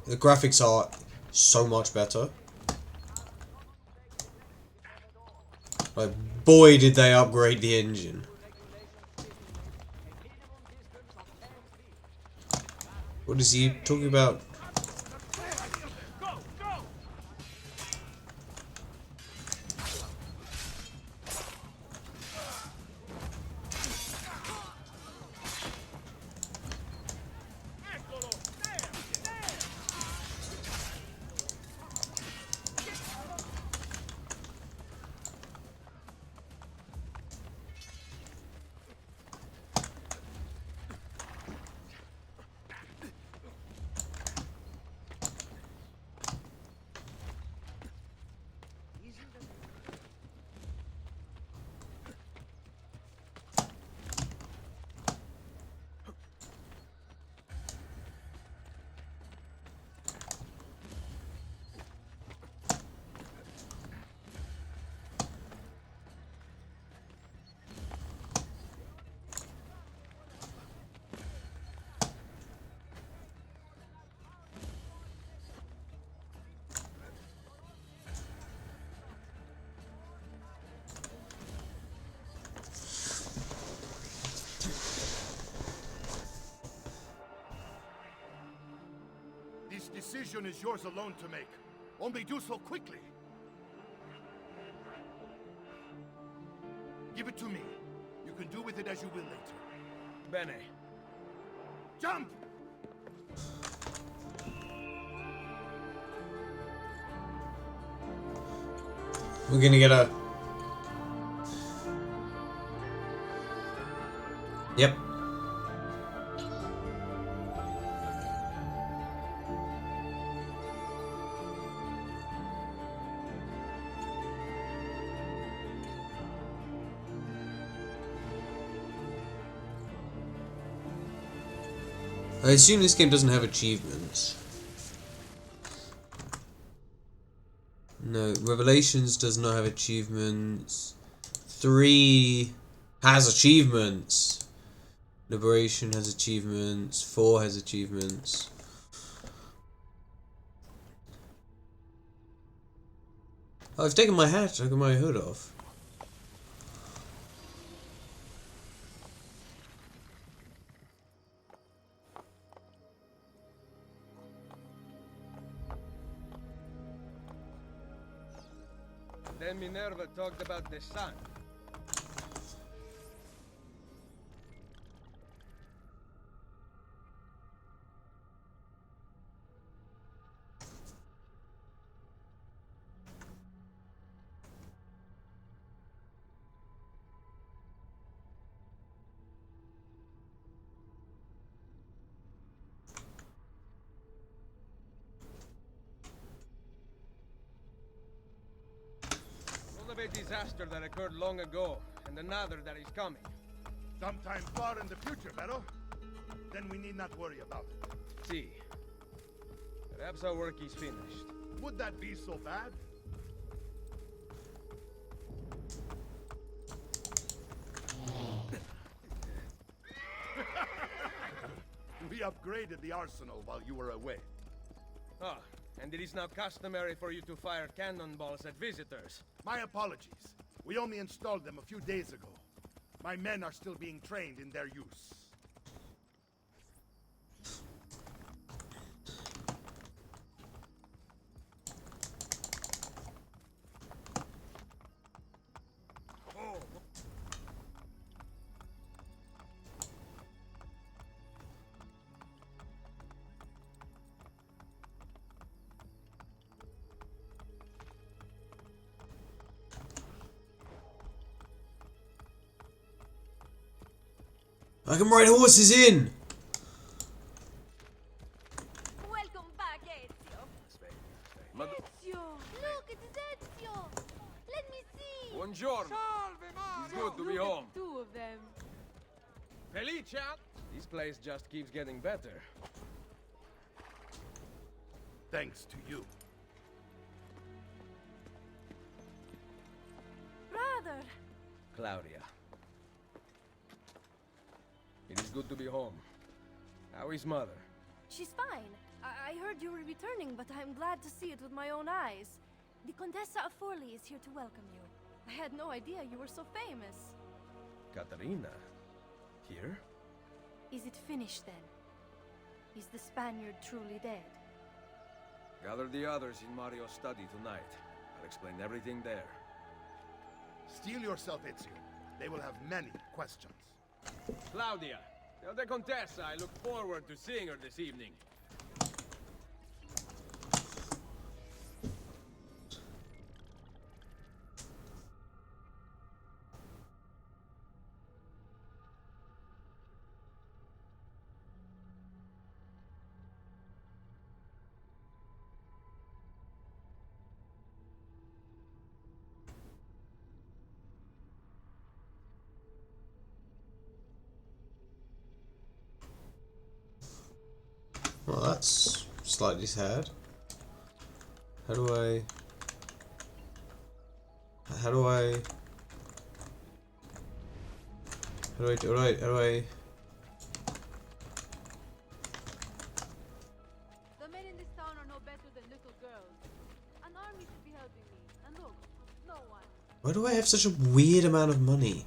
The graphics are so much better. Like, boy, did they upgrade the engine. What is he talking about?
This decision is yours alone to make. Only do so quickly. Give it to me. You can do with it as you will later.
Bene.
Jump!
We're gonna get a... Yep. I assume this game doesn't have achievements. No, Revelations does not have achievements. 3 has achievements. Liberation has achievements. 4 has achievements. Oh, I've taken my hat. I've got my hood off.
Then Minerva talked about the sun. Full of a disaster that occurred long ago, and another that is coming.
Sometime far in the future, Vero? Then we need not worry about it.
See. Perhaps our work is finished.
Would that be so bad? We upgraded the arsenal while you were away.
Ah, and it is now customary for you to fire cannonballs at visitors.
My apologies. We only installed them a few days ago. My men are still being trained in their use.
I can ride horses in!
Welcome back, Ezio. Ezio! Look, it is Ezio! Let me see!
Buongiorno! It's good to be
Look at
home.
2 of them.
Felicia! This place just keeps getting better.
Thanks to you.
Brother!
Claudia. It is good to be home. How is Mother?
She's fine. I heard you were returning, but I'm glad to see it with my own eyes. The Contessa of Forley is here to welcome you. I had no idea you were so famous.
Katarina? Here?
Is it finished then? Is the Spaniard truly dead?
Gather the others in Mario's study tonight. I'll explain everything there.
Steel yourself, Ezio. They will have many questions.
Claudia, tell the Contessa I look forward to seeing her this evening.
Well, that's slightly sad. How do I... How do I...
The men in this town are no better than little girls. An army should be helping me. And look, no one.
Why do I have such a weird amount of money?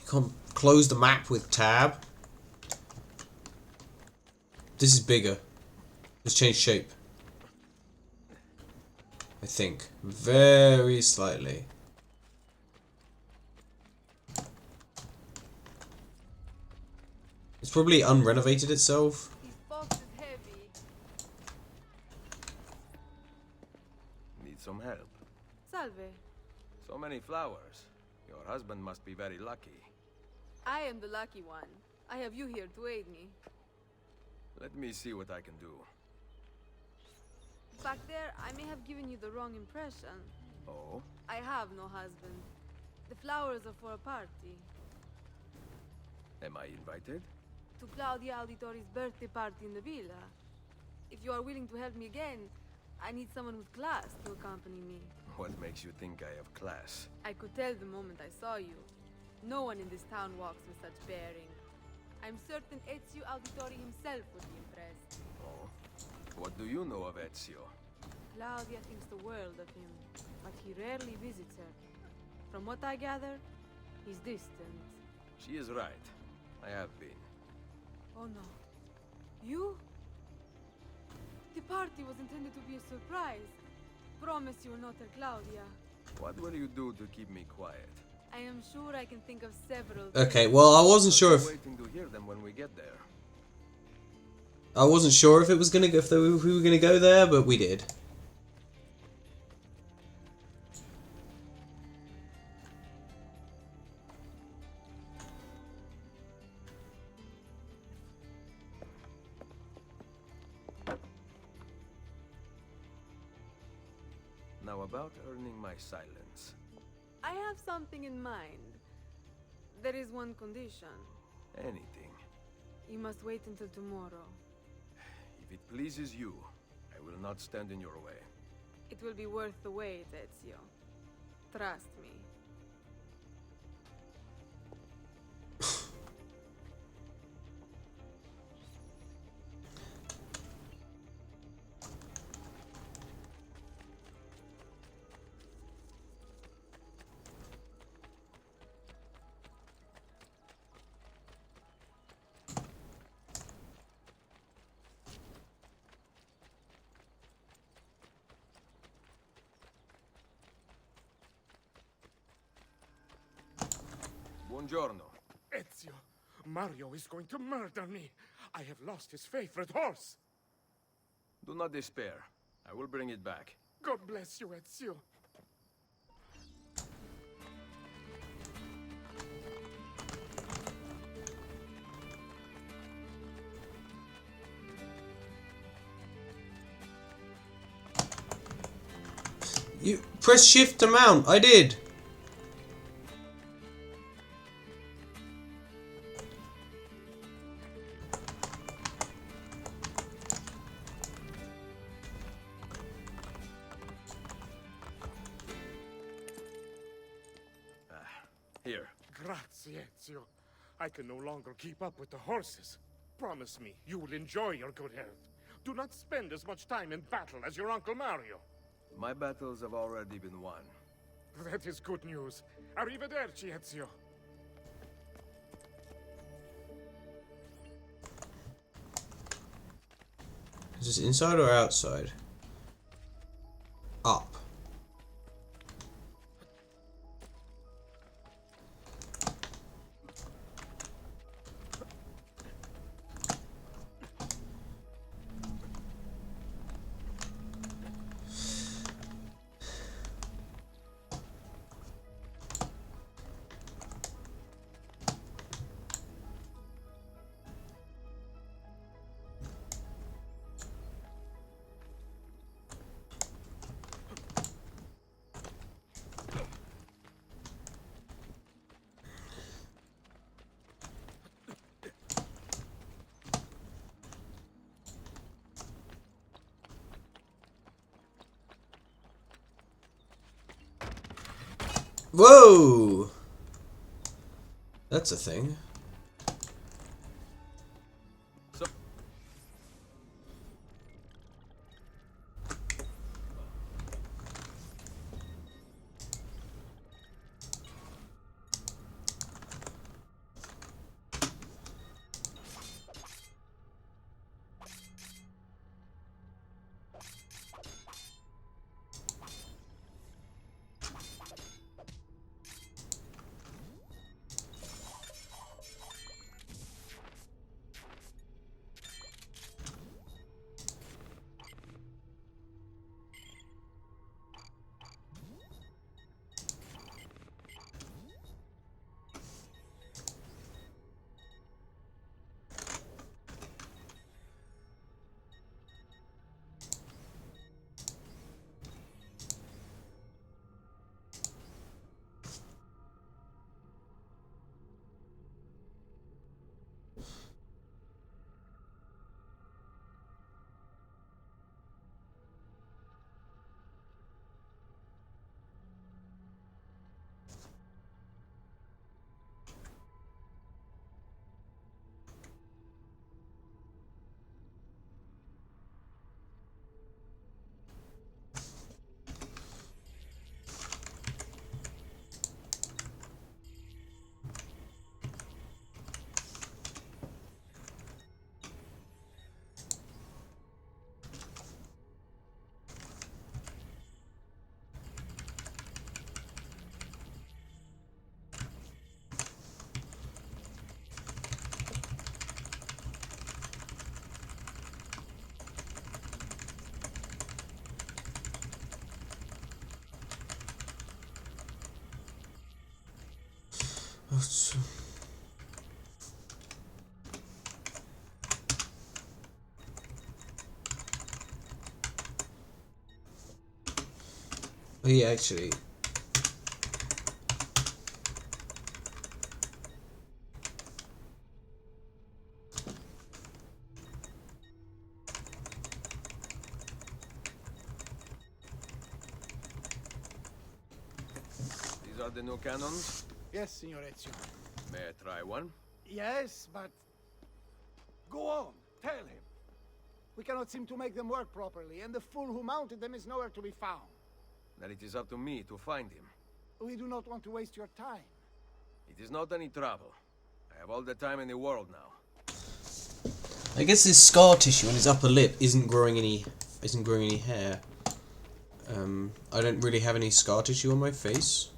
Can't close the map with tab. This is bigger. It's changed shape. I think. Very slightly. It's probably unrenovated itself.
These folks
salve.
So many flowers. Your husband must be very lucky.
I am the lucky one. I have you here to aid me.
Let me see what I can do.
Back there, I may have given you the wrong impression.
Oh?
I have no husband. The flowers are for a party.
Am I invited?
To Claudia Auditori's birthday party in the villa. If you are willing to help me again, I need someone with class to accompany me.
What makes you think I have class?
I could tell the moment I saw you. No one in this town walks with such bearing. I'm certain Ezio Auditori himself would be impressed.
Oh? What do you know of Ezio?
Claudia thinks the world of him, but he rarely visits her. From what I gather, he's distant.
She is right. I have been.
Oh no. You? The party was intended to be a surprise. Promise you will not tell Claudia.
What will you do to keep me quiet?
I am sure I can think of several
Okay,
things.
well, I wasn't sure if
Waiting to hear them when we get there.
I wasn't sure if it was gonna go, if we were gonna go there, but we did.
Now about earning my silence.
I have something in mind. There is one condition.
Anything.
You must wait until tomorrow.
If it pleases you, I will not stand in your way.
It will be worth the wait, Ezio. Trust me.
Buongiorno.
Ezio, Mario is going to murder me. I have lost his favorite horse.
Do not despair. I will bring it back.
God bless you, Ezio.
You press shift to mount. I did.
Here.
Grazie, Ezio. I can no longer keep up with the horses. Promise me you will enjoy your good health. Do not spend as much time in battle as your Uncle Mario.
My battles have already been won.
That is good news. Arrivederci, Ezio.
Is this inside or outside? Up. Whoa! That's a thing. Oh yeah, actually.
These are the new cannons?
Yes, Signor Ezio.
May I try one?
Yes, but... Go on, tell him. We cannot seem to make them work properly, and the fool who mounted them is nowhere to be found.
Then it is up to me to find him.
We do not want to waste your time.
It is not any trouble. I have all the time in the world now.
I guess his scar tissue on his upper lip isn't growing any hair. I don't really have any scar tissue on my face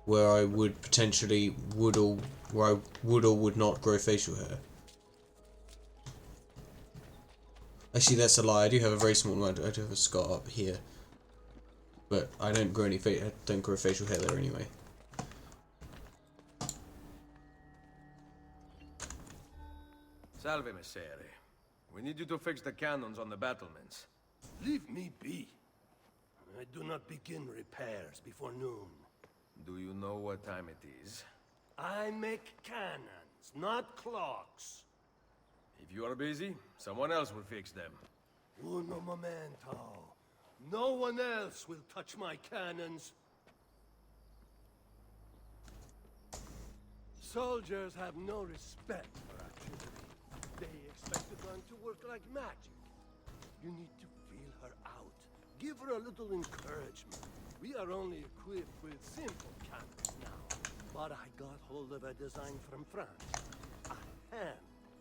where I would potentially would or would not grow facial hair. Actually, that's a lie. I do have a very small amount. I do have a scar up here, but I don't grow facial hair there anyway.
Salve, Messere. We need you to fix the cannons on the battlements.
Leave me be. I do not begin repairs before noon.
Do you know what time it is?
I make cannons, not clocks.
If you are busy, someone else will fix them.
Uno momento. No one else will touch my cannons. Soldiers have no respect for artillery. They expect a gun to work like magic. You need to feel her out. Give her a little encouragement. We are only equipped with simple cannons now. But I got hold of a design from France. A hand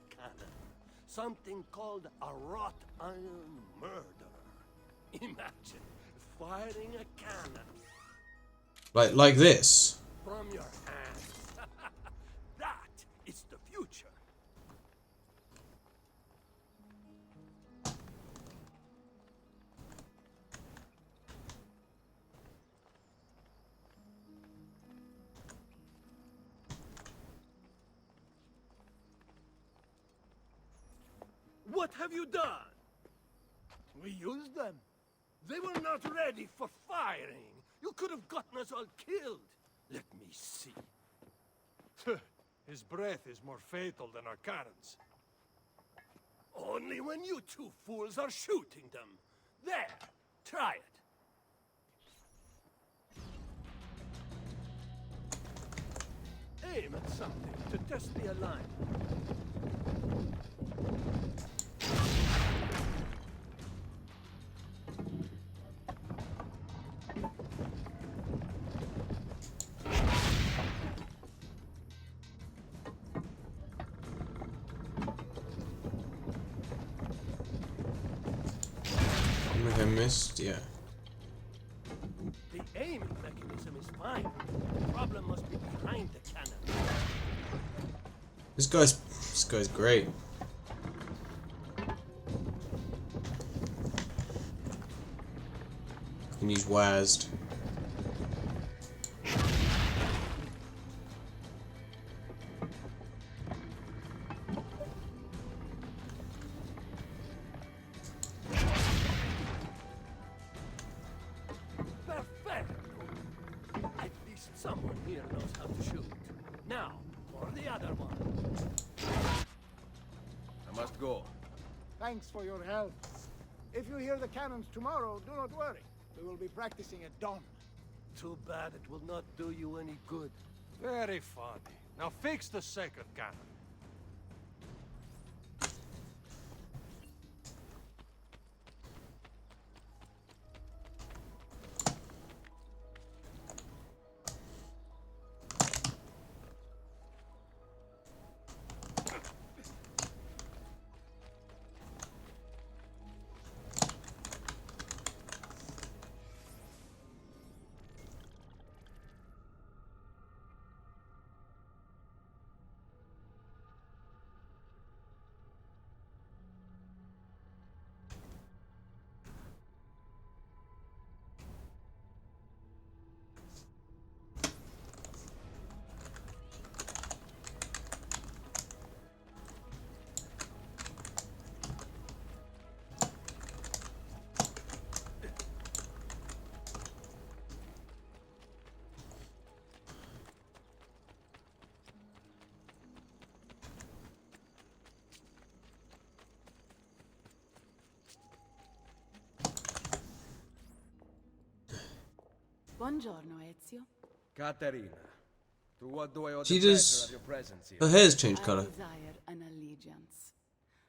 cannon. Something called a wrought iron murderer. Imagine firing a cannon.
Like this.
From your hands. That is the future. What have you done?
We used them.
They were not ready for firing. You could have gotten us all killed. Let me see.
His breath is more fatal than our cannons.
Only when you two fools are shooting them. There, try it. Aim at something to test the alignment.
I missed, yeah.
The aiming mechanism is fine. The problem must be behind the cannon.
This guy's great. I can use WASD.
At least someone here knows how to shoot. Now, for the other one.
I must go.
Thanks for your help. If you hear the cannons tomorrow, do not worry. We will be practicing at dawn.
Too bad it will not do you any good.
Very funny. Now fix the second cannon.
Buongiorno, Ezio.
Caterina, to what do I owe the
She
pleasure
does.
of your presence here?
Her hair's changed
I
colour.
desire an allegiance.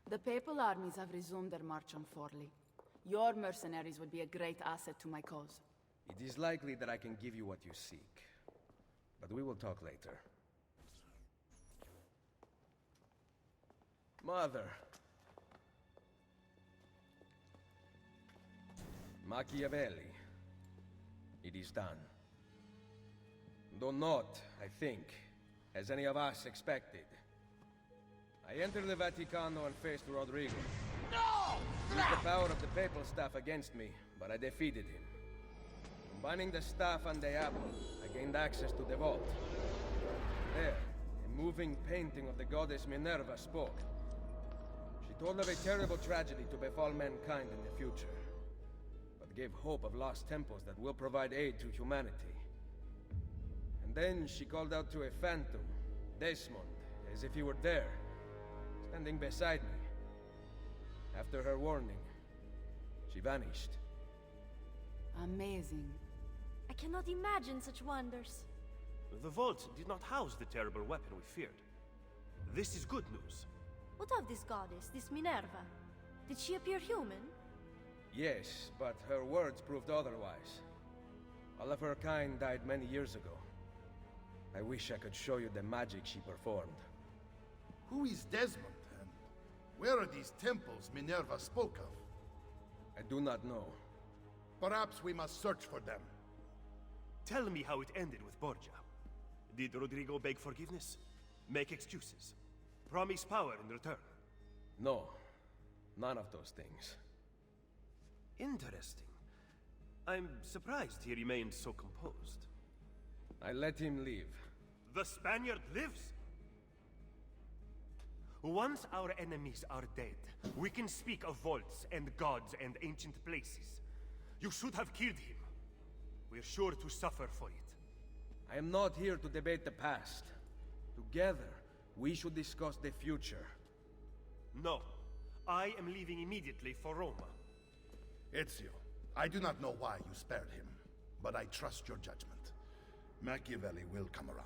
The papal armies have resumed their march on Forli. Your mercenaries would be a great asset to my cause.
It is likely that I can give you what you seek. But we will talk later. Mother. Machiavelli. It is done. Though not, I think, as any of us expected. I entered the Vaticano and faced Rodrigo. No! Used the power of the papal staff against me, but I defeated him. Combining the staff and the apple, I gained access to the vault. There, a moving painting of the goddess Minerva spoke. She told of a terrible tragedy to befall mankind in the future, but gave hope of lost temples that will provide aid to humanity. And then she called out to a phantom, Desmond, as if he were there, standing beside me. After her warning, she vanished.
Amazing.
I cannot imagine such wonders.
The vault did not house the terrible weapon we feared. This is good news.
What of this goddess, this Minerva? Did she appear human?
Yes, but her words proved otherwise. All of her kind died many years ago. I wish I could show you the magic she performed.
Who is Desmond, and where are these temples Minerva spoke of?
I do not know.
Perhaps we must search for them.
Tell me how it ended with Borgia. Did Rodrigo beg forgiveness? Make excuses? Promise power in return?
No, none of those things.
Interesting. I'm surprised he remained so composed.
I let him leave.
The Spaniard lives? Once our enemies are dead, we can speak of vaults and gods and ancient places. You should have killed him. We're sure to suffer for it.
I am not here to debate the past. Together, we should discuss the future.
No. I am leaving immediately for Roma.
Ezio, I do not know why you spared him, but I trust your judgment. Machiavelli will come around.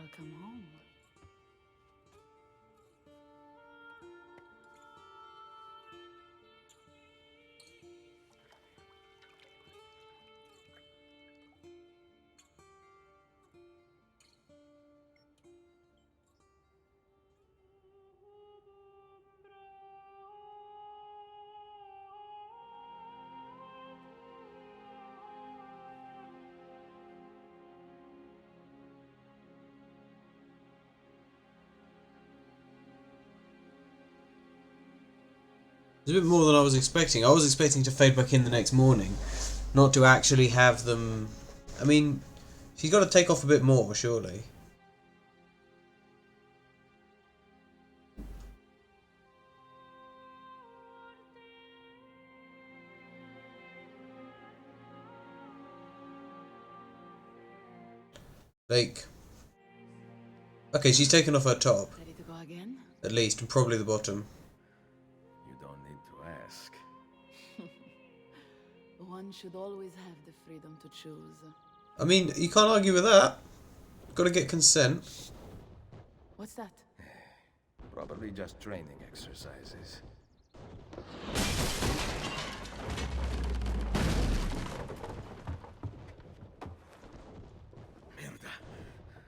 Welcome home.
It's a bit more than I was expecting. I was expecting to fade back in the next morning, not to actually have them... I mean, she's got to take off a bit more, surely. Like... Okay, she's taken off her top.
Ready to go again?
At least, and probably the bottom.
You don't need to ask.
One should always have the freedom to choose.
I mean, you can't argue with that. Got to get consent.
What's that?
Probably just training exercises.
Merda.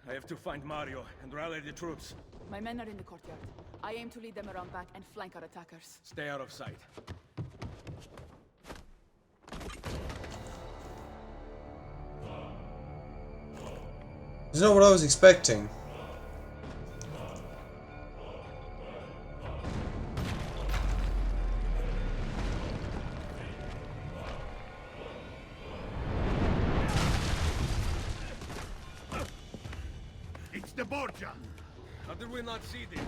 I have to find Mario and rally the troops.
My men are in the courtyard. I aim to lead them around back and flank our attackers.
Stay out of sight.
It's not what I was expecting.
It's the Borgia!
How did we not see this?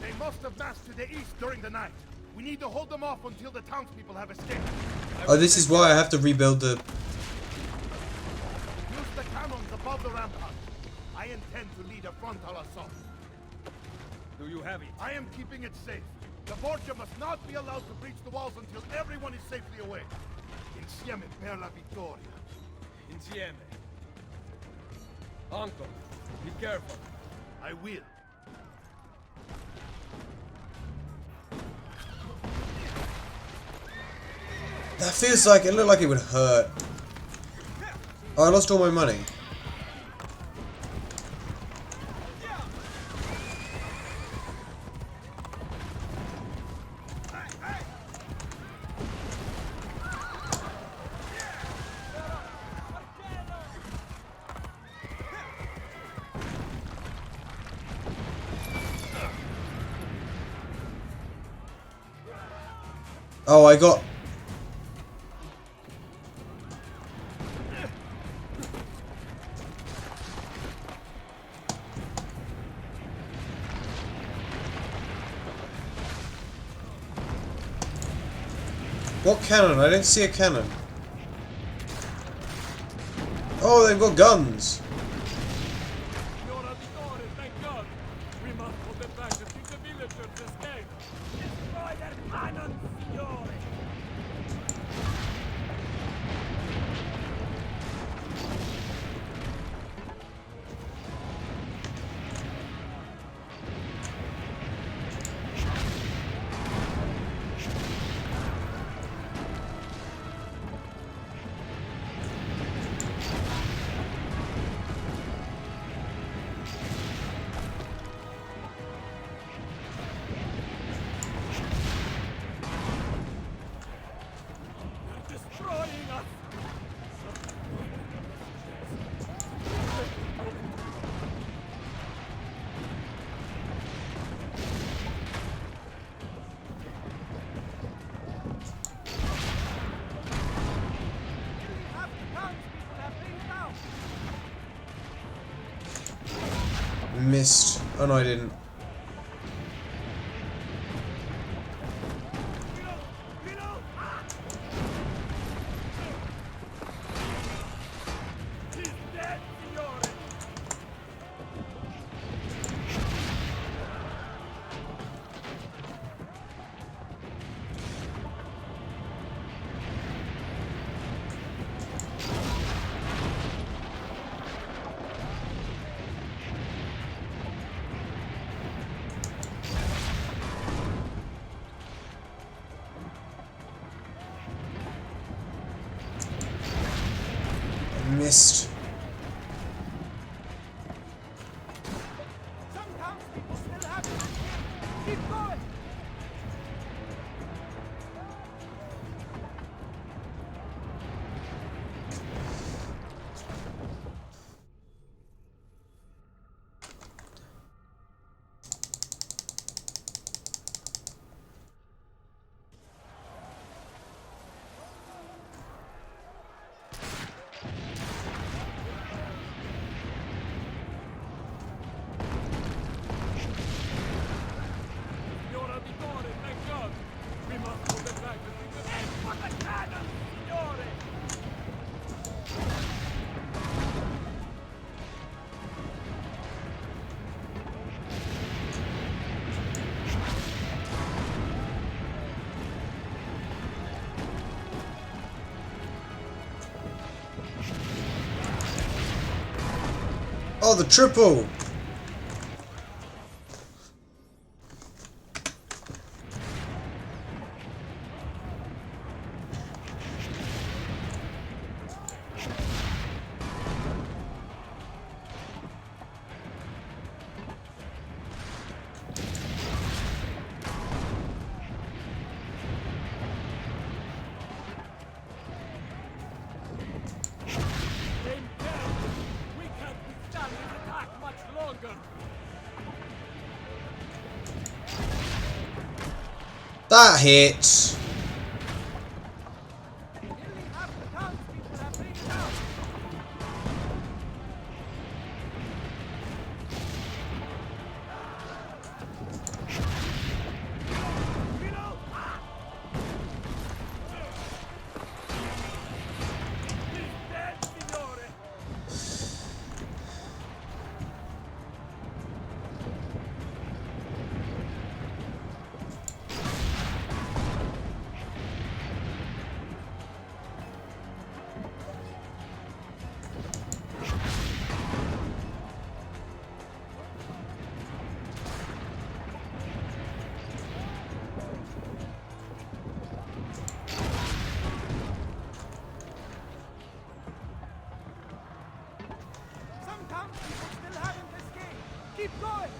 They must have massed to the east during the night. We need to hold them off until the townspeople have escaped.
Oh, this is why I have to rebuild the...
Use the cannons above the rampart. I intend to lead a frontal assault.
Do you have it?
I am keeping it safe. The Borgia must not be allowed to breach the walls until everyone is safely away. Insieme per la vittoria.
Insieme. Uncle, be careful.
I will.
That feels like... It looked like it would hurt. Oh, I lost all my money. Oh, I got... What cannon? I didn't see a cannon. Oh, they've got guns.
Thank God. We must hold them back to keep the villagers escape. Destroy their cannons, signore! Destroying us!
Missed. Oh no, I didn't. Missed.
Some townspeople still have it. Keep going. Signora Vitore, thank God. We must pull them back to the end for the cannon, Signore.
Oh, the triple!
Aim careful. We can't withstand this attack much longer.
That hits.
Nearly half the townspeople have reached out. Reload! He's dead, Signore. Some townspeople still haven't escaped. Keep going.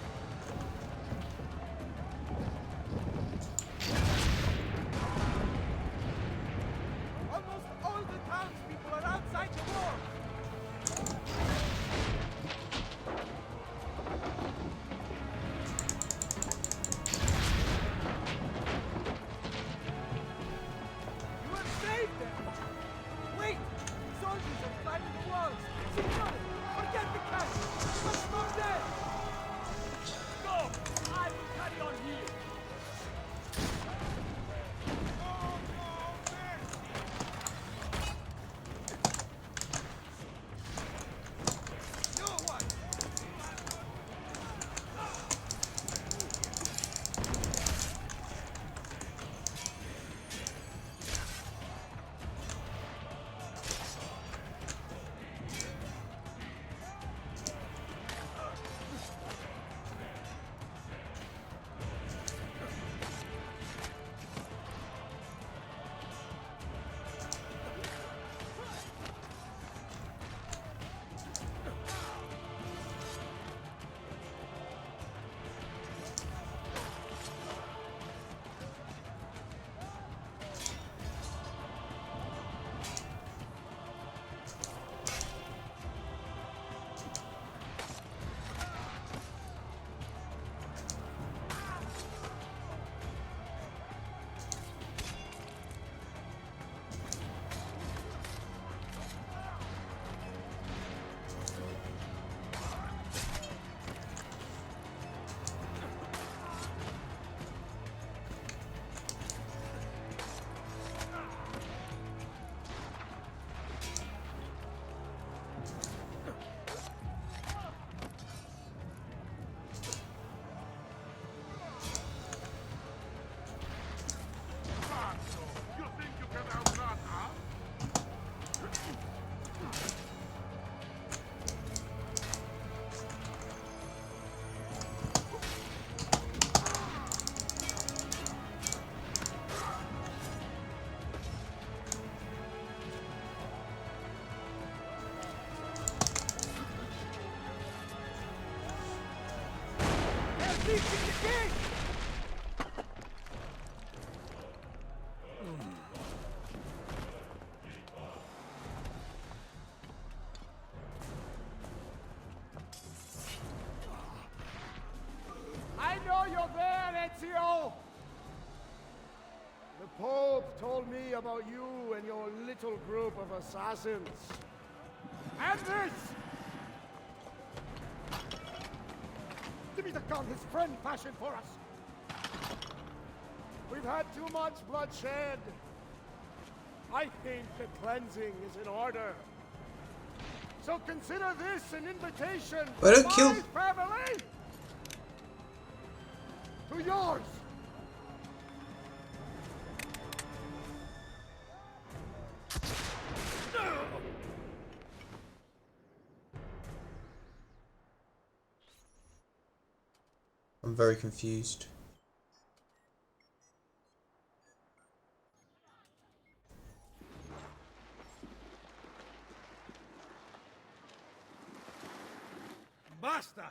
Almost all the townspeople are outside the walls. You have saved them. Wait! Soldiers are climbing the walls. Signore, forget the cash. We must move there.
I know you're there, Ezio! The Pope told me about you and your little group of assassins. And this! Give me the gun his friend fashioned for us! We've had too much bloodshed. I think the cleansing is in order. So consider this an invitation
But don't
to
kill-
my family! To yours!
I'm very confused.
Basta!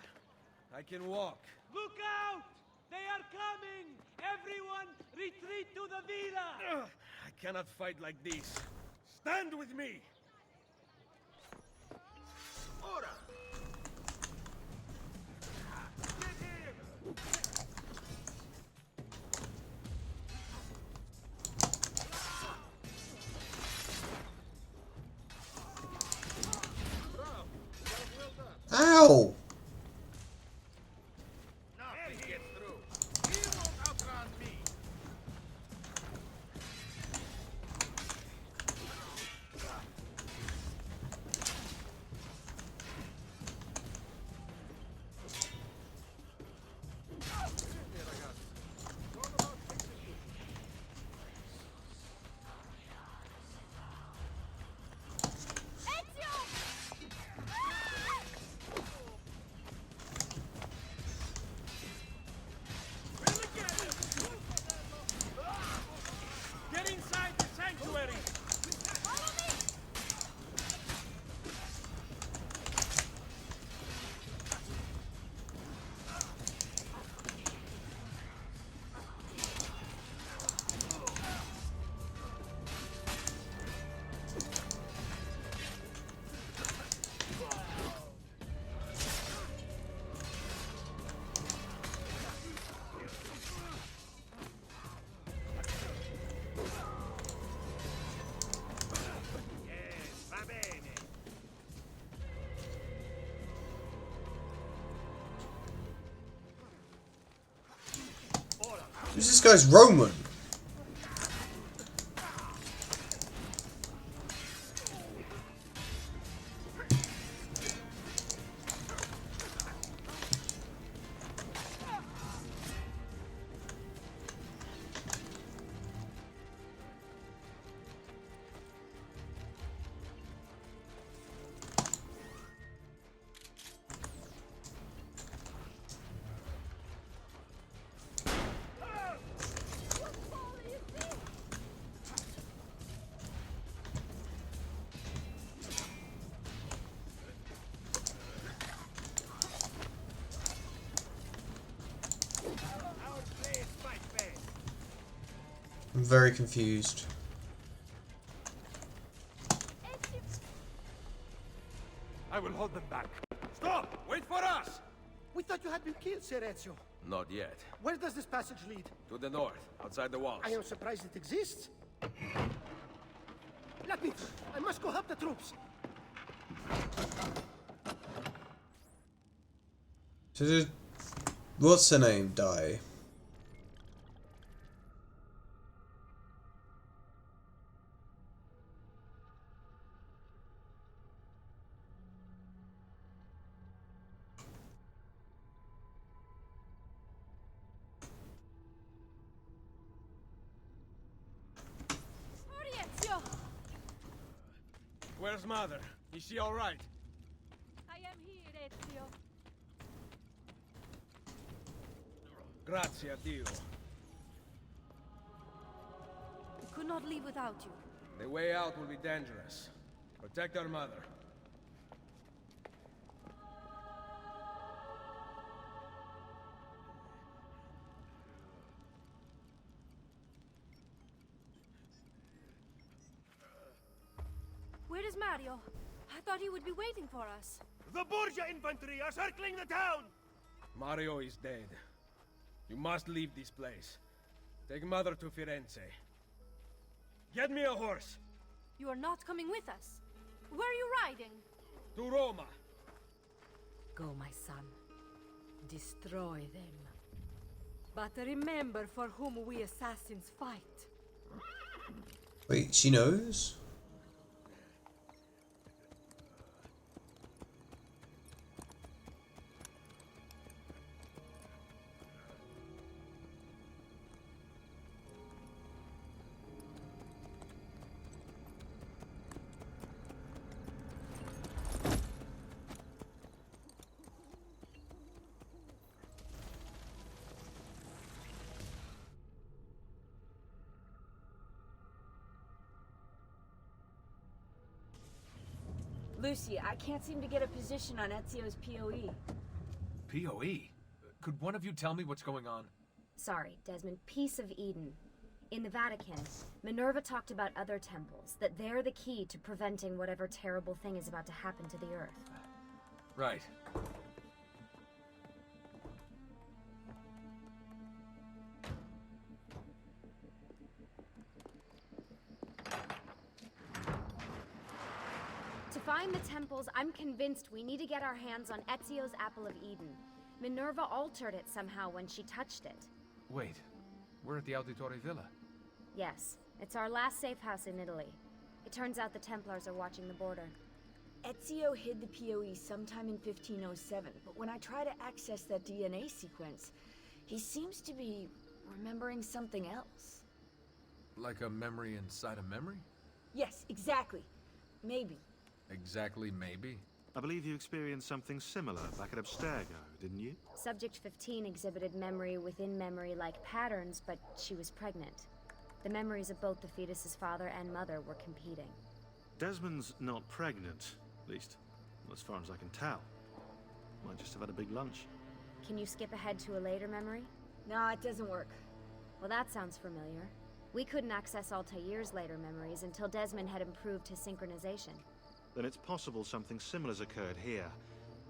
I can walk.
Look out! They are coming! Everyone, retreat to the villa!
Ugh, I cannot fight like this. Stand with me!
Ora!
Ow!
Nothing gets through. He won't outrun me.
Get inside the sanctuary!
This guy's Roman. I'm very confused.
I will hold them back. Stop! Wait for us!
We thought you had been killed, Sir Ezio.
Not yet.
Where does this passage lead?
To the north, outside the walls.
I am surprised it exists. Let me through. I must go help the troops.
So did what's her name die?
Ezio!
Where's Mother? Is she alright?
I am here, Ezio.
Grazie a Dio.
We could not leave without you.
The way out will be dangerous. Protect our mother.
Mario? I thought he would be waiting for us.
The Borgia infantry are circling the town!
Mario is dead. You must leave this place. Take Mother to Firenze. Get me a horse!
You are not coming with us. Where are you riding?
To Roma!
Go, my son. Destroy them. But remember for whom we assassins fight.
Wait, she knows?
Lucy, I can't seem to get a position on Ezio's POE.
POE? Could one of you tell me what's going on?
Sorry, Desmond. Piece of Eden. In the Vatican, Minerva talked about other temples, that they're the key to preventing whatever terrible thing is about to happen to the Earth.
Right.
To find the temples, I'm convinced we need to get our hands on Ezio's Apple of Eden. Minerva altered it somehow when she touched it.
Wait, we're at the Auditore Villa.
Yes, it's our last safe house in Italy. It turns out the Templars are watching the border.
Ezio hid the POE sometime in 1507, but when I try to access that DNA sequence, he seems to be remembering something else.
Like a memory inside a memory?
Yes, exactly. Maybe.
Exactly, maybe.
I believe you experienced something similar back at Abstergo, didn't you?
Subject 15 exhibited memory within memory-like patterns, but she was pregnant. The memories of both the fetus's father and mother were competing.
Desmond's not pregnant, at least as far as I can tell. Might just have had a big lunch.
Can you skip ahead to a later memory?
No, it doesn't work.
Well, that sounds familiar. We couldn't access Altair's later memories until Desmond had improved his synchronization.
Then it's possible something similar's occurred here.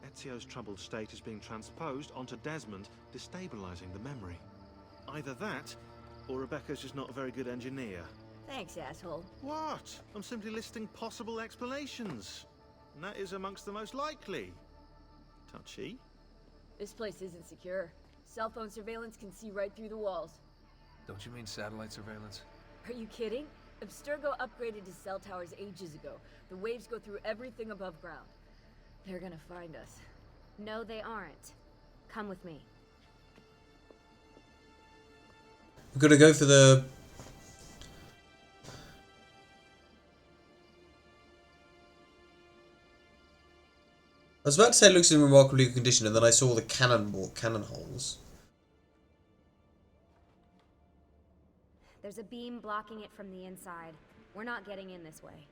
Ezio's troubled state is being transposed onto Desmond, destabilizing the memory. Either that, or Rebecca's just not a very good engineer.
Thanks, asshole.
What? I'm simply listing possible explanations. And that is amongst the most likely. Touchy?
This place isn't secure. Cell phone surveillance can see right through the walls.
Don't you mean satellite surveillance?
Are you kidding? Abstergo upgraded to cell towers ages ago. The waves go through everything above ground. They're gonna find us.
No, they aren't. Come with me.
We're gonna go for the... I was about to say it looks in remarkably good condition, and then I saw the cannon holes.
There's a beam blocking it from the inside. We're not getting in this way.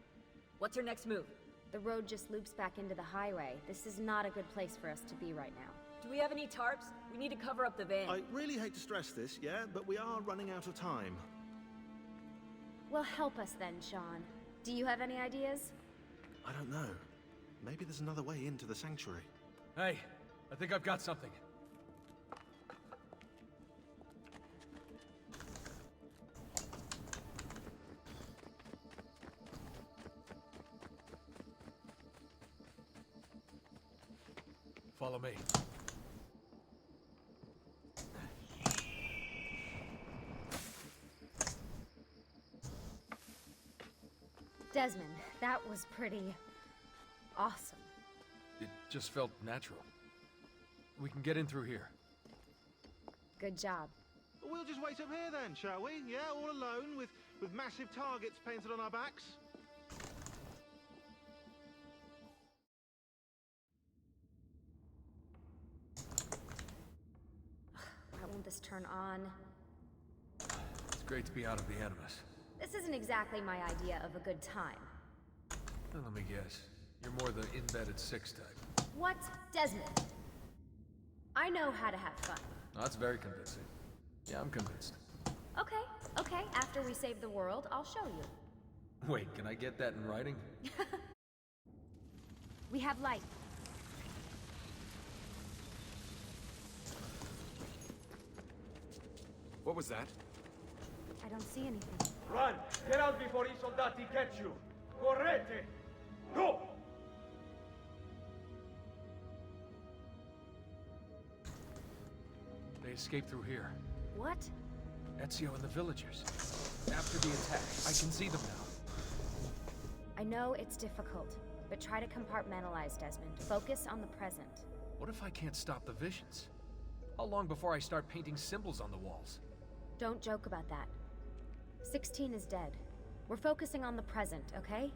What's our next move?
The road just loops back into the highway. This is not a good place for us to be right now.
Do we have any tarps? We need to cover up the van.
I really hate to stress this, yeah, but we are running out of time.
Well, help us then, Sean. Do you have any ideas?
I don't know. Maybe there's another way into the sanctuary.
Hey, I think I've got something. Follow me.
Desmond, that was pretty... awesome.
It just felt natural. We can get in through here.
Good job.
We'll just wait up here then, shall we? Yeah, all alone, with massive targets painted on our backs?
Why won't this turn on?
It's great to be out of the Animus.
This isn't exactly my idea of a good time.
Well, let me guess. You're more the in-bed-at 6 type.
What? Desmond? I know how to have fun.
That's very convincing. Yeah, I'm convinced.
Okay. After we save the world, I'll show you.
Wait, can I get that in writing?
We have light.
What was that?
I don't see anything.
Run! Get out before I soldati catch you! Correte! Go!
They escaped through here.
What?
Ezio and the villagers. After the attack, I can see them now.
I know it's difficult, but try to compartmentalize, Desmond. Focus on the present.
What if I can't stop the visions? How long before I start painting symbols on the walls?
Don't joke about that. 16 is dead. We're focusing on the present, okay?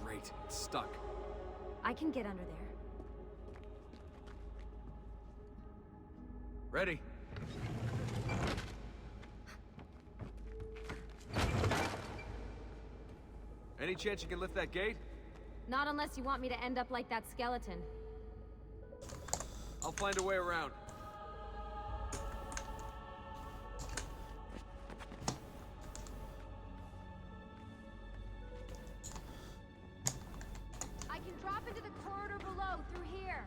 Great, it's stuck.
I can get under there.
Ready? Any chance you can lift that gate?
Not unless you want me to end up like that skeleton.
I'll find a way around.
I can drop into the corridor below through here.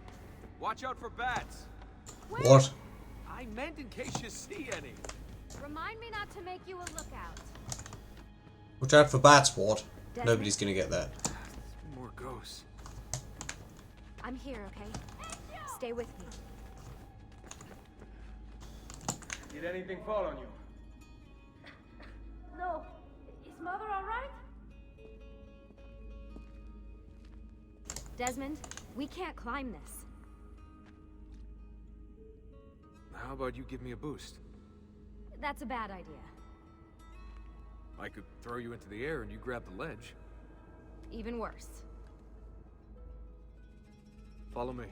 Watch out for bats.
What?
I meant in case you see any.
Remind me not to make you a lookout.
Watch out for bats, Ward.
Desmond?
Nobody's gonna get that.
More ghosts.
I'm here, okay? Stay with me.
Did anything fall on you?
No. Is Mother all right?
Desmond, we can't climb this.
How about you give me a boost?
That's a bad idea.
I could throw you into the air and you grab the ledge.
Even worse.
Follow me.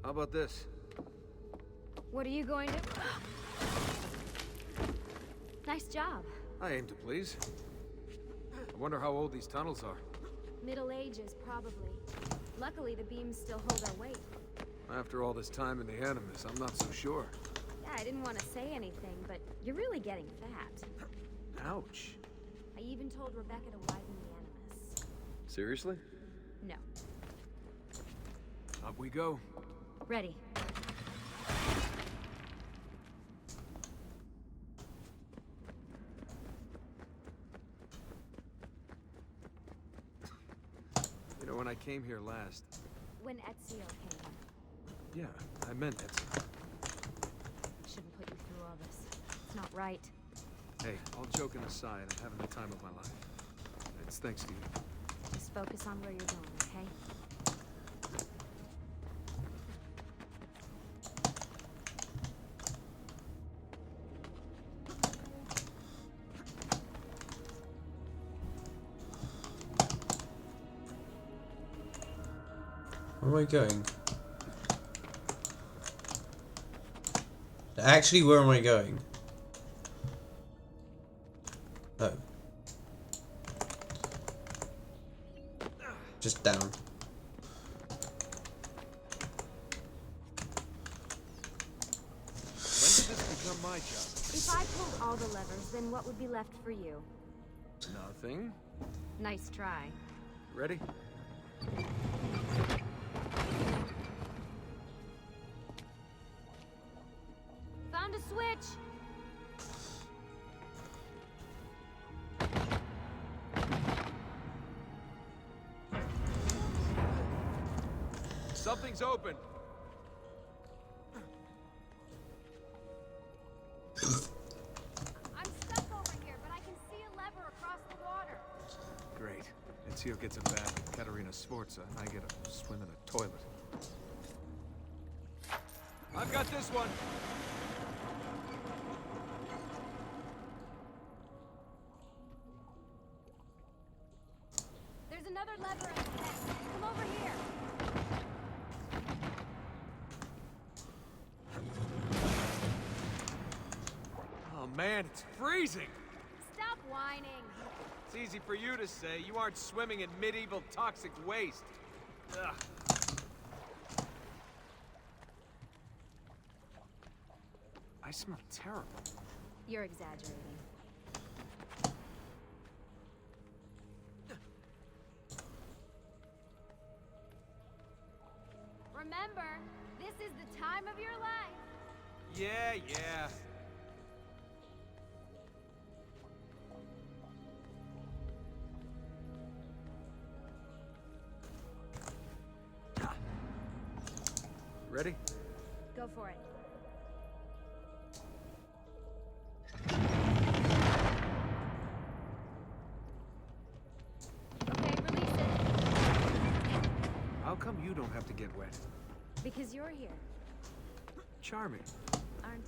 How about this?
What are you going to... Nice job.
I aim to please. I wonder how old these tunnels are.
Middle Ages, probably. Luckily, the beams still hold our weight.
After all this time in the Animus, I'm not so sure.
Yeah, I didn't want to say anything, but you're really getting fat.
Ouch.
I even told Rebecca to widen the Animus.
Seriously?
No.
Up we go.
Ready.
You know, when I came here last...
When Ezio came.
Yeah, I meant Ezio.
Shouldn't put you through all this. It's not right.
Hey, all joking aside, I'm having the time of my life. It's thanks to you.
Just focus on where you're going, okay?
Where am I going? Actually, where am I going? Oh. Just down.
When did this become my job?
If I pulled all the levers, then what would be left for you?
Nothing.
Nice try.
Ready?
Found a switch!
Something's open.
I'm stuck over here, but I can see a lever across the water.
Great. Ezio gets a bath with Katerina Sforza, and I get a swim in a toilet. I've got this one.
There's another lever in the tent. Come over here.
Oh man, it's freezing.
Stop whining.
It's easy for you to say. You aren't swimming in medieval toxic waste. Ugh. I smell terrible.
You're exaggerating. Remember, this is the time of your life.
Yeah, yeah. Ready?
Go for it. Okay, release it.
How come you don't have to get wet?
Because you're here,
Charming.
aren't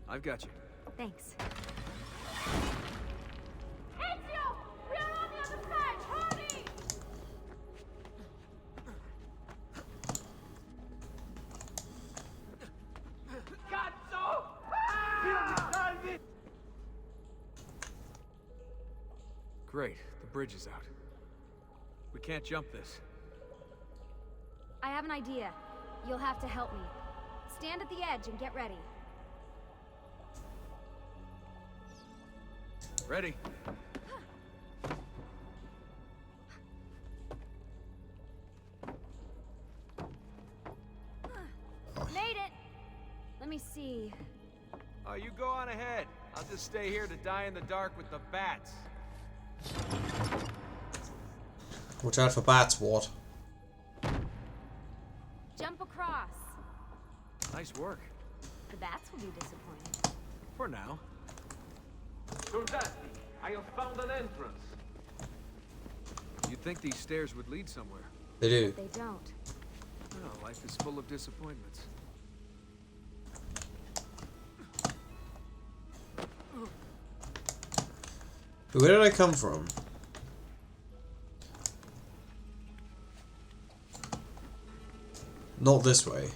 I?
I've got you.
Thanks.
Great, the bridge is out. We can't jump this.
I have an idea. You'll have to help me. Stand at the edge and get ready.
Ready?
Made it! Let me see.
Oh, you go on ahead. I'll just stay here to die in the dark with the bats.
Watch out for bats, what?
Jump across.
Nice work.
The bats will be disappointed.
For now.
Soldati, I have found an entrance.
You'd think these stairs would lead somewhere.
They do.
They don't.
Well, life is full of disappointments.
Where did I come from? Not this way.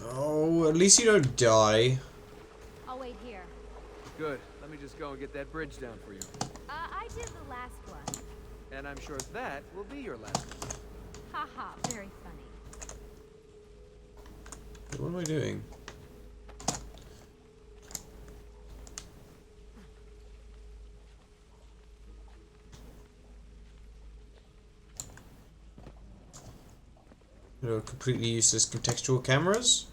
Oh, at least you don't die.
I'll wait here.
Good. Let me just go and get that bridge down for you.
I did the last one.
And I'm sure that will be your last one.
Haha, very funny.
What am I doing? Completely useless contextual cameras?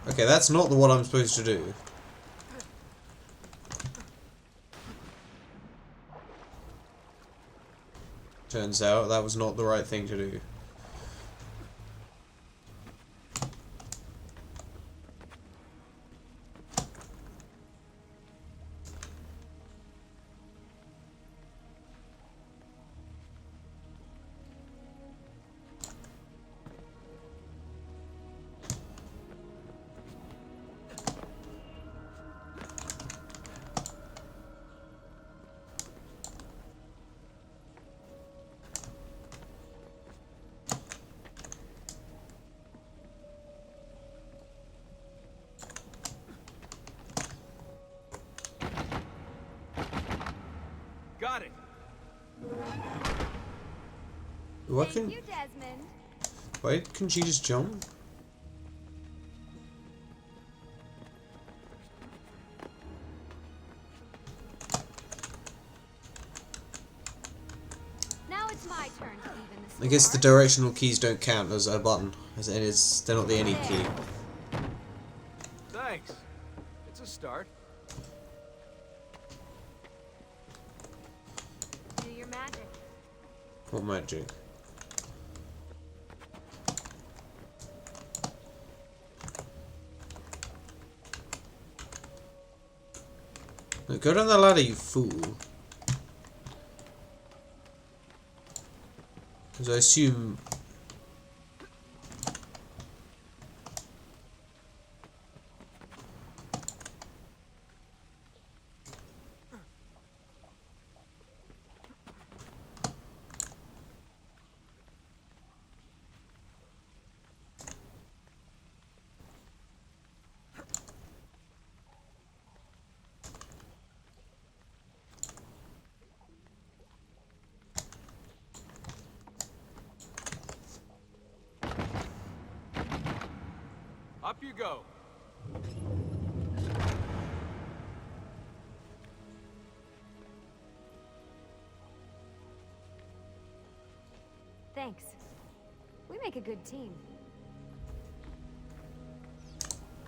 Okay, that's not the one I'm supposed to do. Turns out that was not the right thing to do.
Got it.
Why
Thank
couldn't
you, Desmond.
why couldn't she just jump?
Now it's my turn to even the
I guess the directional keys don't count as a button, as it is they're not the any key.
Thanks. It's a start.
Do your magic.
What magic? Look, go down the ladder, you fool. Because I assume...
you go.
Thanks. We make a good team.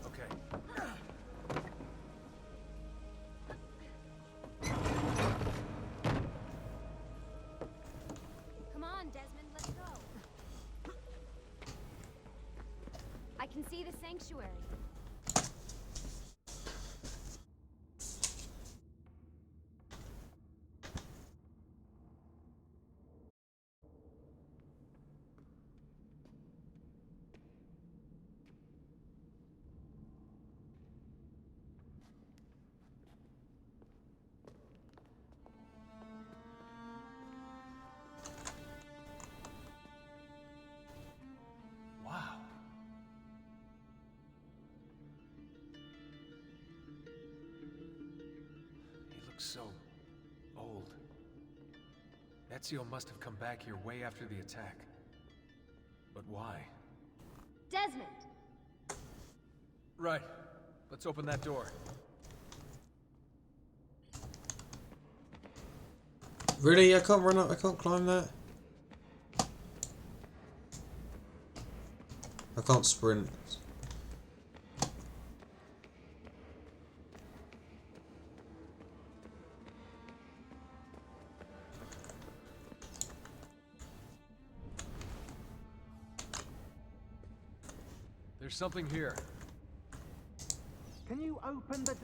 Okay.
Come on, Desmond, let's go. I can see the sanctuary.
Wow. He looks so old. Ezio must have come back here way after the attack. But why?
Desmond!
Right. Let's open that door.
Really? I can't run up. I can't climb that. I can't sprint.
There's something here.
Can you open the...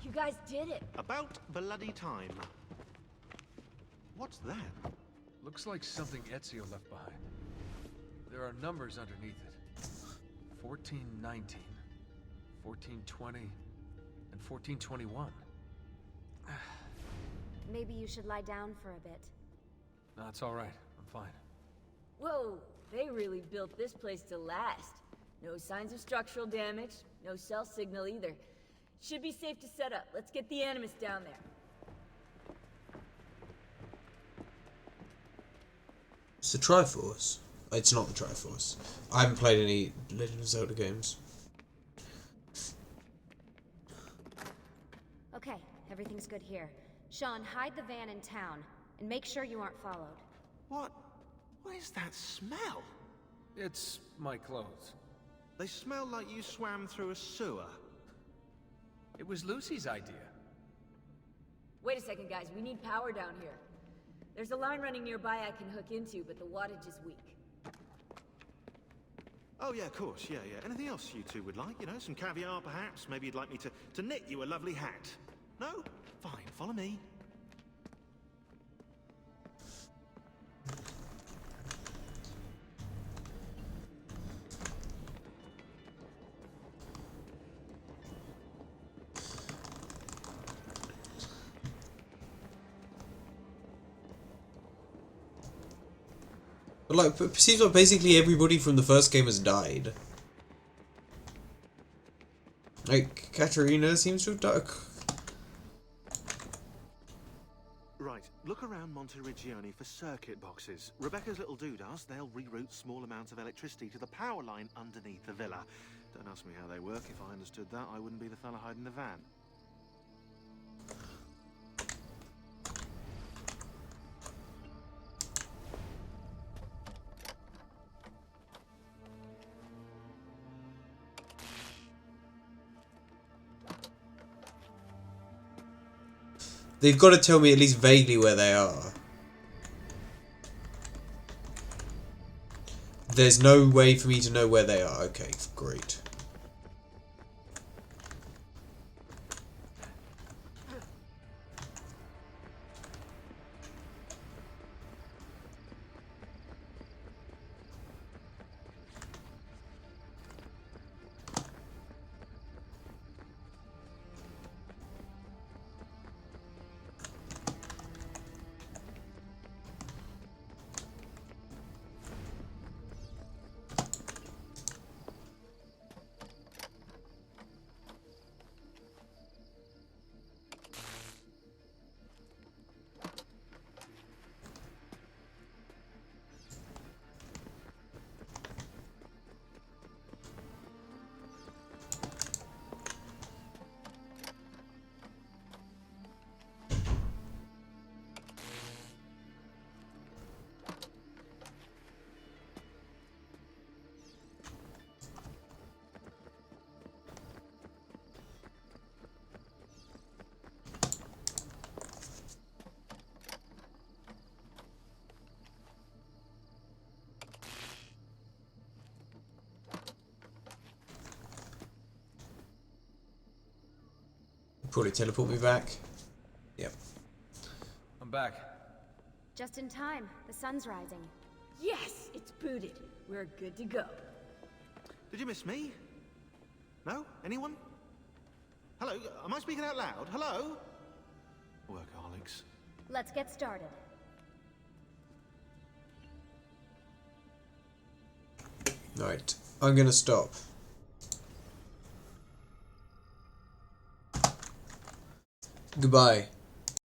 You guys did it.
About bloody time. What's that?
Looks like something Ezio left behind. There are numbers underneath it. 1419, 1420, and 1421.
Maybe you should lie down for a bit.
No, it's all right. I'm fine.
Whoa, they really built this place to last. No signs of structural damage, no cell signal either. Should be safe to set up. Let's get the Animus down there.
It's the Triforce. It's not the Triforce. I haven't played any Legend of Zelda games.
Okay, everything's good here. Sean, hide the van in town, and make sure you aren't followed.
What is that smell?
It's my clothes.
They smell like you swam through a sewer.
It was Lucy's idea.
Wait a second, guys. We need power down here. There's a line running nearby I can hook into, but the wattage is weak.
Oh, yeah, of course. Yeah. Anything else you two would like? You know, some caviar, perhaps? Maybe you'd like me to knit you a lovely hat? No? Fine, follow me.
But like, it seems like basically everybody from the first game has died. Like, Katarina seems to have died.
Right, look around Monteriggioni for circuit boxes. Rebecca's little doodahs, they'll reroute small amounts of electricity to the power line underneath the villa. Don't ask me how they work. If I understood that, I wouldn't be the fella hiding the van.
They've got to tell me at least vaguely where they are. There's no way for me to know where they are. Okay, great. Probably teleport me back. Yep.
I'm back.
Just in time. The sun's rising.
Yes, it's booted. We're good to go.
Did you miss me? No? Anyone? Hello? Am I speaking out loud? Hello? Workaholics.
Let's get started.
Right. I'm gonna stop. Goodbye.